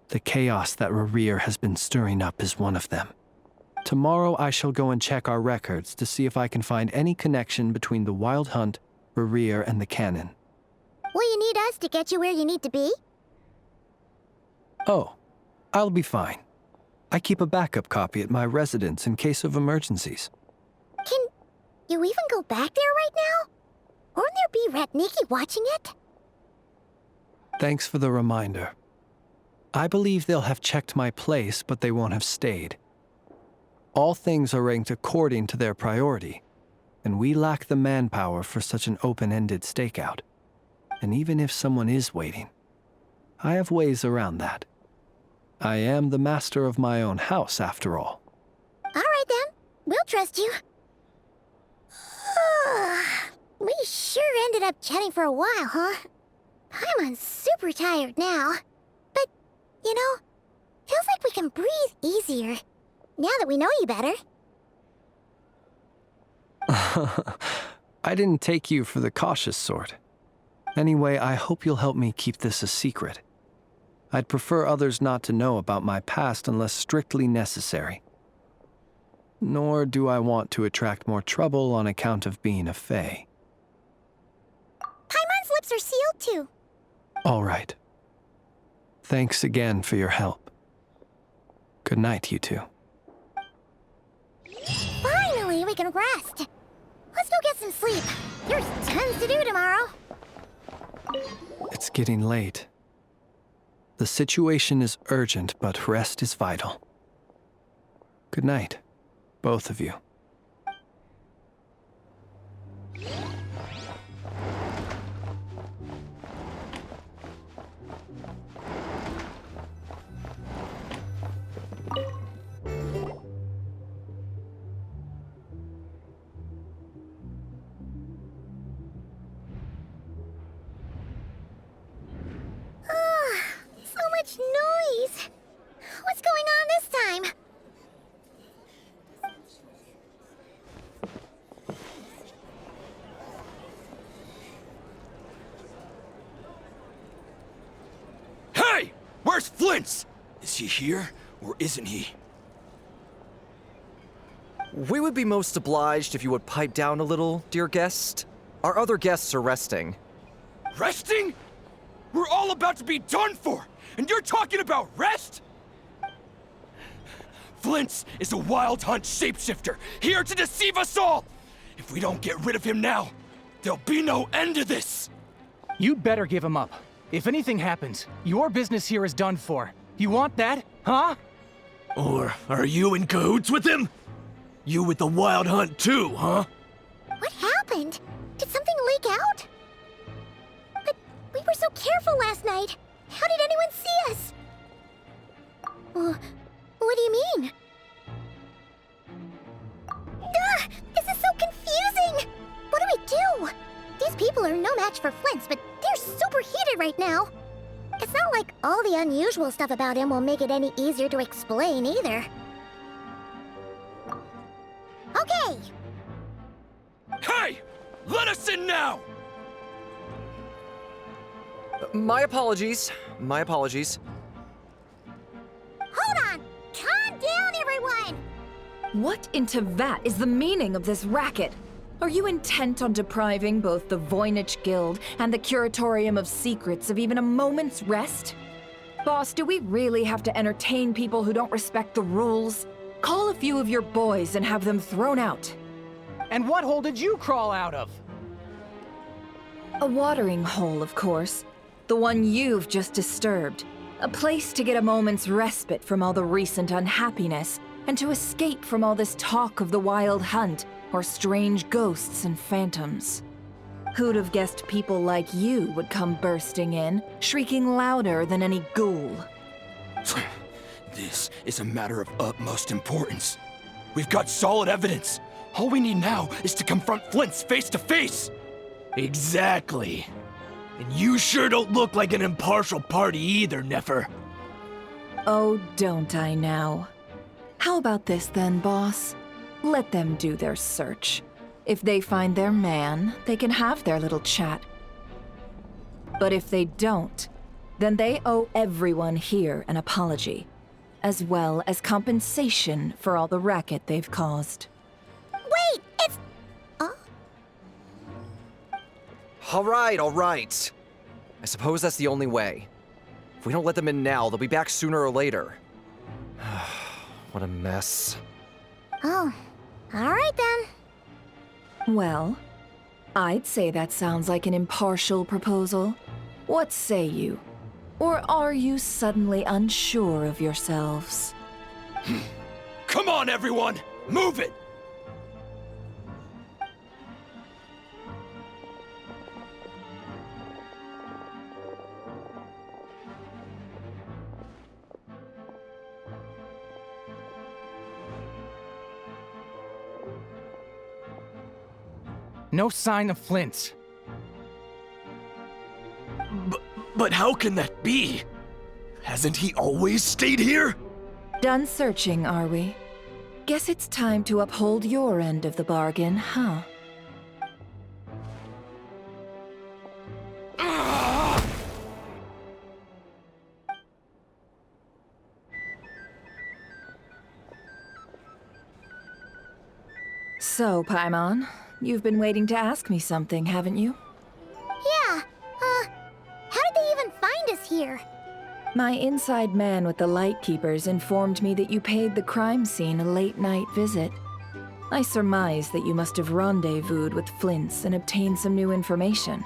The chaos that Rerir has been stirring up is one of them. Tomorrow I shall go and check our records to see if I can find any connection between the Wild Hunt, Rerir, and the Canon. Will you need us to get you where you need to be? Oh, I'll be fine. I keep a backup copy at my residence in case of emergencies. Can You even go back there right now? Won't there be Rat Nikki watching it? Thanks for the reminder. I believe they'll have checked my place, but they won't have stayed. All things are ranked according to their priority, and we lack the manpower for such an open-ended stakeout. And even if someone is waiting, I have ways around that. I am the master of my own house, after all. All right then, we'll trust you. We sure ended up chatting for a while, huh? I'm super tired now. But, you know, feels like we can breathe easier, now that we know you better. I didn't take you for the cautious sort. Anyway, I hope you'll help me keep this a secret. I'd prefer others not to know about my past unless strictly necessary. Nor do I want to attract more trouble on account of being a fae. Paimon's lips are sealed too. All right. Thanks again for your help. Good night, you two. Finally, we can rest. Let's go get some sleep. There's tons to do tomorrow. It's getting late. The situation is urgent, but rest is vital. Good night, both of you. So much noise. What's going on this time? Hey! Where's Flint's? Is he here, or isn't he? We would be most obliged if you would pipe down a little, dear guest. Our other guests are resting. Resting? We're all about to be done for, and you're talking about rest? Flint's is a wild hunt shapeshifter, here to deceive us all! If we don't get rid of him now, there'll be no end to this! You'd better give him up. If anything happens, your business here is done for. You want that, huh? Or are you in cahoots with him? You with the wild hunt too, huh? What happened? Did something leak out? But we were so careful last night. How did anyone see us? What do you mean? This is so confusing! What do we do? These people are no match for Flint's, but they're super heated right now. It's not like all the unusual stuff about him will make it any easier to explain either. Okay! Hey! Let us in now! My apologies. My apologies. Hold on! Calm down, everyone! What in Tevat is the meaning of this racket? Are you intent on depriving both the Voynich Guild and the Curatorium of Secrets of even a moment's rest? Boss, do we really have to entertain people who don't respect the rules? Call a few of your boys and have them thrown out. And what hole did you crawl out of? A watering hole, of course. The one you've just disturbed. A place to get a moment's respite from all the recent unhappiness, and to escape from all this talk of the wild hunt, or strange ghosts and phantoms. Who'd have guessed people like you would come bursting in, shrieking louder than any ghoul? This is a matter of utmost importance. We've got solid evidence. All we need now is to confront Flint's face to face. Exactly. And you sure don't look like an impartial party either, Nefer. Oh, don't I now? How about this then, boss? Let them do their search. If they find their man, they can have their little chat. But if they don't, then they owe everyone here an apology, as well as compensation for all the racket they've caused. Wait, it's... All right. I suppose that's the only way. If we don't let them in now, they'll be back sooner or later. What a mess. Oh, all right then. Well, I'd say that sounds like an impartial proposal. What say you? Or are you suddenly unsure of yourselves? Come on, everyone! Move it! No sign of Flint. But how can that be? Hasn't he always stayed here? Done searching, are we? Guess it's time to uphold your end of the bargain, huh? So, Paimon, you've been waiting to ask me something, haven't you? Yeah, how did they even find us here? My inside man with the Lightkeepers informed me that you paid the crime scene a late-night visit. I surmise that you must have rendezvoused with Flint's and obtained some new information.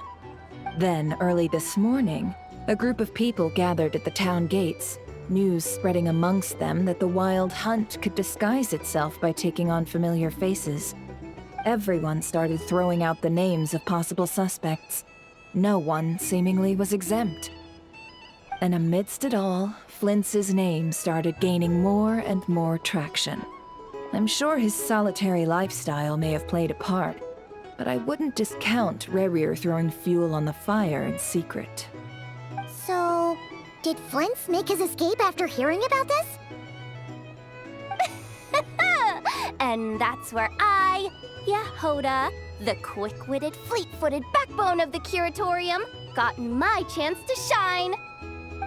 Then, early this morning, a group of people gathered at the town gates, news spreading amongst them that the Wild Hunt could disguise itself by taking on familiar faces. Everyone started throwing out the names of possible suspects. No one, seemingly, was exempt. And amidst it all, Flint's name started gaining more and more traction. I'm sure his solitary lifestyle may have played a part, but I wouldn't discount Rerir throwing fuel on the fire in secret. So, did Flint's make his escape after hearing about this? And that's where I, Jahoda, the quick-witted, fleet-footed backbone of the Curatorium, got my chance to shine.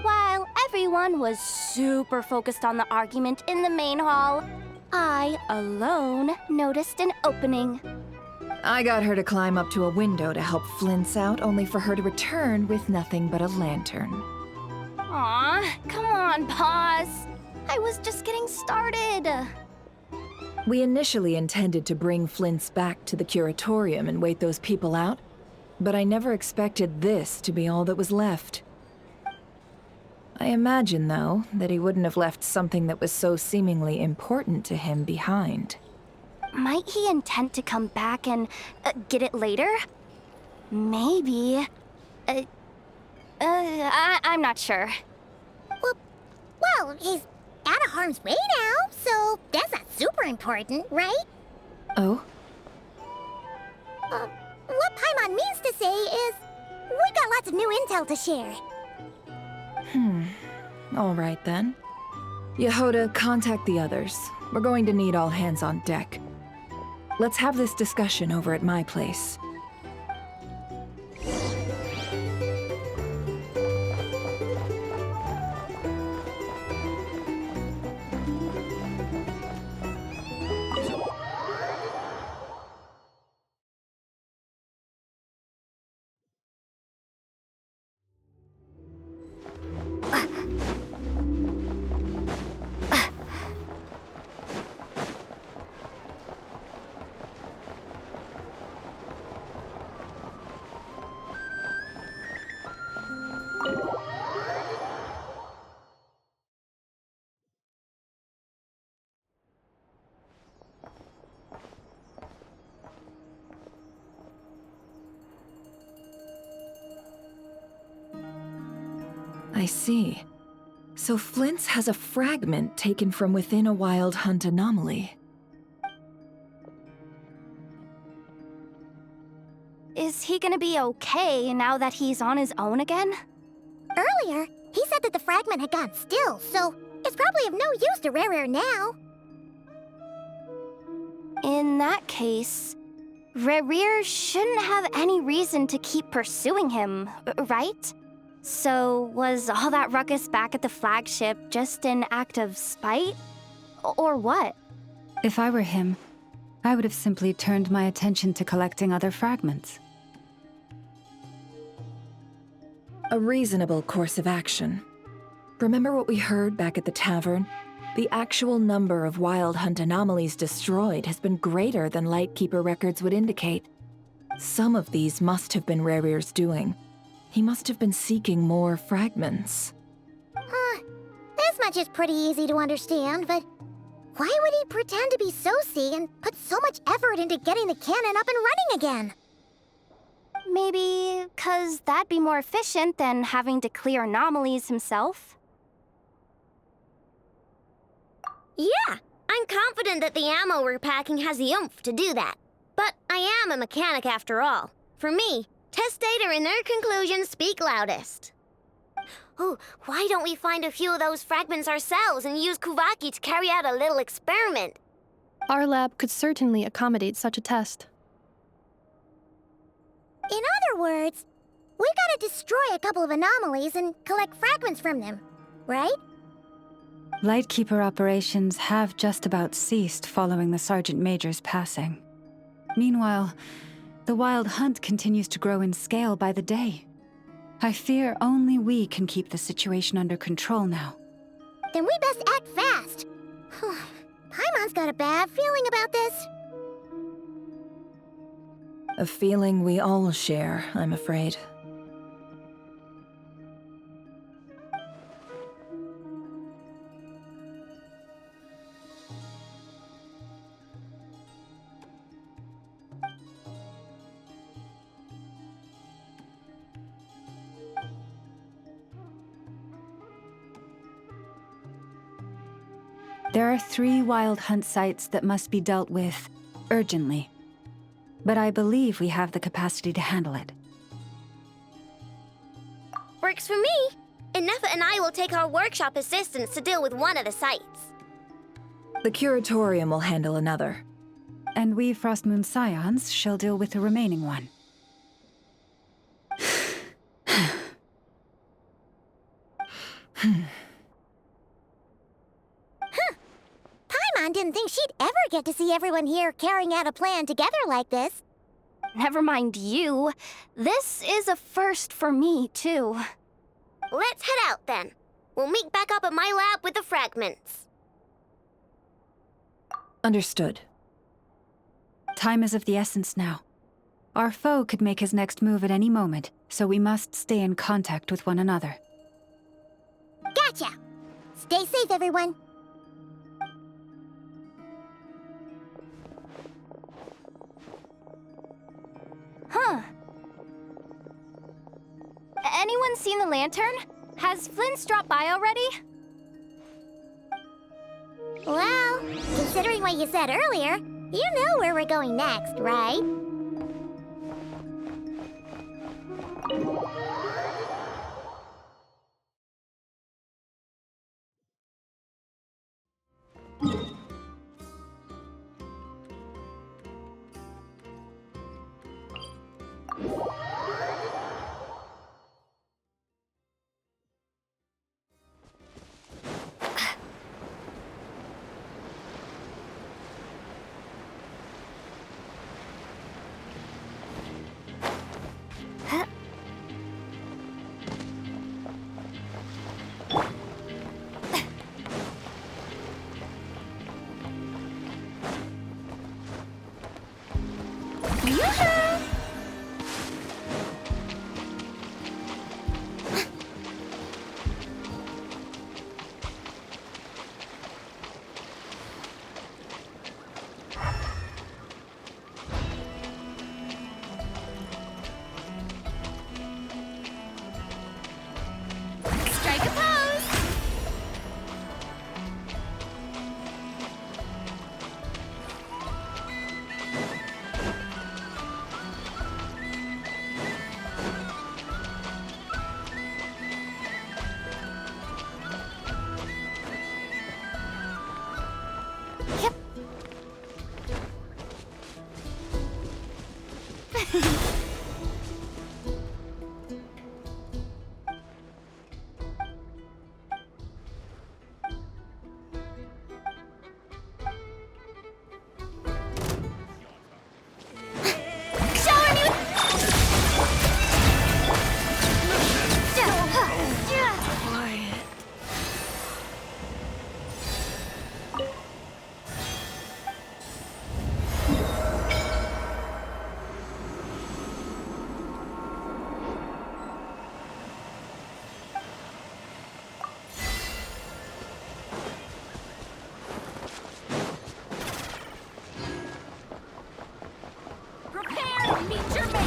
While everyone was super focused on the argument in the main hall, I alone noticed an opening. I got her to climb up to a window to help Flint's out, only for her to return with nothing but a lantern. Aw, come on, pause. I was just getting started. We initially intended to bring Flint's back to the Curatorium and wait those people out, but I never expected this to be all that was left. I imagine, though, that he wouldn't have left something that was so seemingly important to him behind. Might he intend to come back and get it later? Maybe. I'm not sure. Well, he's out of harm's way now, so that's not super important, right? Oh? What Paimon means to say is, we got lots of new intel to share. All right then. Jahoda, contact the others. We're going to need all hands on deck. Let's have this discussion over at my place. I see. So Flint's has a fragment taken from within a Wild Hunt anomaly. Is he gonna be okay now that he's on his own again? Earlier, he said that the fragment had gone still, so it's probably of no use to Rerir now. In that case, Rerir shouldn't have any reason to keep pursuing him, right? So, was all that ruckus back at the flagship just an act of spite? Or what? If I were him, I would have simply turned my attention to collecting other fragments. A reasonable course of action. Remember what we heard back at the tavern? The actual number of Wild Hunt anomalies destroyed has been greater than Lightkeeper records would indicate. Some of these must have been Rarir's doing. He must have been seeking more fragments. This much is pretty easy to understand, but why would he pretend to be Soci and put so much effort into getting the cannon up and running again? Maybe 'cause that'd be more efficient than having to clear anomalies himself? Yeah, I'm confident that the ammo we're packing has the oomph to do that. But I am a mechanic after all. For me, test data and their conclusions speak loudest. Oh, why don't we find a few of those fragments ourselves and use Kuvaki to carry out a little experiment? Our lab could certainly accommodate such a test. In other words, we gotta destroy a couple of anomalies and collect fragments from them, right? Lightkeeper operations have just about ceased following the Sergeant Major's passing. Meanwhile, the Wild Hunt continues to grow in scale by the day. I fear only we can keep the situation under control now. Then we best act fast. Paimon's got a bad feeling about this. A feeling we all share, I'm afraid. There are 3 Wild Hunt sites that must be dealt with urgently. But I believe we have the capacity to handle it. Works for me. Inefa and I will take our workshop assistants to deal with one of the sites. The Curatorium will handle another. And we Frostmoon Scions shall deal with the remaining one. Paimon didn't think she'd ever get to see everyone here carrying out a plan together like this. Never mind you. This is a first for me, too. Let's head out, then. We'll meet back up at my lab with the fragments. Understood. Time is of the essence now. Our foe could make his next move at any moment, so we must stay in contact with one another. Gotcha! Stay safe, everyone. Huh. Anyone seen the lantern? Has Flint's dropped by already? Well, considering what you said earlier, you know where we're going next, right? Strike a pose! Yep.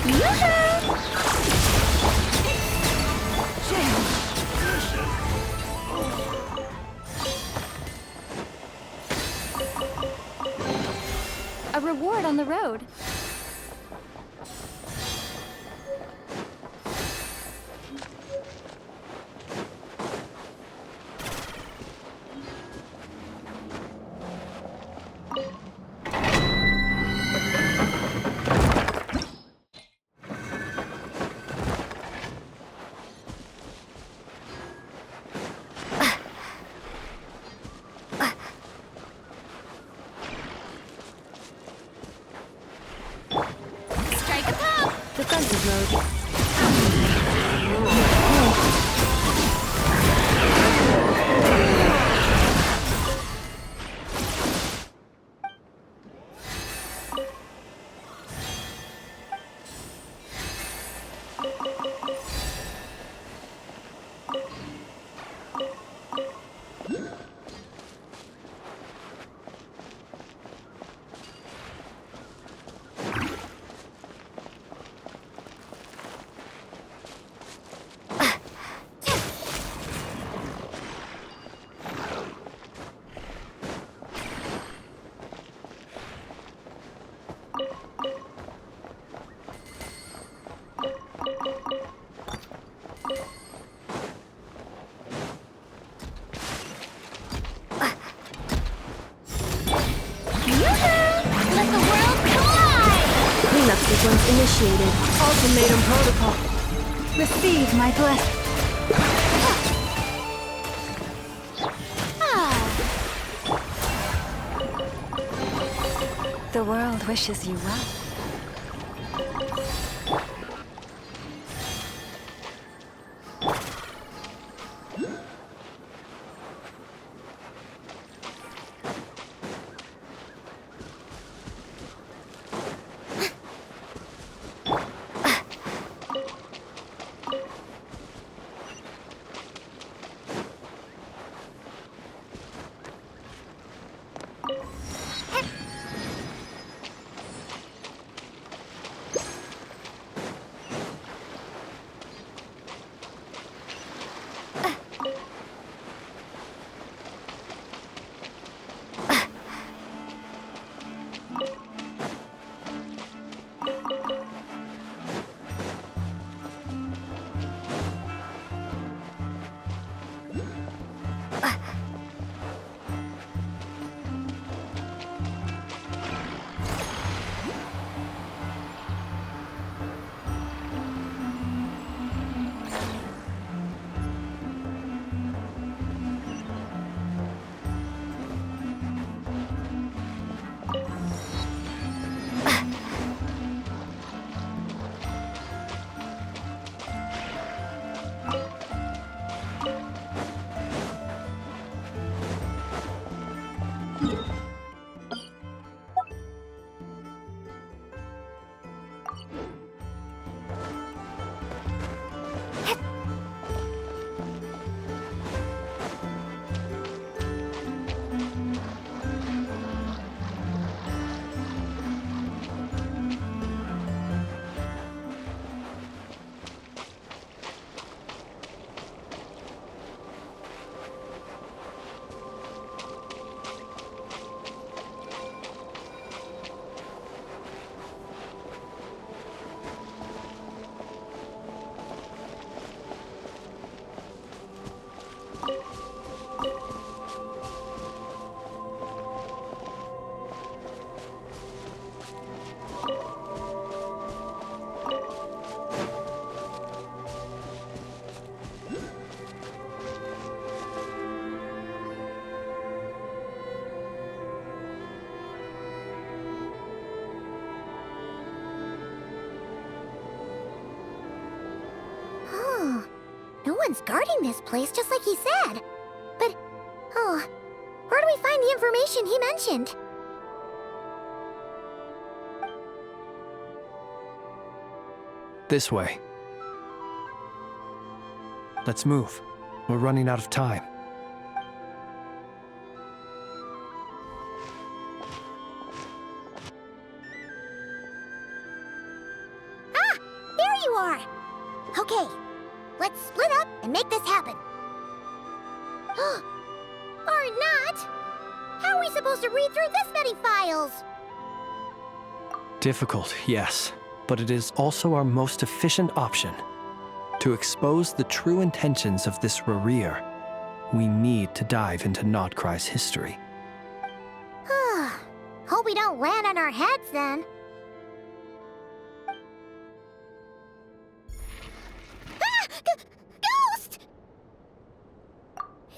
A reward on the road. Strike a pop! Defensive mode. Let the world collide! Cleanup sequence initiated. Ultimatum protocol. Receive my blessing. The world wishes you well. No one's guarding this place, just like he said. But, where do we find the information he mentioned? This way. Let's move. We're running out of time. Ah! you are! Okay, let's split up and make this happen. Or not! How are we supposed to read through this many files? Difficult, yes, but it is also our most efficient option. To expose the true intentions of this Rereer, we need to dive into Notcry's history. Hope we don't land on our heads then. Ah! Ghost!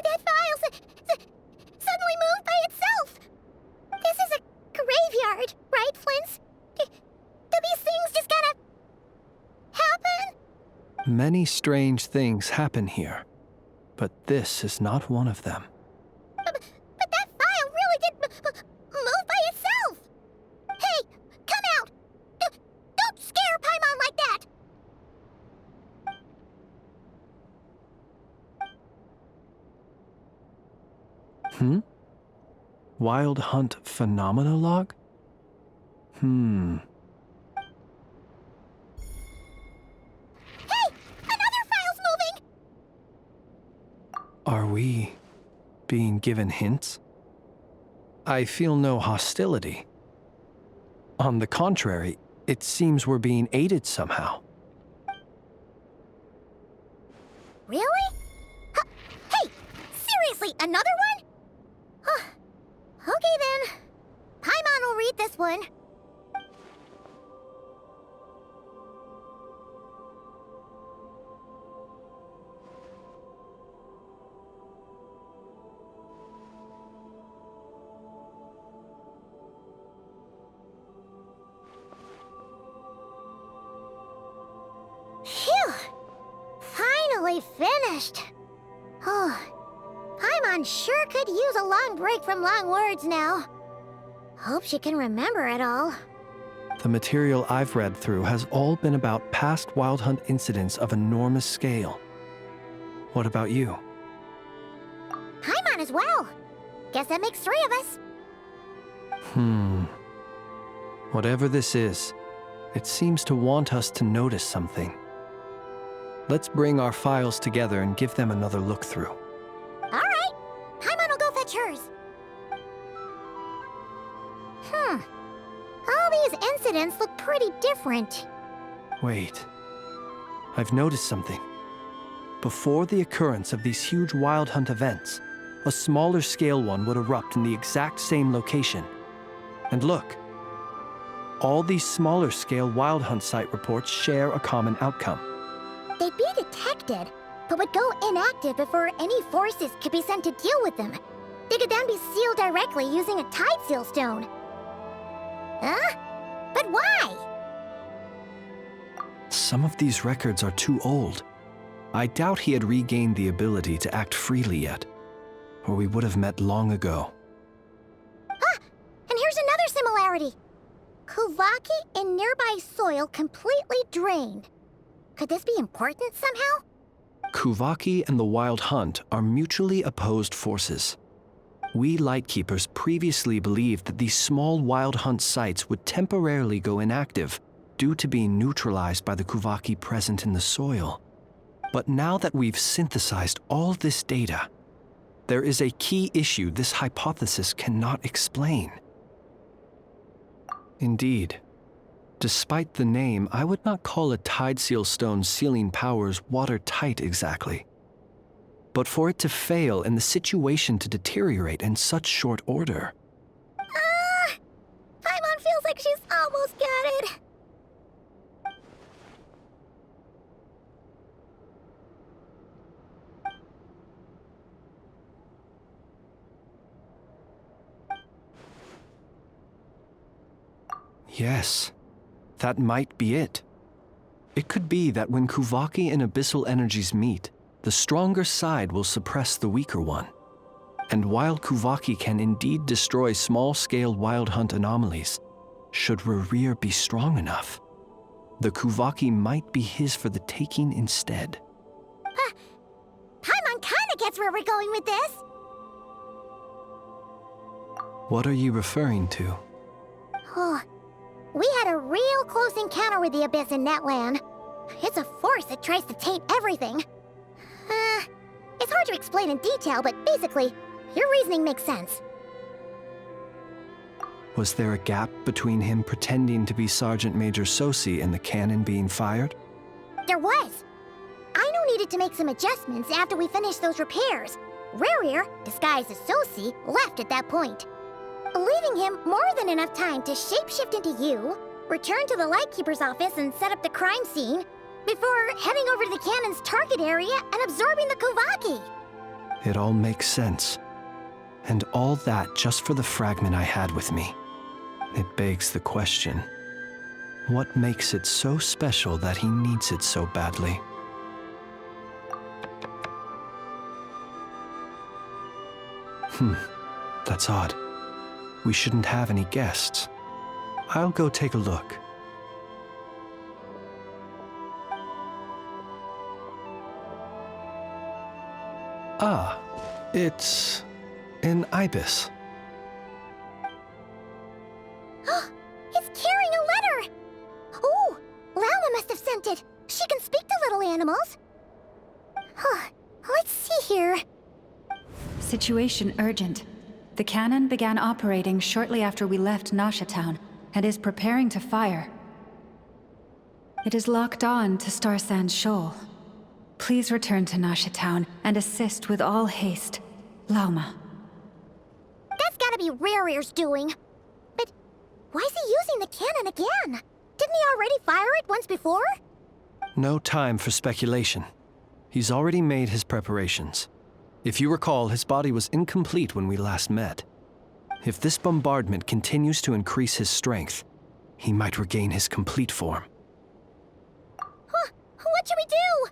That file suddenly moved by itself. This is a graveyard, right, Flint? Do these things just gotta happen? Many strange things happen here, but this is not one of them. But that file really did move by itself! Hey, come out! Don't scare Paimon like that! Wild Hunt Phenomenologue? Hey! Another file's moving! Are we being given hints? I feel no hostility. On the contrary, it seems we're being aided somehow. Really? Hey! Seriously, another one? Okay then. Paimon will read this one. Phew! Finally finished. Oh, Paimon sure could use a long break from long words now. Hope she can remember it all. The material I've read through has all been about past Wild Hunt incidents of enormous scale. What about you? Paimon as well. Guess that makes 3 of us. Whatever this is, it seems to want us to notice something. Let's bring our files together and give them another look through. All right. Paimon will go fetch hers. All these incidents look pretty different. Wait. I've noticed something. Before the occurrence of these huge Wild Hunt events, a smaller scale one would erupt in the exact same location. And look. All these smaller scale Wild Hunt site reports share a common outcome. They'd be detected, but would go inactive before any forces could be sent to deal with them. They could then be sealed directly using a tide seal stone. Huh? But why? Some of these records are too old. I doubt he had regained the ability to act freely yet, or we would have met long ago. Ah! And here's another similarity. Kuvaki in nearby soil completely drained. Could this be important somehow? Kuvaki and the Wild Hunt are mutually opposed forces. We Lightkeepers previously believed that these small Wild Hunt sites would temporarily go inactive due to being neutralized by the Kuvaki present in the soil. But now that we've synthesized all this data, there is a key issue this hypothesis cannot explain. Indeed, despite the name, I would not call a tide seal stone's sealing powers watertight exactly. But for it to fail and the situation to deteriorate in such short order. Paimon feels like she's almost got it. Yes, that might be it. It could be that when Kuvaki and Abyssal energies meet, the stronger side will suppress the weaker one. And while Kuvaki can indeed destroy small-scale Wild Hunt anomalies, should Rereer be strong enough, the Kuvaki might be his for the taking instead. Paimon kinda gets where we're going with this. What are you referring to? Oh, we had a real close encounter with the Abyss in Netland. It's a force that tries to taint everything. It's hard to explain in detail, but basically, your reasoning makes sense. Was there a gap between him pretending to be Sergeant Major Sosi and the cannon being fired? There was. Aino needed to make some adjustments after we finished those repairs. Rerir, disguised as Sosi, left at that point, leaving him more than enough time to shapeshift into you, return to the Lightkeeper's office and set up the crime scene, before heading over to the cannon's target area and absorbing the Kovaki. It all makes sense. And all that just for the fragment I had with me. It begs the question, what makes it so special that he needs it so badly? That's odd. We shouldn't have any guests. I'll go take a look. Ah, it's an ibis. It's carrying a letter! Oh, Lauma must have sent it. She can speak to little animals. Let's see here. Situation urgent. The cannon began operating shortly after we left Nasha Town and is preparing to fire. It is locked on to Star Sand Shoal. Please return to Nasha Town and assist with all haste. Lauma. That's gotta be Rerir's doing. But why is he using the cannon again? Didn't he already fire it once before? No time for speculation. He's already made his preparations. If you recall, his body was incomplete when we last met. If this bombardment continues to increase his strength, he might regain his complete form. What should we do?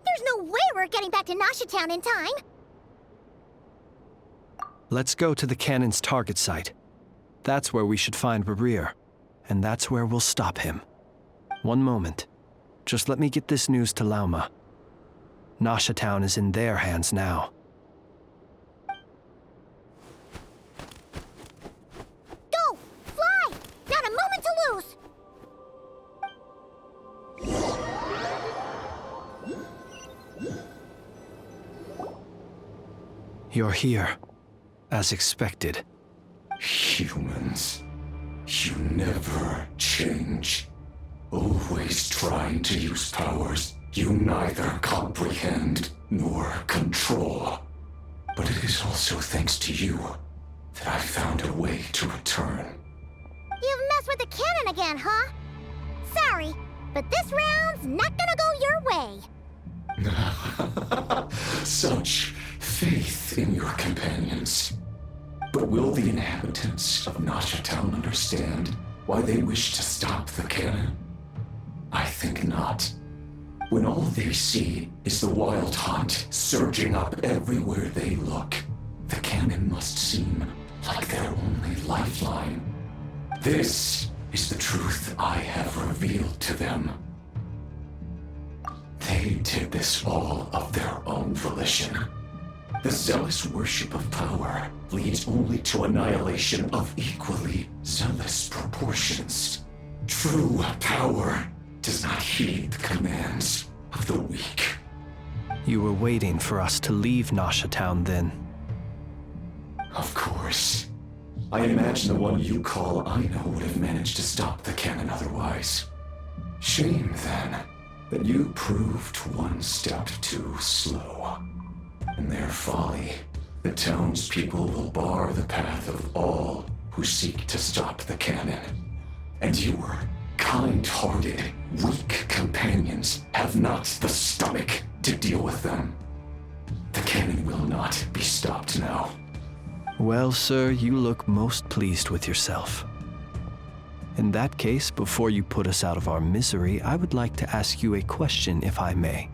There's no way we're getting back to Nasha Town in time. Let's go to the cannon's target site. That's where we should find Rerir, and that's where we'll stop him. One moment. Just let me get this news to Lauma. Nasha Town is in their hands now. Go! Fly! Not a moment to lose! You're here, as expected. Humans, you never change. Always trying to use powers you neither comprehend nor control. But it is also thanks to you that I found a way to return. You've messed with the cannon again, huh? Sorry, but this round's not gonna go your way. Such faith in your companions. But will the inhabitants of Nasha Town understand why they wish to stop the cannon? I think not. When all they see is the wild hunt surging up everywhere they look, the cannon must seem like their only lifeline. This is the truth I have revealed to them. They did this all of their own volition. The zealous worship of power leads only to annihilation of equally zealous proportions. True power does not heed the commands of the weak. You were waiting for us to leave Nasha Town then? Of course. I imagine the one you call Aino would have managed to stop the cannon otherwise. Shame, then, that you proved one step too slow. In their folly, the townspeople will bar the path of all who seek to stop the cannon. And your kind-hearted, weak companions have not the stomach to deal with them. The cannon will not be stopped now. Well, sir, you look most pleased with yourself. In that case, before you put us out of our misery, I would like to ask you a question, if I may.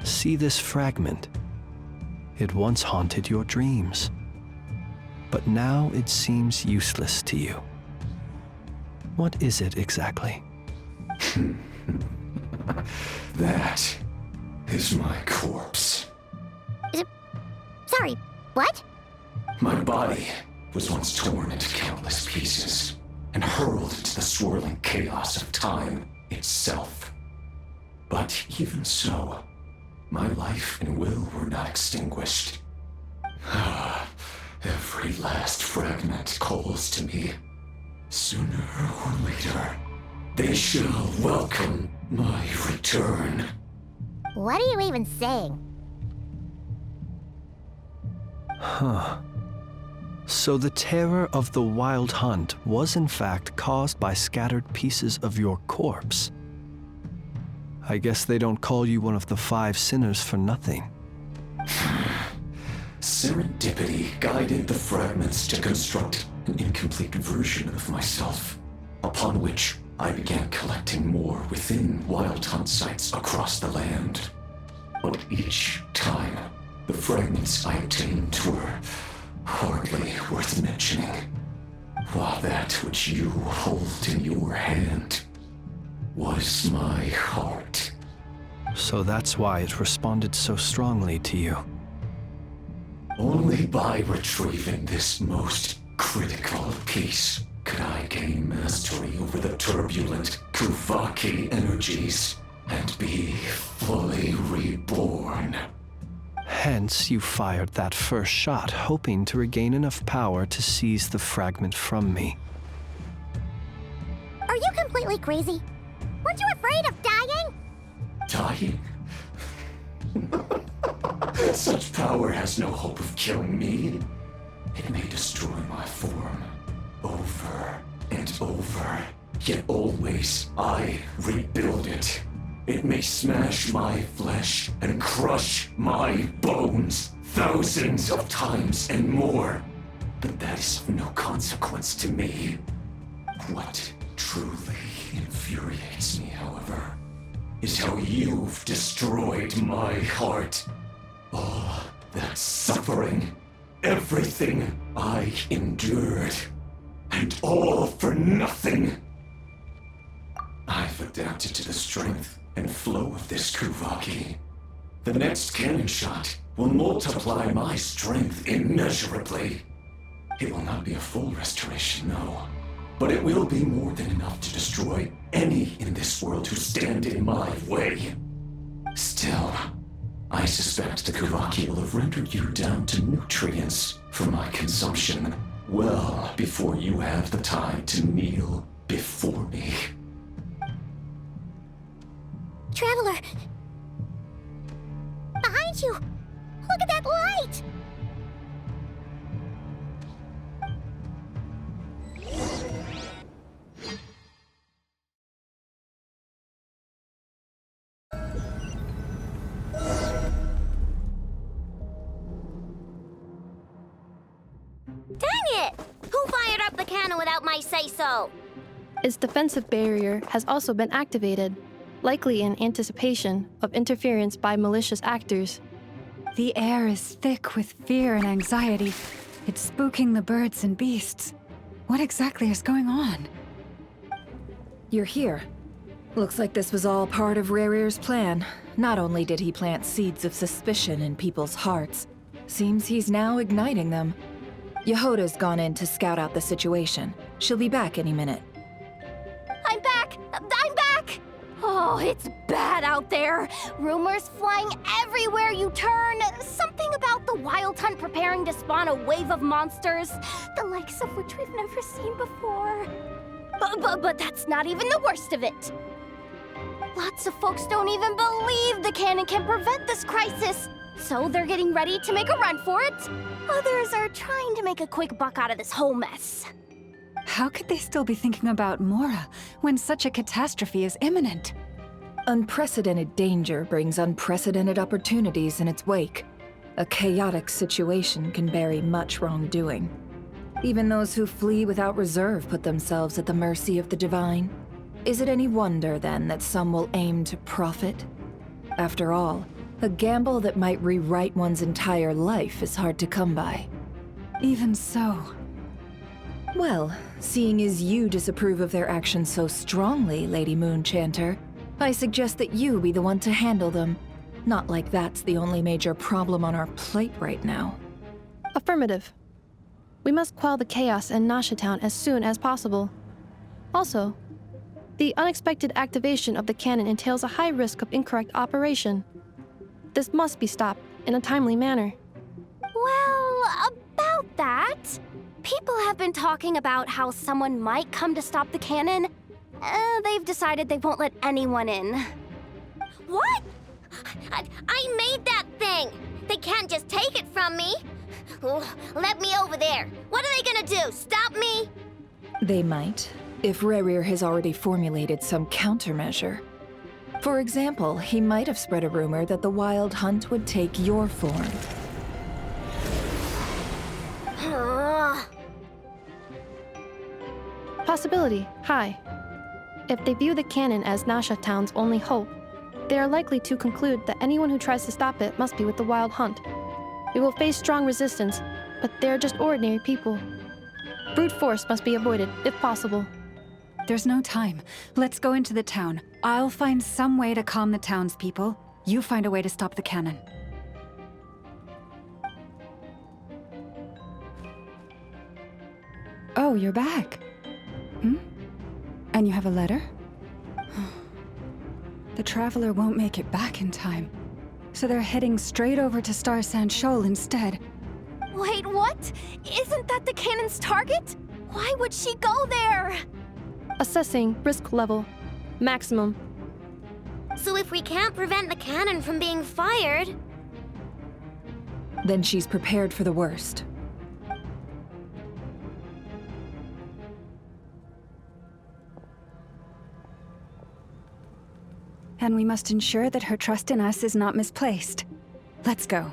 See this fragment? It once haunted your dreams, but now it seems useless to you. What is it exactly? That is my corpse. Sorry, what? My body was once torn into countless pieces and hurled into the swirling chaos of time itself. But even so, my life and will were not extinguished. Every last fragment calls to me. Sooner or later, they shall welcome my return. What are you even saying? Huh. So the terror of the Wild Hunt was in fact caused by scattered pieces of your corpse. I guess they don't call you one of the 5 sinners for nothing. Serendipity guided the fragments to construct an incomplete version of myself, upon which I began collecting more within Wild Hunt sites across the land. But each time, the fragments I obtained were hardly worth mentioning, while that which you hold in your hand was my heart. So that's why it responded so strongly to you. Only by retrieving this most critical piece could I gain mastery over the turbulent Kuvaki energies and be fully reborn. Hence, you fired that first shot, hoping to regain enough power to seize the fragment from me. Are you completely crazy? Weren't you afraid of dying? Dying? Such power has no hope of killing me. It may destroy my form over and over, yet always I rebuild it. It may smash my flesh and crush my bones thousands of times and more, but that is of no consequence to me. What truly infuriates me, however, is how you've destroyed my heart. All that suffering, everything I endured, and all for nothing. I've adapted to the strength and flow of this Kuvaki. The next cannon shot will multiply my strength immeasurably. It will not be a full restoration, no, but it will be more than enough to destroy any in this world who stand in my way. Still, I suspect the Kuvaki will have rendered you down to nutrients for my consumption well before you have the time to kneel before me. Traveler! Behind you! Look at that light! Dang it! Who fired up the cannon without my say-so? Its defensive barrier has also been activated, likely in anticipation of interference by malicious actors. The air is thick with fear and anxiety. It's spooking the birds and beasts. What exactly is going on? You're here. Looks like this was all part of Rerir's plan. Not only did he plant seeds of suspicion in people's hearts, seems he's now igniting them. Jahoda's gone in to scout out the situation. She'll be back any minute. I'm back! I'm back! Oh, it's bad out there. Rumors flying everywhere you turn. Something about the Wild Hunt preparing to spawn a wave of monsters, the likes of which we've never seen before. But that's not even the worst of it. Lots of folks don't even believe the cannon can prevent this crisis, so they're getting ready to make a run for it. Others are trying to make a quick buck out of this whole mess. How could they still be thinking about Mora when such a catastrophe is imminent? Unprecedented danger brings unprecedented opportunities in its wake. A chaotic situation can bury much wrongdoing. Even those who flee without reserve put themselves at the mercy of the divine. Is it any wonder, then, that some will aim to profit? After all, a gamble that might rewrite one's entire life is hard to come by. Even so. Well, seeing as you disapprove of their actions so strongly, Lady Moonchanter, I suggest that you be the one to handle them. Not like that's the only major problem on our plate right now. Affirmative. We must quell the chaos in Nasha Town as soon as possible. Also, The unexpected activation of the cannon entails a high risk of incorrect operation. This must be stopped in a timely manner. Well, about that, people have been talking about how someone might come to stop the cannon. They've decided they won't let anyone in. What? I made that thing! They can't just take it from me! Let me over there! What are they gonna do? Stop me? They might, if Rerir has already formulated some countermeasure. For example, he might have spread a rumor that the Wild Hunt would take your form. Possibility high. If they view the cannon as Nasha Town's only hope, they are likely to conclude that anyone who tries to stop it must be with the Wild Hunt. We will face strong resistance, but they are just ordinary people. Brute force must be avoided, if possible. There's no time. Let's go into the town. I'll find some way to calm the townspeople. You find a way to stop the cannon. Oh, you're back. And you have a letter? The Traveler won't make it back in time. So they're heading straight over to Star Sand Shoal instead. Wait, what? Isn't that the cannon's target? Why would she go there? Assessing risk level. Maximum. So if we can't prevent the cannon from being fired... Then she's prepared for the worst. And we must ensure that her trust in us is not misplaced. Let's go.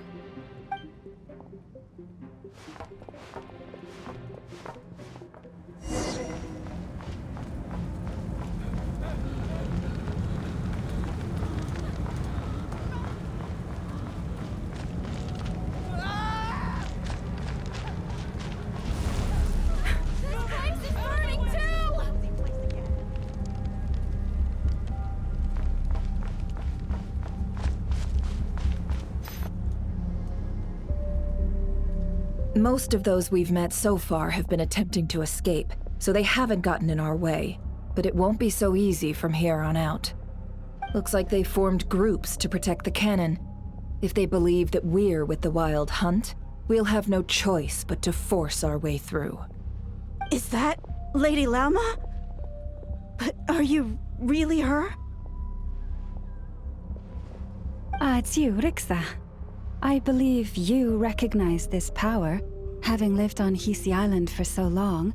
Most of those we've met so far have been attempting to escape, so they haven't gotten in our way. But it won't be so easy from here on out. Looks like they formed groups to protect the cannon. If they believe that we're with the Wild Hunt, we'll have no choice but to force our way through. Is that Lady Lauma? But are you really her? It's you, Rixa. I believe you recognize this power, having lived on Hisi Island for so long.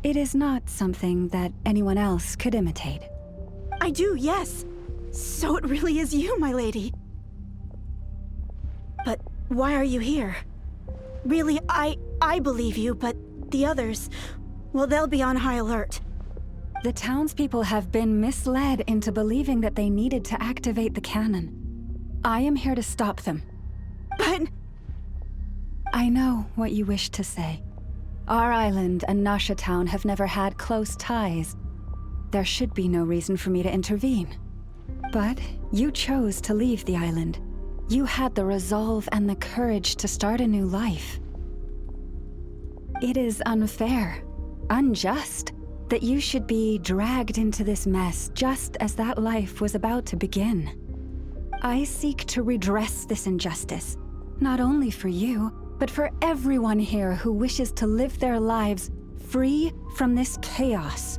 It is not something that anyone else could imitate. I do, yes. So it really is you, my lady. But why are you here? Really, I believe you, but the others, well, they'll be on high alert. The townspeople have been misled into believing that they needed to activate the cannon. I am here to stop them. But... I know what you wish to say. Our island and Nasha Town have never had close ties. There should be no reason for me to intervene. But you chose to leave the island. You had the resolve and the courage to start a new life. It is unfair, unjust, that you should be dragged into this mess just as that life was about to begin. I seek to redress this injustice, not only for you, but for everyone here who wishes to live their lives free from this chaos.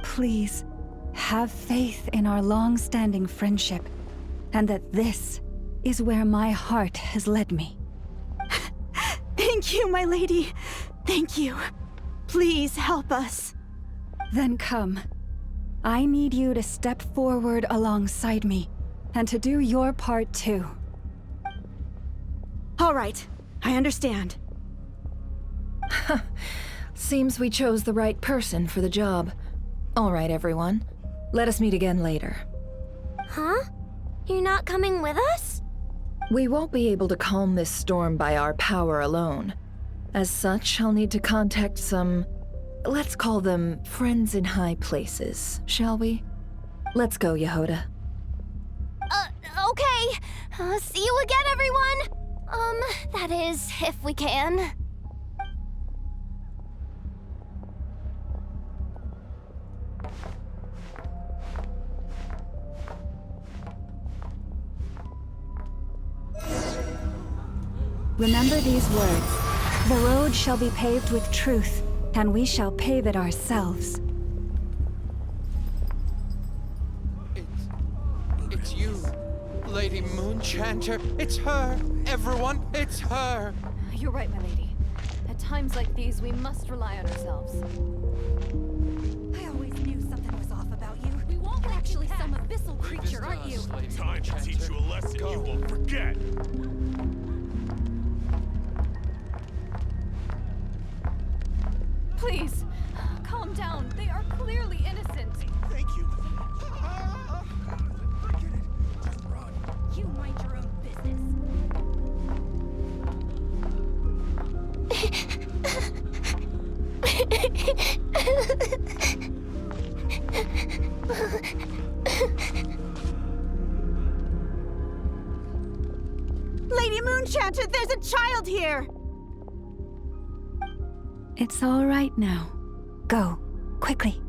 Please, have faith in our long-standing friendship, and that this is where my heart has led me. Thank you, my lady. Thank you. Please help us. Then come. I need you to step forward alongside me, and to do your part too. All right, I understand. Seems we chose the right person for the job. All right, everyone. Let us meet again later. Huh? You're not coming with us? We won't be able to calm this storm by our power alone. As such, I'll need to contact some... let's call them friends in high places, shall we? Let's go, Jahoda. Okay. See you again, everyone! That is, if we can. Remember these words. The road shall be paved with truth, and we shall pave it ourselves. It's you, Lady Moonchanter. It's her. Everyone, it's her. You're right, my lady. At times like these, we must rely on ourselves. I always knew something was off about you. We won't You're actually some abyssal creature, aren't you? Time to teach you a lesson you won't forget. Please, calm down. They are clearly innocent. Thank you. Forget it. Just run. You mind your own business. Lady Moonchanter, there's a child here! It's all right now. Go, quickly.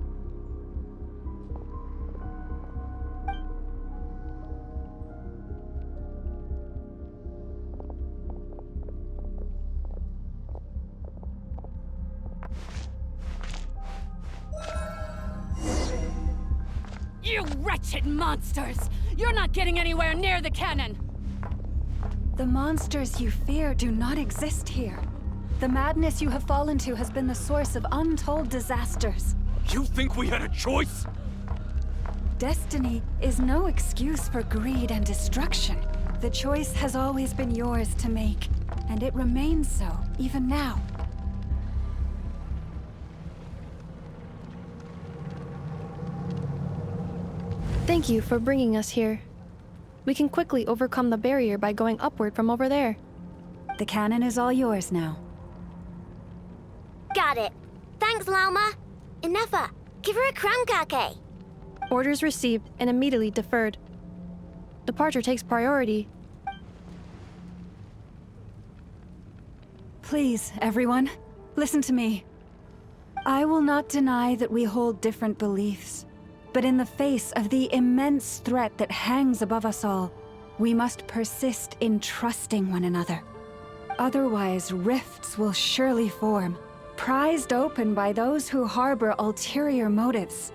You wretched monsters! You're not getting anywhere near the cannon! The monsters you fear do not exist here. The madness you have fallen to has been the source of untold disasters. You think we had a choice? Destiny is no excuse for greed and destruction. The choice has always been yours to make, and it remains so, even now. Thank you for bringing us here. We can quickly overcome the barrier by going upward from over there. The cannon is all yours now. Got it. Thanks, Lauma. Inefa, give her a crankake. Orders received and immediately deferred. Departure takes priority. Please, everyone, listen to me. I will not deny that we hold different beliefs, but in the face of the immense threat that hangs above us all, we must persist in trusting one another. Otherwise, rifts will surely form, prized open by those who harbor ulterior motives.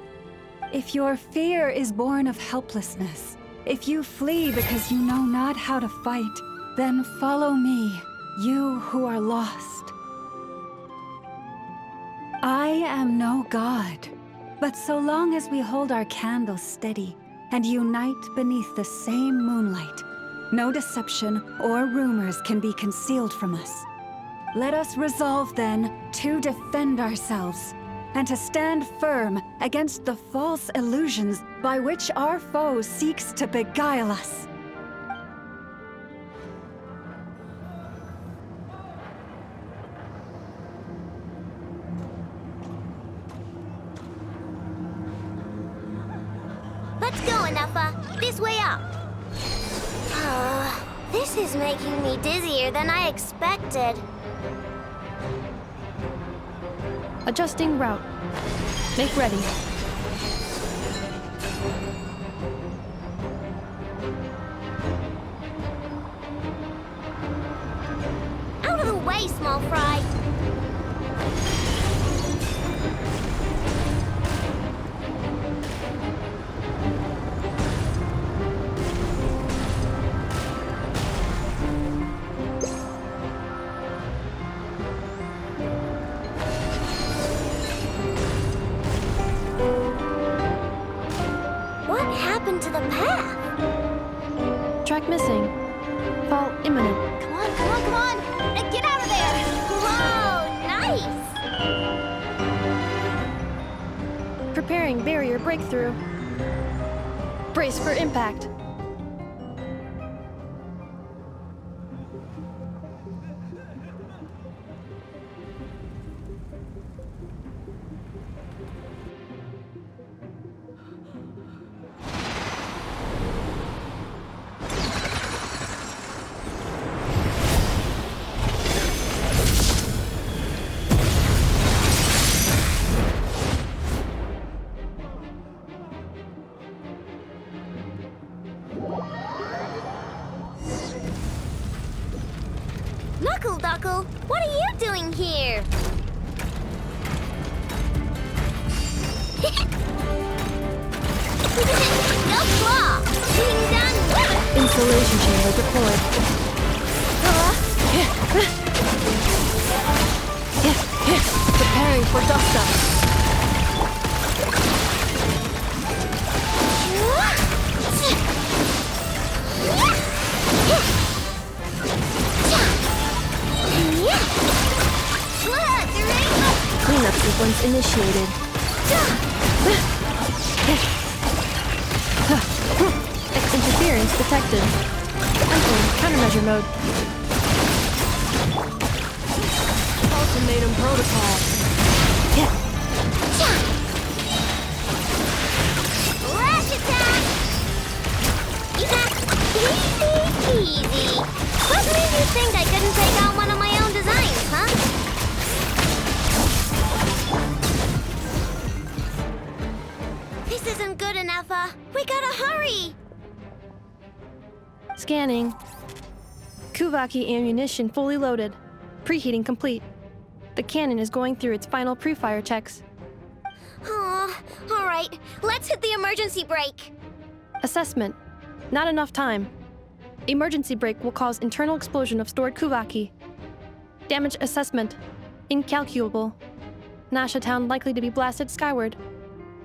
If your fear is born of helplessness, if you flee because you know not how to fight, then follow me, you who are lost. I am no god, but so long as we hold our candles steady and unite beneath the same moonlight, no deception or rumors can be concealed from us. Let us resolve, then, to defend ourselves, and to stand firm against the false illusions by which our foe seeks to beguile us. Let's go, Inefa. This way up. This is making me dizzier than I expected. Adjusting route. Make ready. Out of the way, small fry. What happened to the path? Track missing. Fall imminent. Come on, come on, come on! Now get out of there! Whoa, nice! Preparing barrier breakthrough. Brace for impact. Duckle, what are you doing here? No claw! Being done with! Installation chamber deployed. Preparing for dust up. Cleanup sequence initiated. X interference detected. Entering countermeasure mode. Ultimatum protocol. Flash attack! Easy. What made you think I couldn't take out one of my own designs, huh? This isn't good enough, we gotta hurry! Scanning. Kuvaki ammunition fully loaded. Preheating complete. The cannon is going through its final pre-fire checks. Aw, alright, let's hit the emergency brake. Assessment. Not enough time. Emergency brake will cause internal explosion of stored Kuvaki. Damage assessment. Incalculable. Nasha Town likely to be blasted skyward.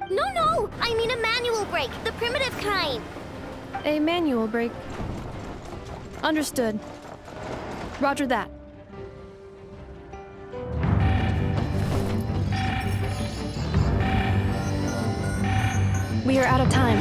No, I mean a manual brake, the primitive kind. A manual brake. Understood. Roger that. We are out of time.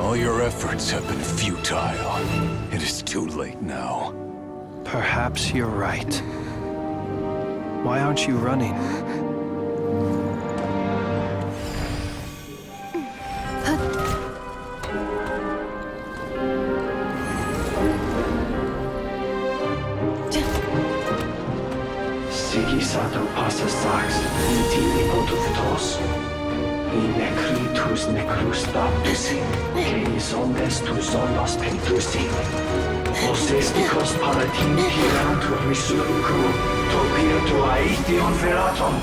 All your efforts have been futile. It is too late now. Perhaps you're right. Why aren't you running? Sigisato passa sax, intili potuftos. In necritus necrus baptusi, cenis omnes tu zonos pentusi. Osesticos palatin pirantur resurcu, topirtu aetion veratum.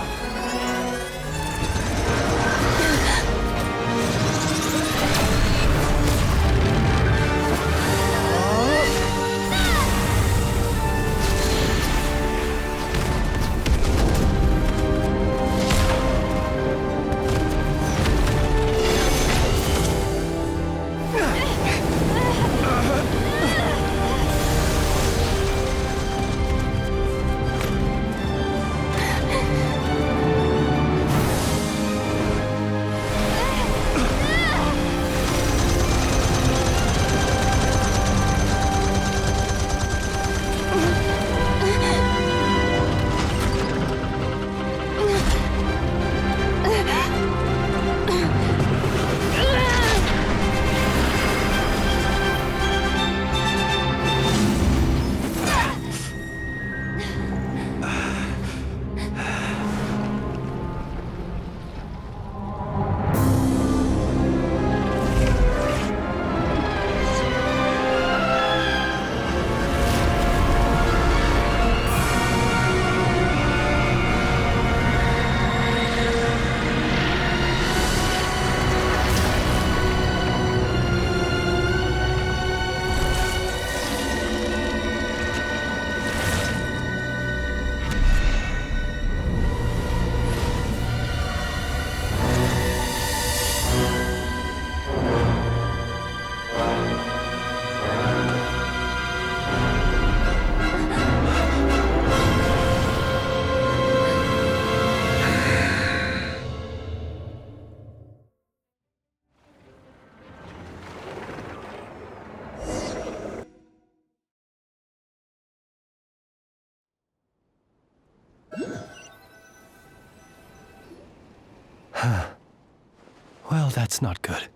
Well, that's not good.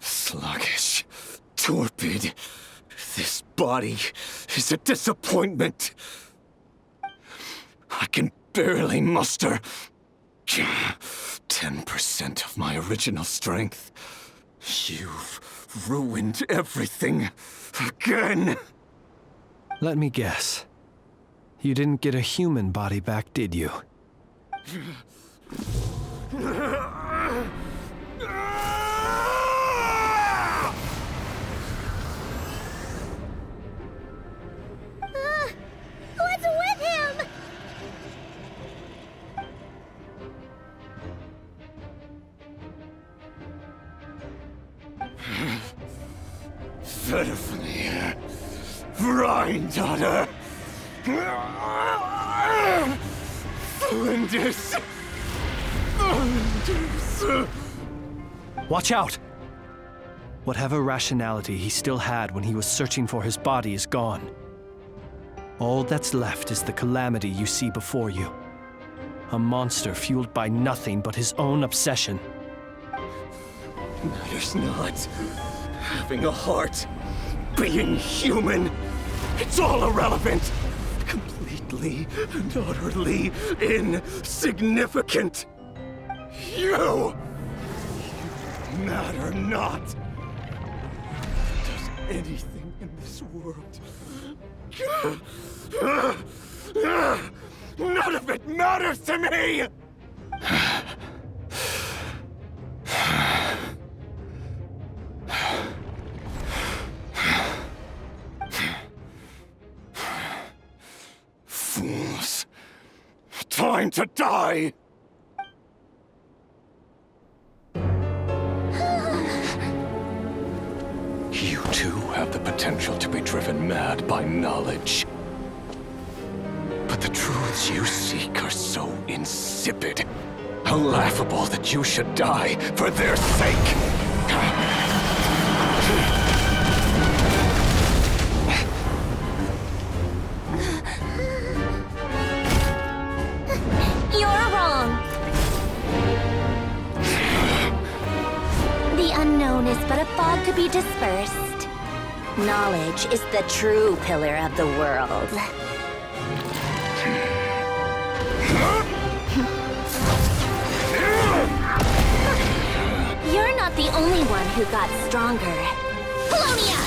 Sluggish. Torpid. This body is a disappointment. I can barely muster 10% of my original strength. You've ruined everything again. Let me guess. You didn't get a human body back, did you? What's with him? Verfnir, Rheindaughter, Flinders. Watch out! Whatever rationality he still had when he was searching for his body is gone. All that's left is the calamity you see before you. A monster fueled by nothing but his own obsession. Matters not. Having a heart, being human, it's all irrelevant. Completely and utterly insignificant. You matter not. Does anything in this world? None of it matters to me! Fools. Time to die! You too have the potential to be driven mad by knowledge. But the truths you seek are so insipid, laughable that you should die for their sake. You're wrong. The unknown is but a fog to be dispersed. Knowledge is the true pillar of the world. You're not the only one who got stronger. Polonia!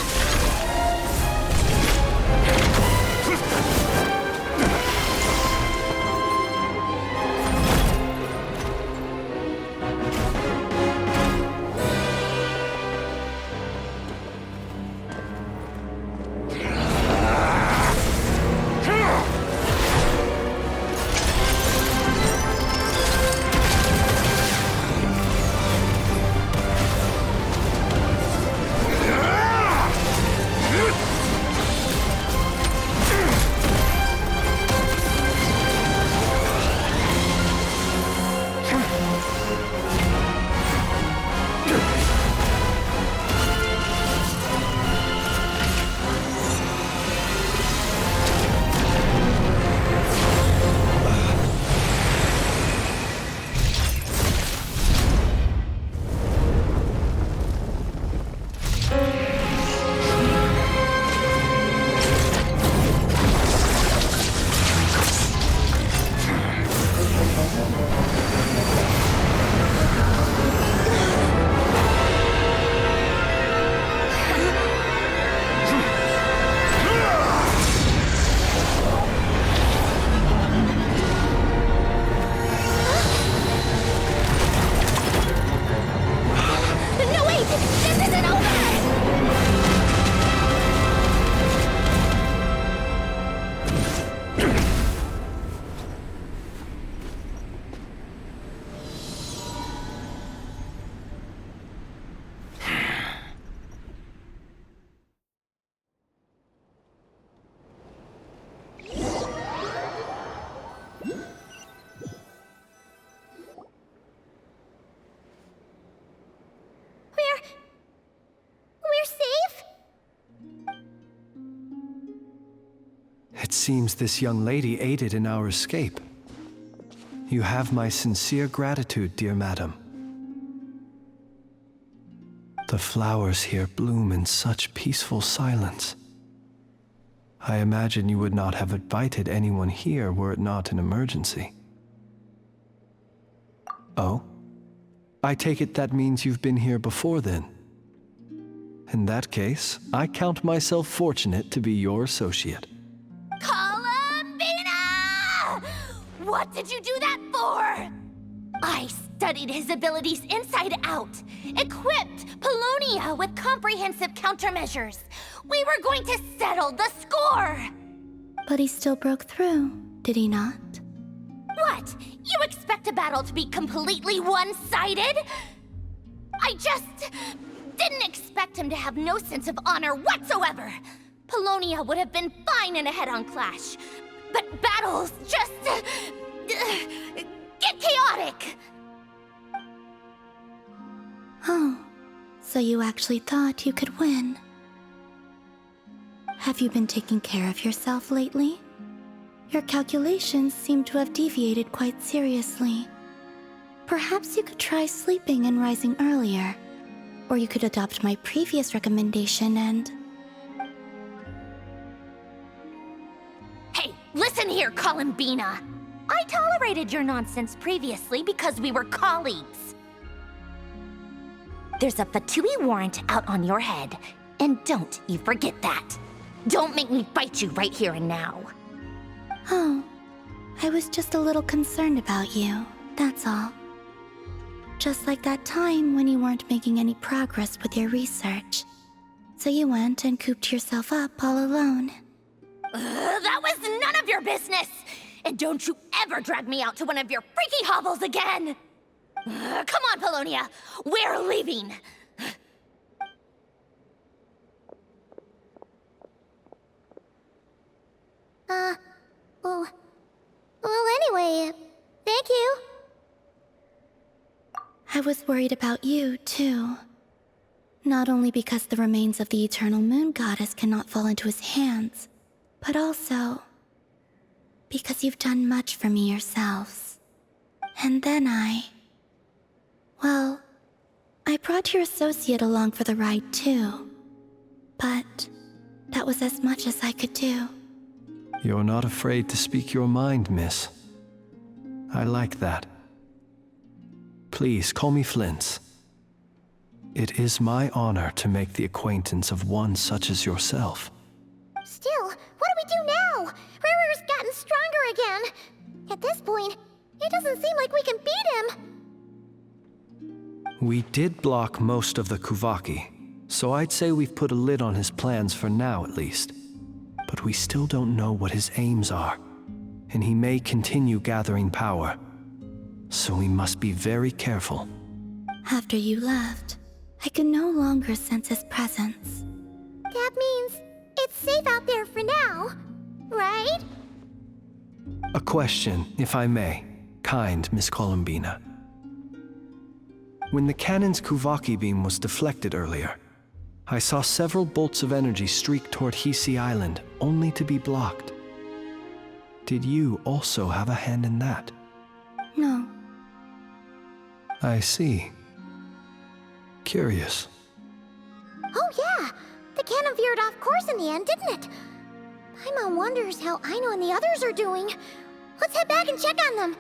We're safe? It seems this young lady aided in our escape. You have my sincere gratitude, dear madam. The flowers here bloom in such peaceful silence. I imagine you would not have invited anyone here were it not an emergency. Oh? I take it that means you've been here before then. In that case, I count myself fortunate to be your associate. Columbina! What did you do that for? I studied his abilities inside out, equipped Polonia with comprehensive countermeasures. We were going to settle the score! But he still broke through, did he not? What? You expect a battle to be completely one-sided? I just didn't expect him to have no sense of honor whatsoever. Polonia would have been fine in a head-on clash, but battles just get chaotic. Oh, so you actually thought you could win. Have you been taking care of yourself lately? Your calculations seem to have deviated quite seriously. Perhaps you could try sleeping and rising earlier. Or you could adopt my previous recommendation and... Hey, listen here, Columbina! I tolerated your nonsense previously because we were colleagues. There's a Fatui warrant out on your head, and don't you forget that. Don't make me fight you right here and now. Oh, I was just a little concerned about you, that's all. Just like that time when you weren't making any progress with your research. So you went and cooped yourself up all alone. That was none of your business! And don't you ever drag me out to one of your freaky hovels again! Come on, Polonia! We're leaving! Well, anyway, thank you. I was worried about you, too. Not only because the remains of the eternal moon goddess cannot fall into his hands, but also because you've done much for me yourselves. And then well, I brought your associate along for the ride, too. But that was as much as I could do. You're not afraid to speak your mind, miss. I like that. Please call me Flint. It is my honor to make the acquaintance of one such as yourself. Still, what do we do now? Riri's gotten stronger again. At this point, it doesn't seem like we can beat him. We did block most of the Kuvaki, so I'd say we've put a lid on his plans for now at least. But we still don't know what his aims are, and he may continue gathering power. So we must be very careful. After you left, I could no longer sense his presence. That means it's safe out there for now, right? A question, if I may, kind Miss Columbina. When the cannon's Kuvaki beam was deflected earlier, I saw several bolts of energy streak toward Hisi Island, only to be blocked. Did you also have a hand in that? No. I see. Curious. Oh yeah! The cannon veered off course in the end, didn't it? Paimon wonders how Aino and the others are doing. Let's head back and check on them.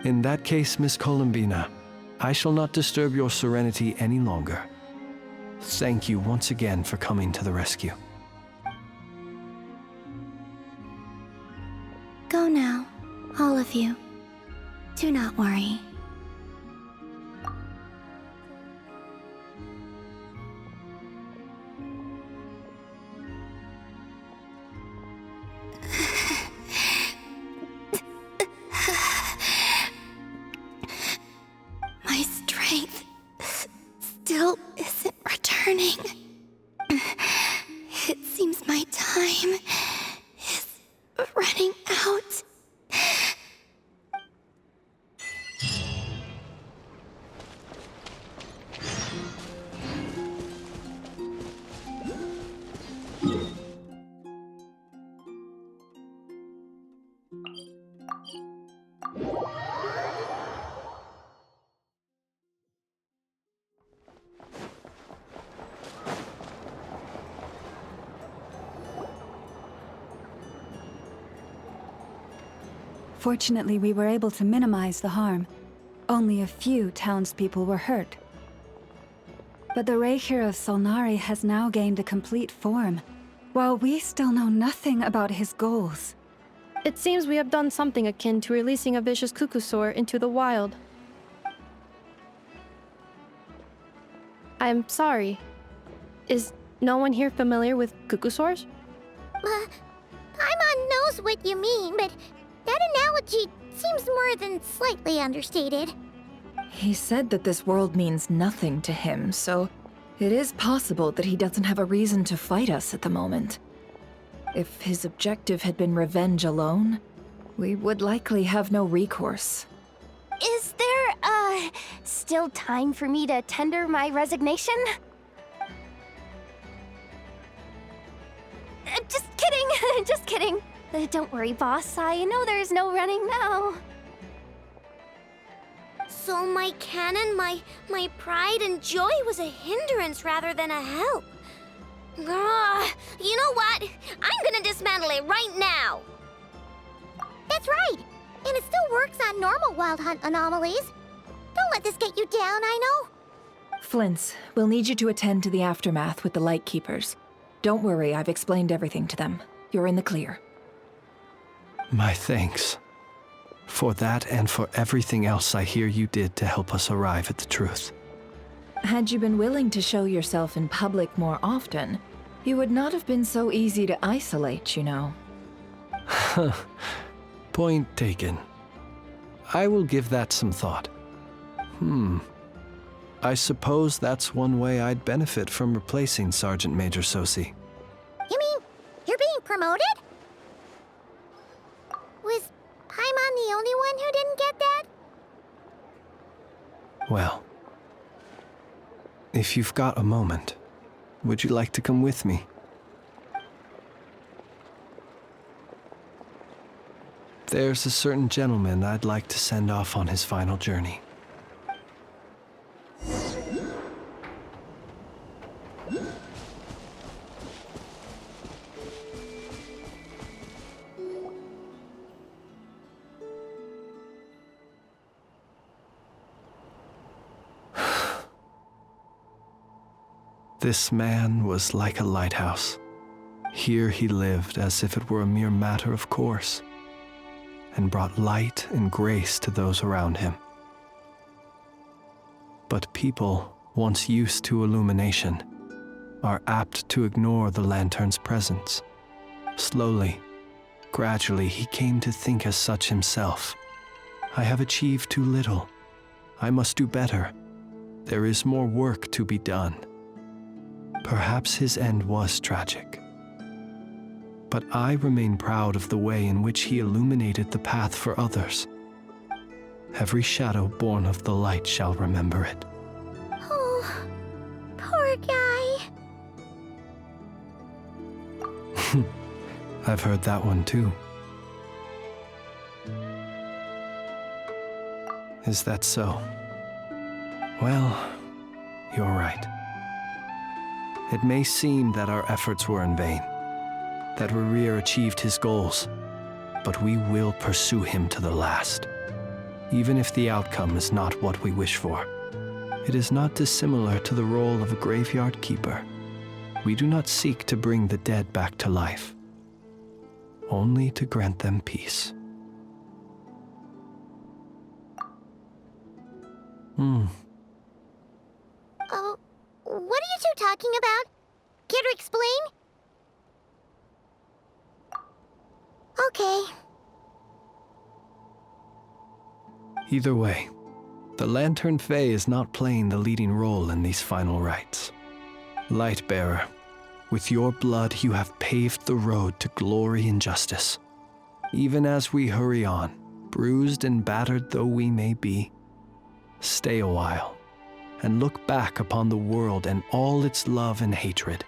In that case, Miss Columbina, I shall not disturb your serenity any longer. Thank you once again for coming to the rescue. Go now, all of you. Do not worry. My strength still isn't returning. It seems my time is running out. Fortunately, we were able to minimize the harm. Only a few townspeople were hurt. But the Raihir of Solnari has now gained a complete form, while we still know nothing about his goals. It seems we have done something akin to releasing a vicious cuckoosaur into the wild. I'm sorry. Is no one here familiar with cuckoosaurs? Paimon knows what you mean, but that analogy seems more than slightly understated. He said that this world means nothing to him, so it is possible that he doesn't have a reason to fight us at the moment. If his objective had been revenge alone, we would likely have no recourse. Is there, still time for me to tender my resignation? Just kidding, just kidding. Don't worry, boss. I know there's no running now. So my cannon, my pride and joy was a hindrance rather than a help. You know what? I'm gonna dismantle it right now. That's right. And it still works on normal Wild Hunt anomalies. Don't let this get you down, I know. Flint's, we'll need you to attend to the aftermath with the Lightkeepers. Don't worry, I've explained everything to them. You're in the clear. My thanks. For that and for everything else I hear you did to help us arrive at the truth. Had you been willing to show yourself in public more often, you would not have been so easy to isolate, you know. Point taken. I will give that some thought. I suppose that's one way I'd benefit from replacing Sergeant Major Sosi. You mean you're being promoted? Was Paimon the only one who didn't get that? Well, if you've got a moment, would you like to come with me? There's a certain gentleman I'd like to send off on his final journey. This man was like a lighthouse. Here he lived as if it were a mere matter of course, and brought light and grace to those around him. But people, once used to illumination, are apt to ignore the lantern's presence. Slowly, gradually, he came to think as such himself. I have achieved too little. I must do better. There is more work to be done. Perhaps his end was tragic. But I remain proud of the way in which he illuminated the path for others. Every shadow born of the light shall remember it. Oh, poor guy. I've heard that one too. Is that so? Well, you're right. It may seem that our efforts were in vain, that Rerir achieved his goals, but we will pursue him to the last, even if the outcome is not what we wish for. It is not dissimilar to the role of a graveyard keeper. We do not seek to bring the dead back to life, only to grant them peace. Oh, what are you two talking about? Care to explain? Okay. Either way, the Lantern Fae is not playing the leading role in these final rites. Lightbearer, with your blood you have paved the road to glory and justice. Even as we hurry on, bruised and battered though we may be, stay a while and look back upon the world and all its love and hatred,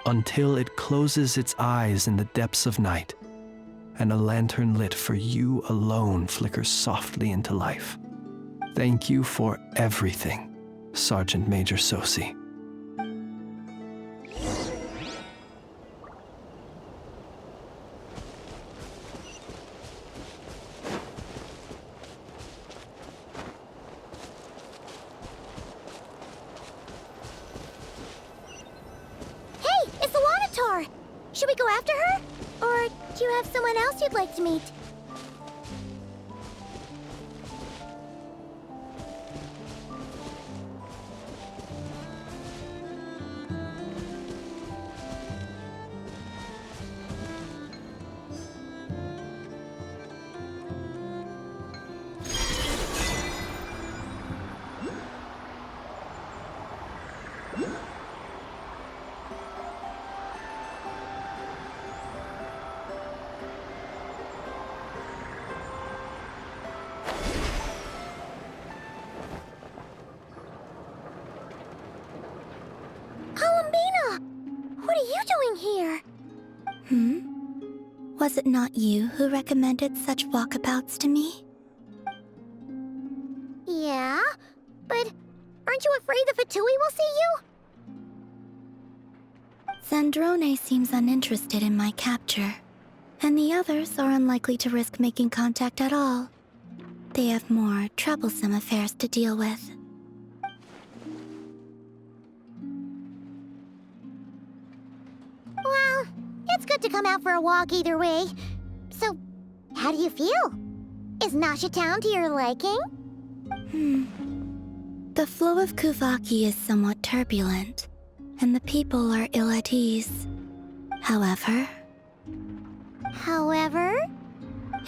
until it closes its eyes in the depths of night, and a lantern lit for you alone flickers softly into life. Thank you for everything, Sergeant Major Sosi. Should we go after her? Or do you have someone else you'd like to meet? What are you doing here? Was it not you who recommended such walkabouts to me? Yeah, but aren't you afraid the Fatui will see you? Zandrone seems uninterested in my capture, and the others are unlikely to risk making contact at all. They have more troublesome affairs to deal with. Well, it's good to come out for a walk either way. So, how do you feel? Is Nasha Town to your liking? The flow of Kuvaki is somewhat turbulent, and the people are ill at ease. However...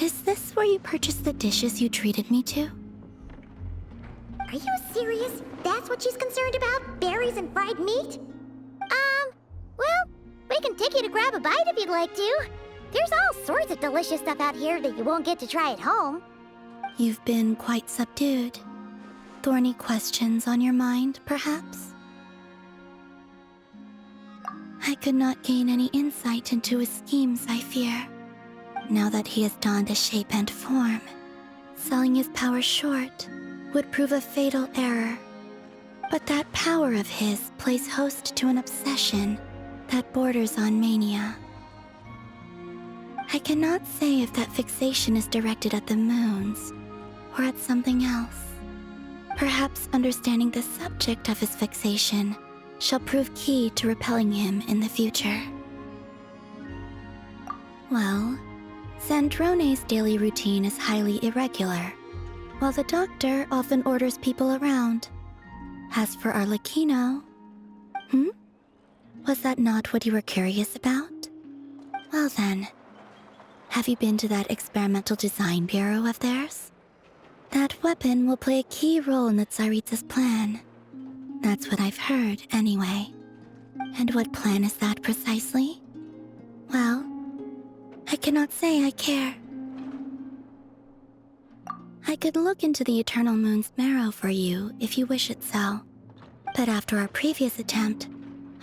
Is this where you purchased the dishes you treated me to? Are you serious? That's what she's concerned about? Berries and fried meat? Well, we can take you to grab a bite if you'd like to. There's all sorts of delicious stuff out here that you won't get to try at home. You've been quite subdued. Thorny questions on your mind, perhaps? I could not gain any insight into his schemes, I fear. Now that he has donned a shape and form, selling his power short would prove a fatal error. But that power of his plays host to an obsession that borders on mania. I cannot say if that fixation is directed at the moons or at something else. Perhaps understanding the subject of his fixation shall prove key to repelling him in the future. Well, Zandrone's daily routine is highly irregular, while the doctor often orders people around. As for Arlecchino... Was that not what you were curious about? Well then, have you been to that experimental design bureau of theirs? That weapon will play a key role in the Tsaritsa's plan. That's what I've heard, anyway. And what plan is that precisely? Well, I cannot say I care. I could look into the Eternal Moon's marrow for you if you wish it so. But after our previous attempt,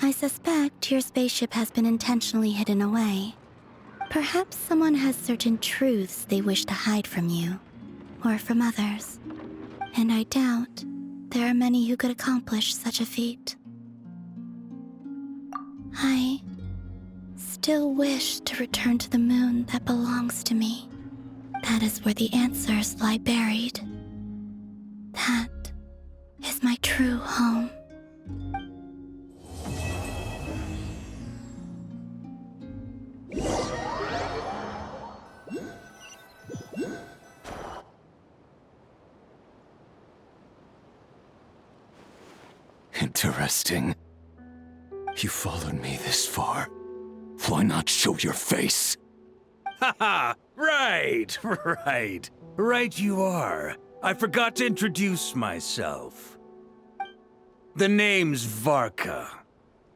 I suspect your spaceship has been intentionally hidden away. Perhaps someone has certain truths they wish to hide from you, or from others. And I doubt there are many who could accomplish such a feat. I still wish to return to the moon that belongs to me. That is where the answers lie buried. That is my true home. Interesting. You followed me this far. Why not show your face? Haha! Right, right. Right you are. I forgot to introduce myself. The name's Varka,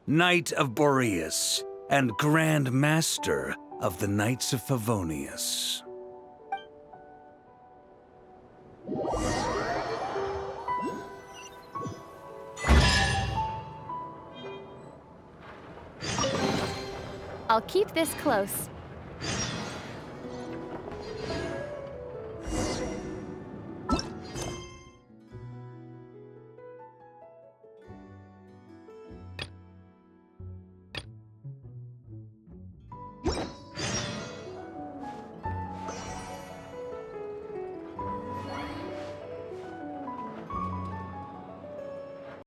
Knight of Boreas, and Grand Master of the Knights of Favonius. I'll keep this close.